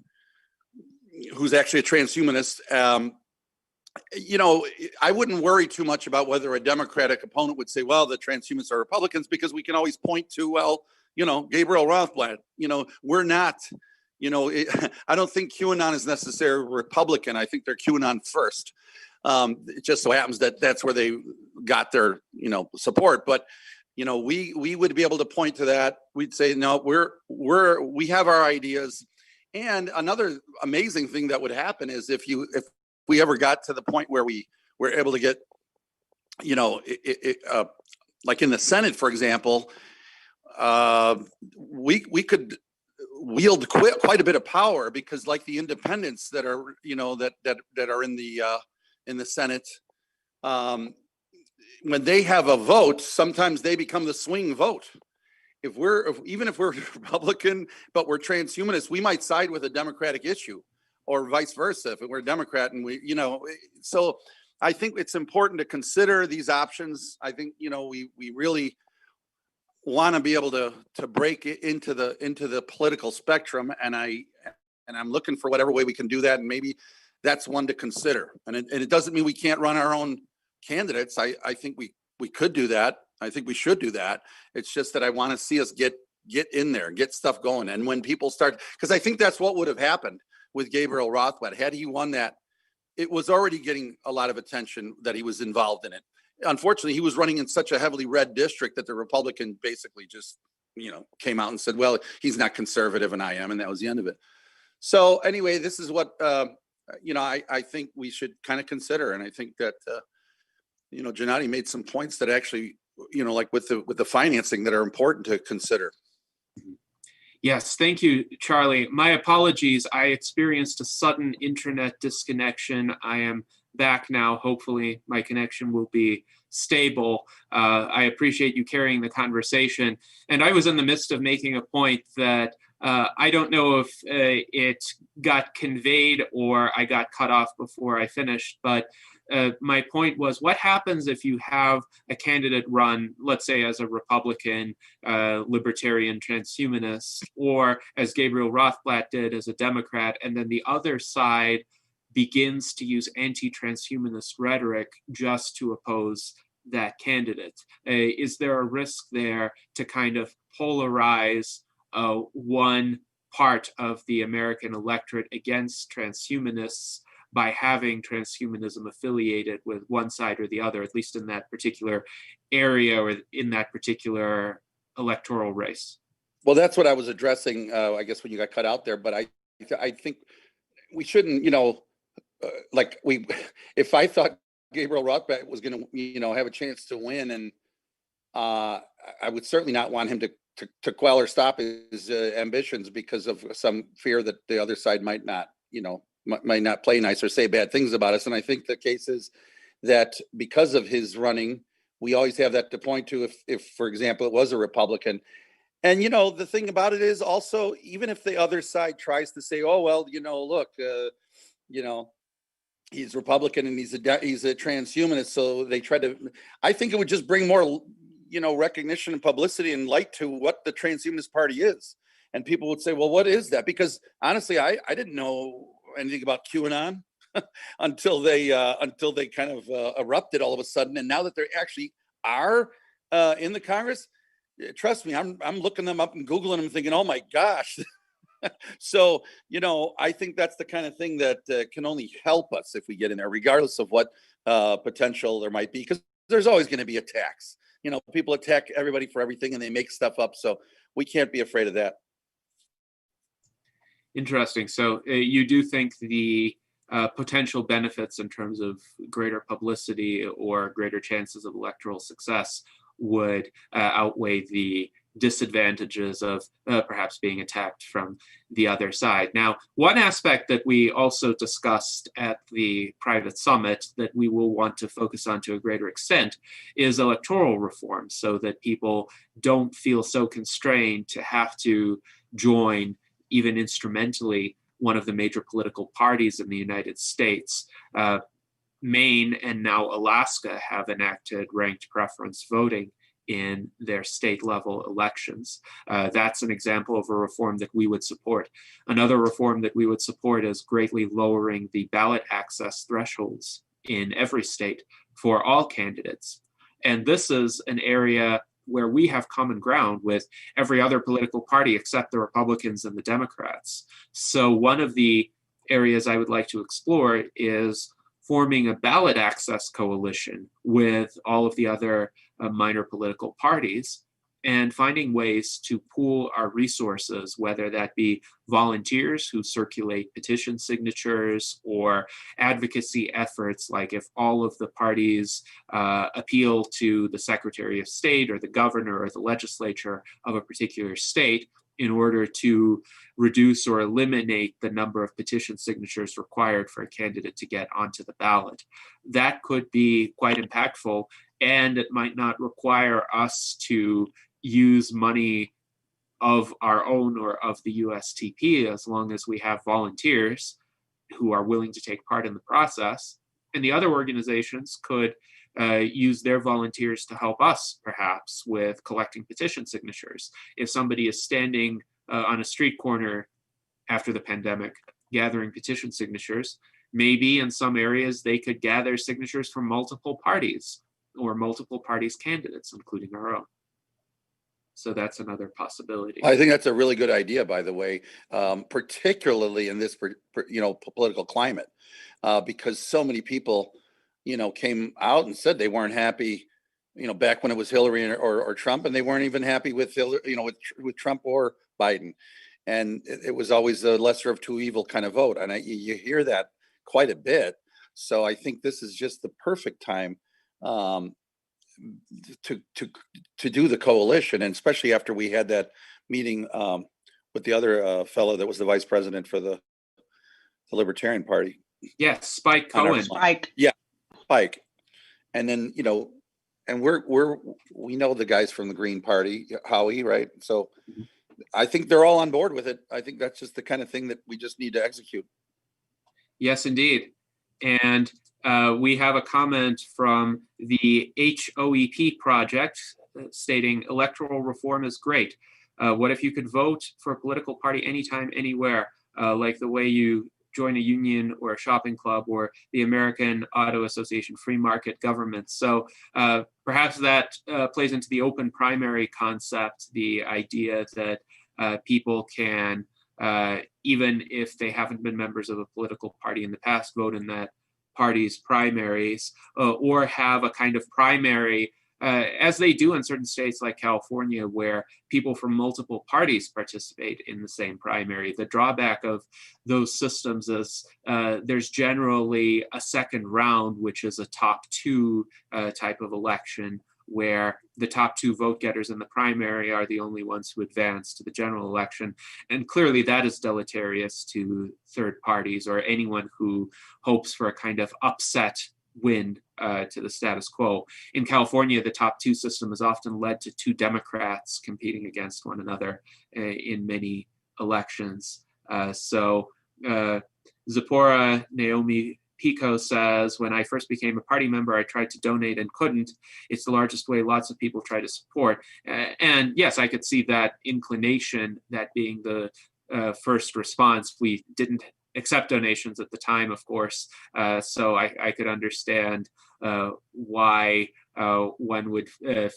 who's actually a transhumanist, you know, I wouldn't worry too much about whether a Democratic opponent would say, well, the transhumanists are Republicans, because we can always point to, well, you know, Gabriel Rothblatt, you know, we're not, you know, I don't think QAnon is necessarily Republican. I think they're QAnon first. It just so happens that that's where they got their, you know, support. But, you know, we would be able to point to that. We'd say, no, we have our ideas. And another amazing thing that would happen is if we ever got to the point where we were able to get, you know, like in the Senate, for example, we could wield quite a bit of power, because like the independents that are, you know, that are in the Senate, when they have a vote, sometimes they become the swing vote. Even if we're Republican, but we're transhumanists, we might side with a Democratic issue, or vice versa if we're a Democrat. And we, you know, so I think it's important to consider these options. I think, you know, we really want to be able to break into the political spectrum, and I'm looking for whatever way we can do that, and maybe that's one to consider. And it doesn't mean we can't run our own candidates. I think we could do that. I think we should do that. It's just that I want to see us get in there, get stuff going. And when people start, because I think that's what would have happened with Gabriel Rothblatt. Had he won that, it was already getting a lot of attention that he was involved in it. Unfortunately, he was running in such a heavily red district that the Republican basically just, you know, came out and said, well, he's not conservative and I am, and that was the end of it. So anyway, this is what, you know, I think we should kind of consider. And I think that, you know, Gennady made some points that actually, you know, like with the financing, that are important to consider. Yes, thank you, Charlie. My apologies. I experienced a sudden internet disconnection. I am back now. Hopefully my connection will be stable. I appreciate you carrying the conversation. And I was in the midst of making a point that I don't know if it got conveyed or I got cut off before I finished, but my point was, what happens if you have a candidate run, let's say as a Republican, libertarian, transhumanist, or as Gabriel Rothblatt did as a Democrat, and then the other side begins to use anti-transhumanist rhetoric just to oppose that candidate? Is there a risk there to kind of polarize one part of the American electorate against transhumanists by having transhumanism affiliated with one side or the other, at least in that particular area or in that particular electoral race? Well, that's what I was addressing, I guess, when you got cut out there. But I think we shouldn't, if I thought Gabriel Rothbard was going to, have a chance to win, and I would certainly not want him to quell or stop his ambitions because of some fear that the other side might not play nice or say bad things about us. And I think the case is that because of his running, we always have that to point to if, for example, it was a Republican. And, the thing about it is also, even if the other side tries to say, oh, well, look, he's Republican and he's a transhumanist. So they try to, I think it would just bring more, recognition and publicity and light to what the Transhumanist Party is. And people would say, well, what is that? Because honestly, I didn't know anything about QAnon until they kind of erupted all of a sudden. And now that they actually are in the Congress, trust me, I'm looking them up and Googling them thinking, oh my gosh. So, I think that's the kind of thing that can only help us if we get in there, regardless of what potential there might be, because there's always going to be attacks. People attack everybody for everything and they make stuff up. So we can't be afraid of that. Interesting. So you do think the potential benefits in terms of greater publicity or greater chances of electoral success would outweigh the disadvantages of perhaps being attacked from the other side. Now, one aspect that we also discussed at the private summit that we will want to focus on to a greater extent is electoral reform, so that people don't feel so constrained to have to join, even instrumentally, one of the major political parties in the United States. Maine and now Alaska have enacted ranked preference voting in their state level elections. That's an example of a reform that we would support. Another reform that we would support is greatly lowering the ballot access thresholds in every state for all candidates. And this is an area where we have common ground with every other political party except the Republicans and the Democrats. So one of the areas I would like to explore is forming a ballot access coalition with all of the other minor political parties and finding ways to pool our resources, whether that be volunteers who circulate petition signatures or advocacy efforts, like if all of the parties appeal to the Secretary of State or the governor or the legislature of a particular state in order to reduce or eliminate the number of petition signatures required for a candidate to get onto the ballot. That could be quite impactful, and it might not require us to use money of our own or of the USTP, as long as we have volunteers who are willing to take part in the process. And the other organizations could use their volunteers to help us, perhaps, with collecting petition signatures. If somebody is standing on a street corner after the pandemic gathering petition signatures, maybe in some areas they could gather signatures from multiple parties or multiple parties' candidates, including our own. So that's another possibility. I think that's a really good idea, by the way, particularly in this, political climate, because so many people, came out and said they weren't happy, back when it was Hillary or Trump, and they weren't even happy with Hillary, with Trump or Biden, and it was always the lesser of two evil kind of vote, and you hear that quite a bit. So I think this is just the perfect time to do the coalition, and especially after we had that meeting with the other fellow that was the vice president for the Libertarian Party. Yes, Spike Cohen. Spike. Yeah, Spike. And then and we know the guys from the Green Party, Howie, right? So I think they're all on board with it. I think that's just the kind of thing that we just need to execute. Yes, indeed. And we have a comment from the HOEP project stating electoral reform is great. What if you could vote for a political party anytime, anywhere, like the way you join a union or a shopping club or the American Auto Association free market government. So perhaps that plays into the open primary concept, the idea that people can, even if they haven't been members of a political party in the past, vote in that party's primaries, or have a kind of primary, as they do in certain states like California, where people from multiple parties participate in the same primary. The drawback of those systems is there's generally a second round, which is a top two type of election, where the top two vote getters in the primary are the only ones who advance to the general election. And clearly that is deleterious to third parties or anyone who hopes for a kind of upset win to the status quo. In California, the top two system has often led to two Democrats competing against one another in many elections. So Zipporah Naomi Pico says, when I first became a party member, I tried to donate and couldn't. It's the largest way lots of people try to support. And yes, I could see that inclination, that being the first response. We didn't accept donations at the time, of course, so I could understand why one would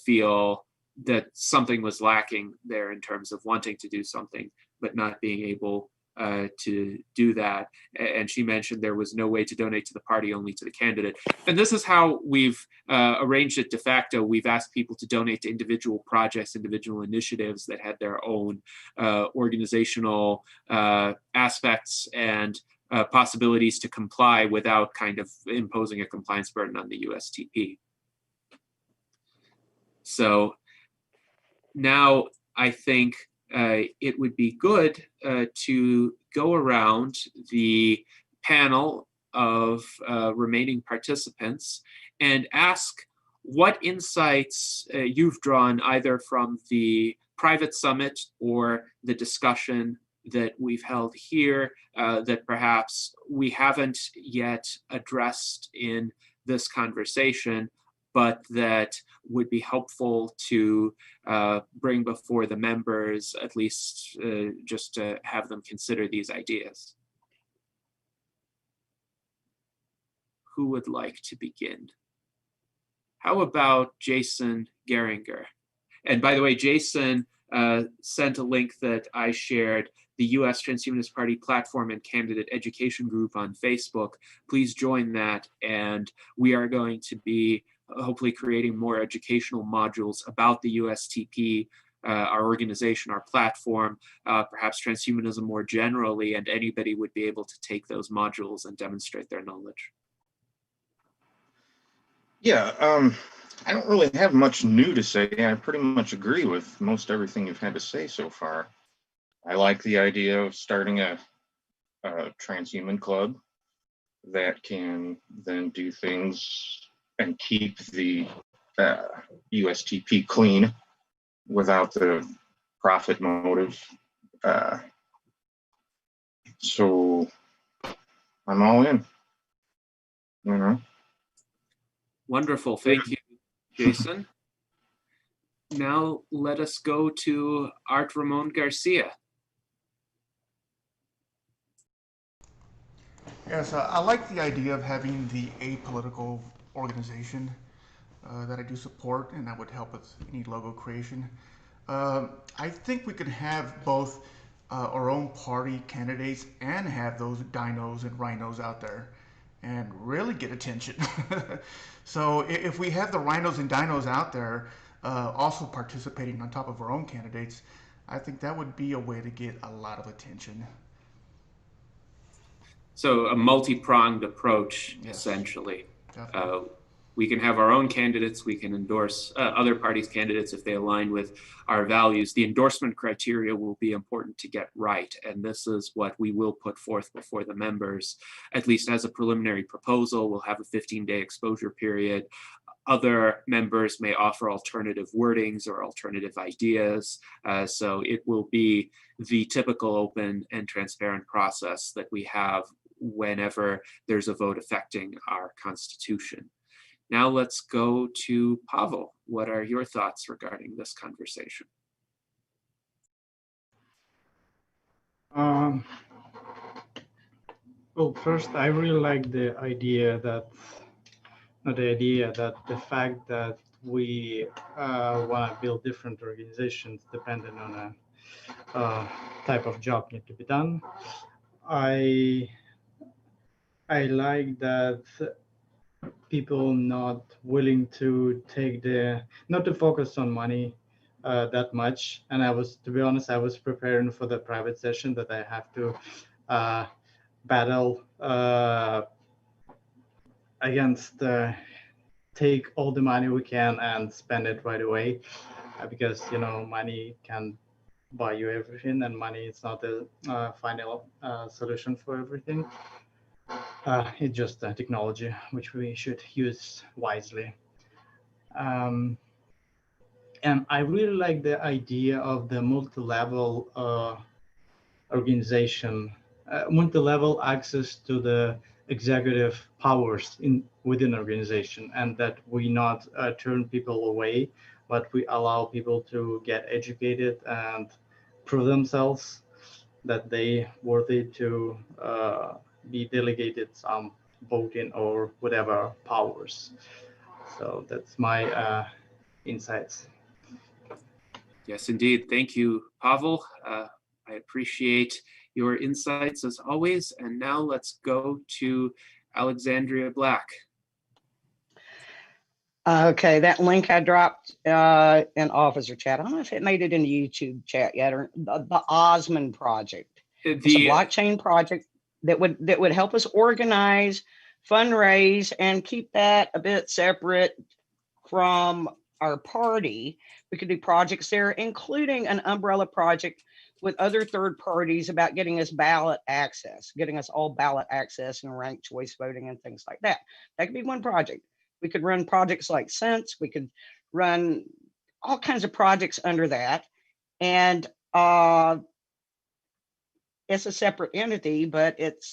feel that something was lacking there in terms of wanting to do something, but not being able to do that. And she mentioned there was no way to donate to the party, only to the candidate. And this is how we've arranged it de facto. We've asked people to donate to individual projects, individual initiatives that had their own organizational aspects and possibilities to comply without kind of imposing a compliance burden on the USTP. So now I think it would be good to go around the panel of remaining participants and ask what insights you've drawn either from the private summit or the discussion that we've held here that perhaps we haven't yet addressed in this conversation, but that would be helpful to bring before the members, at least just to have them consider these ideas. Who would like to begin? How about Jason Geringer? And by the way, Jason sent a link that I shared, the U.S. Transhumanist Party platform and candidate education group on Facebook. Please join that, and we are going to be hopefully creating more educational modules about the USTP, our organization, our platform, perhaps transhumanism more generally, and anybody would be able to take those modules and demonstrate their knowledge. Yeah, I don't really have much new to say. I pretty much agree with most everything you've had to say so far. I like the idea of starting a transhuman club that can then do things and keep the USTP clean without the profit motive. So I'm all in, you know. Wonderful, thank you, Jason. Now let us go to Art Ramon Garcia. Yes, I like the idea of having the apolitical organization that I do support, and that would help with any logo creation. I think we could have both our own party candidates and have those dinos and rhinos out there and really get attention. So if we have the rhinos and dinos out there also participating on top of our own candidates, I think that would be a way to get a lot of attention. So a multi-pronged approach, Yes, essentially. definitely. We can have our own candidates. We can endorse other parties' candidates if they align with our values. The endorsement criteria will be important to get right. And this is what we will put forth before the members, at least as a preliminary proposal. We'll have a 15-day exposure period. Other members may offer alternative wordings or alternative ideas. So it will be the typical open and transparent process that we have whenever there's a vote affecting our Constitution. Now let's go to Pavel. What are your thoughts regarding this conversation? Well, first, I really like the idea that, not the idea that the fact that we want to build different organizations depending on a type of job need to be done. I like that people not willing to take not to focus on money that much. And to be honest, I was preparing for the private session that I have to battle against take all the money we can and spend it right away, because money can buy you everything, and money is not the final solution for everything. It's just technology which we should use wisely. And I really like the idea of the multi-level organization, multi-level access to the executive powers within organization, and that we not turn people away, but we allow people to get educated and prove themselves that they worthy to be delegated some voting or whatever powers. So that's my insights. Yes, indeed. Thank you, Pavel. I appreciate your insights as always. And now let's go to Alexandria Black. Okay, that link I dropped in officer chat. I don't know if it made it in the YouTube chat yet, or the Osmond project. It's a blockchain project that would help us organize, fundraise, and keep that a bit separate from our party. We could do projects there, including an umbrella project with other third parties about getting us ballot access, getting us all ballot access and ranked choice voting and things like that. That could be one project. We could run projects like Sense. We could run all kinds of projects under that. And it's a separate entity, but it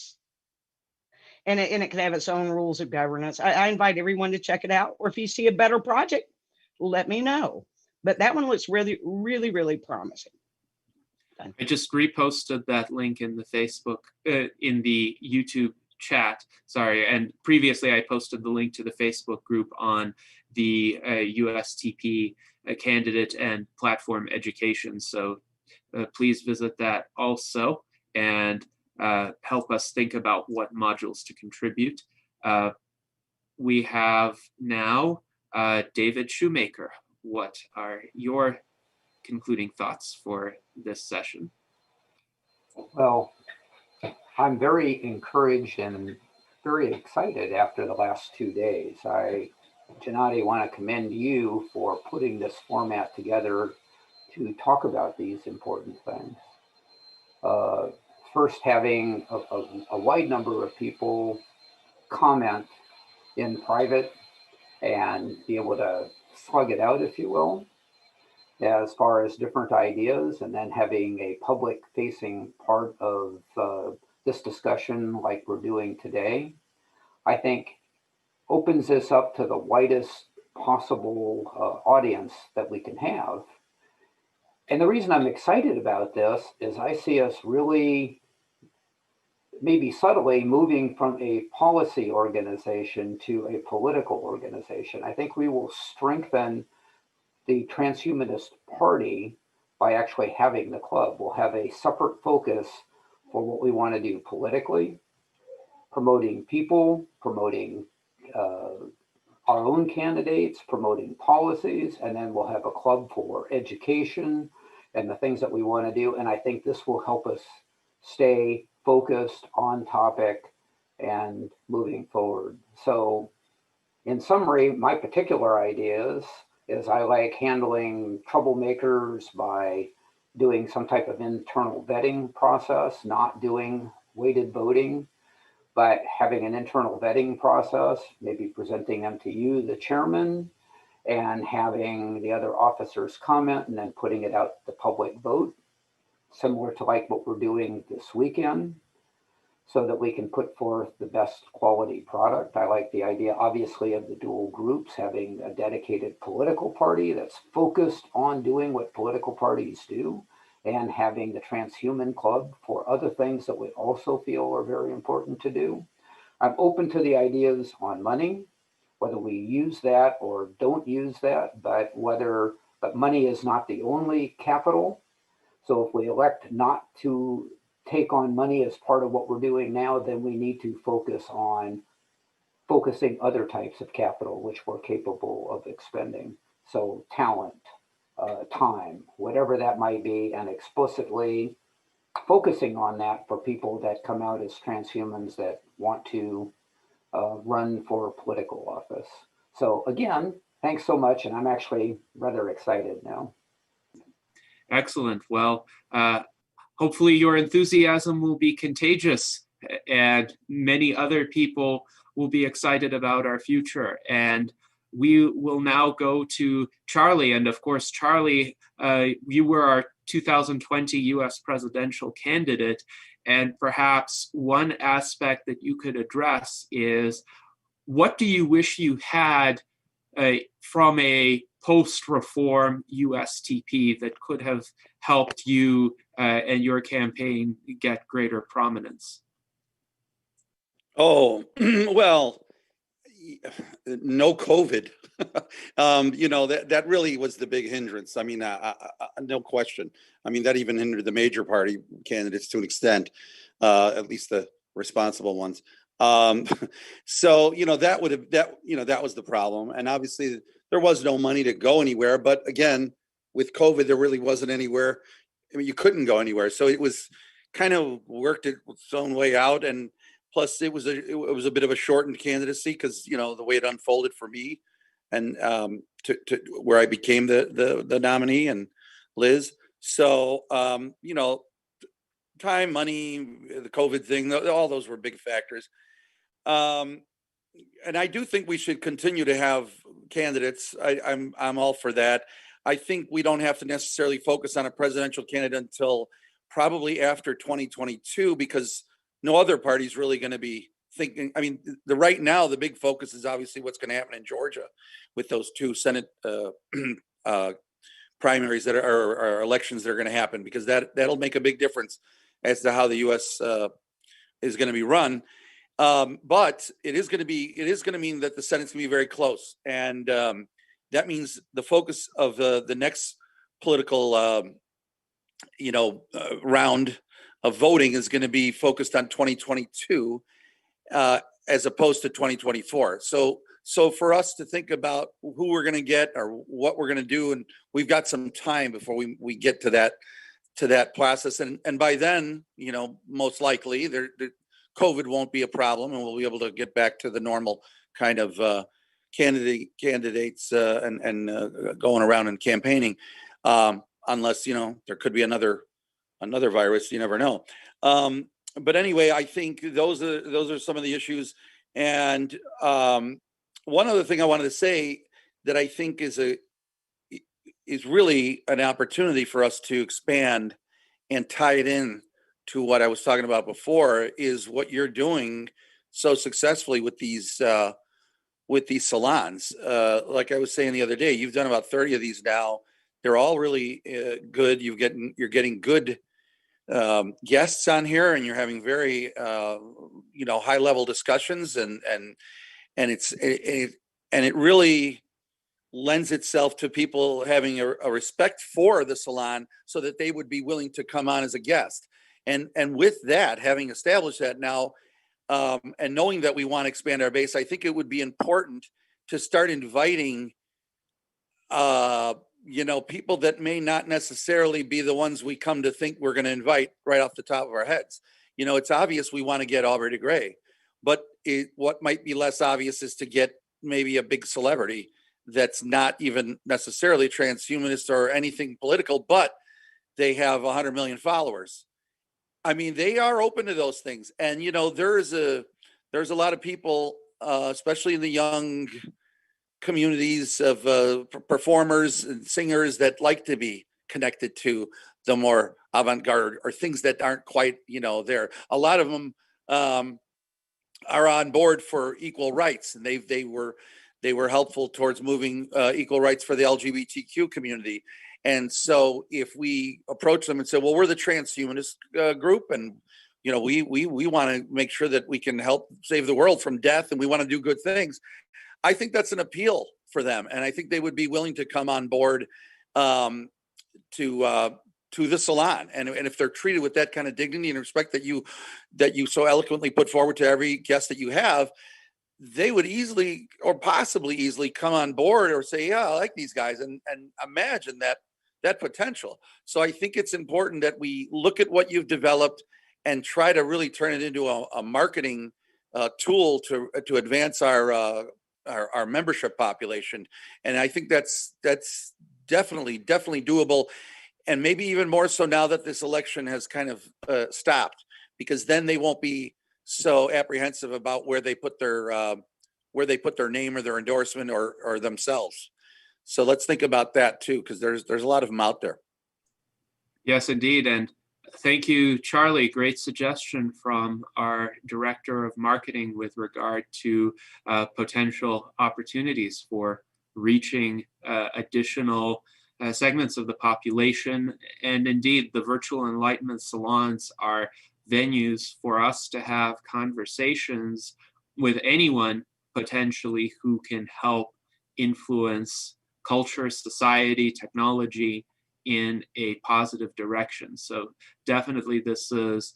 can have its own rules of governance. I invite everyone to check it out. Or if you see a better project, let me know. But that one looks really, really, really promising. I just reposted that link in the Facebook, in the YouTube chat, sorry. And previously I posted the link to the Facebook group on the USTP candidate and platform education. So please visit that also and help us think about what modules to contribute. We have now David Shoemaker. What are your concluding thoughts for this session? Well, I'm very encouraged and very excited after the last 2 days. Gennady, want to commend you for putting this format together to talk about these important things. First, having a wide number of people comment in private and be able to slug it out, if you will, as far as different ideas, and then having a public facing part of this discussion like we're doing today, I think opens this up to the widest possible audience that we can have. And the reason I'm excited about this is I see us really, maybe subtly, moving from a policy organization to a political organization. I think we will strengthen the Transhumanist Party by actually having the club. We'll have a separate focus for what we want to do politically, promoting people, promoting our own candidates, promoting policies, and then we'll have a club for education and the things that we want to do. And I think this will help us stay focused on topic and moving forward. So in summary, my particular ideas is I like handling troublemakers by doing some type of internal vetting process, not doing weighted voting, but having an internal vetting process, maybe presenting them to you, the chairman, and having the other officers comment and then putting it out to public vote, similar to like what we're doing this weekend, so that we can put forth the best quality product. I like the idea, obviously, of the dual groups, having a dedicated political party that's focused on doing what political parties do, and having the Transhuman Club for other things that we also feel are very important to do. I'm open to the ideas on money, whether we use that or don't use that, but money is not the only capital. So if we elect not to take on money as part of what we're doing now, then we need to focus on focusing other types of capital which we're capable of expending. So talent, time, whatever that might be, and explicitly focusing on that for people that come out as transhumans that want to run for political office. So again, thanks so much, and I'm actually rather excited now. Excellent. Well, hopefully your enthusiasm will be contagious and many other people will be excited about our future. And we will now go to Charlie. And of course, Charlie, you were our 2020 US presidential candidate. And perhaps one aspect that you could address is, what do you wish you had from a post-reform USTP that could have helped you and your campaign get greater prominence? Oh, well, no COVID. That really was the big hindrance. I mean, no question. I mean, that even hindered the major party candidates to an extent, at least the responsible ones. So, that was the problem. And obviously there was no money to go anywhere, but again, with COVID, there really wasn't anywhere. I mean, you couldn't go anywhere. So it was kind of worked its own way out. And plus it was a bit of a shortened candidacy because, the way it unfolded for me and, to where I became the nominee and Liz. So, time, money, the COVID thing, all those were big factors. And I do think we should continue to have candidates. I'm all for that. I think we don't have to necessarily focus on a presidential candidate until probably after 2022, because no other party is really going to be thinking. I mean, right now, the big focus is obviously what's going to happen in Georgia with those two Senate primaries that are elections that are going to happen, because that'll make a big difference as to how the U.S. Is going to be run. But it is going to mean that the Senate's going to be very close, and that means the focus of the next political round of voting is going to be focused on 2022 as opposed to 2024. So for us to think about who we're going to get or what we're going to do, and we've got some time before we get to that process, and by then, most likely the COVID won't be a problem, and we'll be able to get back to the normal kind of candidates and going around and campaigning, unless there could be another virus. You never know. But anyway, I think those are some of the issues. And one other thing I wanted to say that I think is really an opportunity for us to expand and tie it in to what I was talking about before is what you're doing so successfully with these salons. Like I was saying the other day, you've done about 30 of these now. They're all really good. You're getting good guests on here, and you're having very high level discussions, and it really lends itself to people having a respect for the salon, so that they would be willing to come on as a guest. And with that, having established that now, and knowing that we want to expand our base, I think it would be important to start inviting people that may not necessarily be the ones we come to think we're going to invite right off the top of our heads. It's obvious we want to get Aubrey de Grey, but what might be less obvious is to get maybe a big celebrity that's not even necessarily transhumanist or anything political, but they have 100 million followers. I mean, they are open to those things. And, there's a lot of people, especially in the young communities of performers and singers, that like to be connected to the more avant-garde or things that aren't quite, there. A lot of them are on board for equal rights, and they were helpful towards moving equal rights for the LGBTQ community. And so if we approach them and say, well, we're the transhumanist group, and we want to make sure that we can help save the world from death, and we want to do good things, I think that's an appeal for them, and I think they would be willing to come on board to the salon, and if they're treated with that kind of dignity and respect that you so eloquently put forward to every guest that you have, they would easily or possibly easily come on board or say, yeah, I like these guys, and imagine that potential. So I think it's important that we look at what you've developed and try to really turn it into a marketing tool to advance our membership population. And I think that's definitely doable, and maybe even more so now that this election has kind of stopped, because then they won't be so apprehensive about where they put their name or their endorsement or themselves. So let's think about that too, because there's a lot of them out there. Yes, indeed. And thank you, Charlie. Great suggestion from our director of marketing with regard to potential opportunities for reaching additional segments of the population. And indeed, the virtual enlightenment salons are venues for us to have conversations with anyone potentially who can help influence culture, society, technology in a positive direction. So definitely this is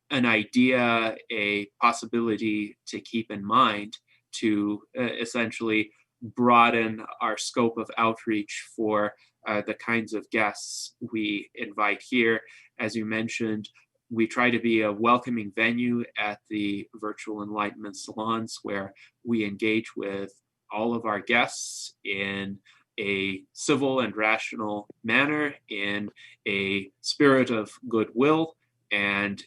an idea, a possibility to keep in mind to essentially broaden our scope of outreach for the kinds of guests we invite here. As you mentioned, we try to be a welcoming venue at the virtual enlightenment salons where we engage with all of our guests in a civil and rational manner, in a spirit of goodwill, and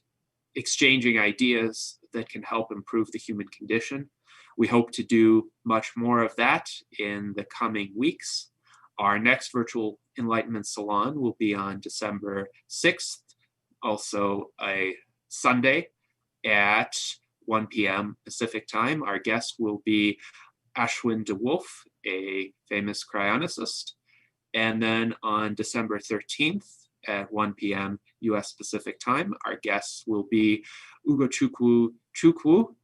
exchanging ideas that can help improve the human condition. We hope to do much more of that in the coming weeks. Our next virtual enlightenment salon will be on December 6th, also a Sunday at 1 p.m. Pacific time. Our guest will be Ashwin de Wolf, a famous cryonicist. And then on December 13th at 1 p.m. US Pacific time, our guest will be Ugochukwu Chukwu,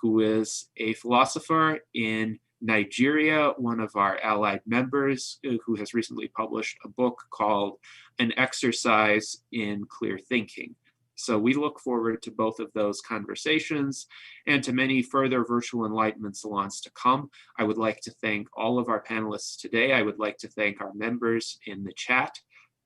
who is a philosopher in Nigeria, one of our allied members, who has recently published a book called An Exercise in Clear Thinking. So we look forward to both of those conversations and to many further virtual enlightenment salons to come. I would like to thank all of our panelists today. I would like to thank our members in the chat.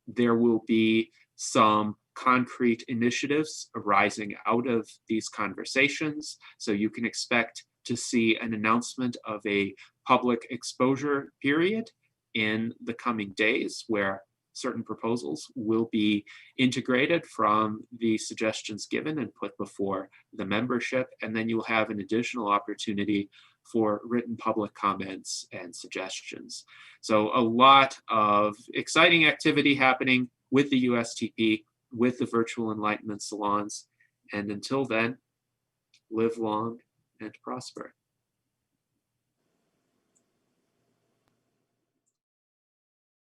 There will be some concrete initiatives arising out of these conversations. So you can expect to see an announcement of a public exposure period in the coming days where certain proposals will be integrated from the suggestions given and put before the membership. And then you'll have an additional opportunity for written public comments and suggestions. So a lot of exciting activity happening with the USTP, with the virtual enlightenment salons. And until then, live long and prosper.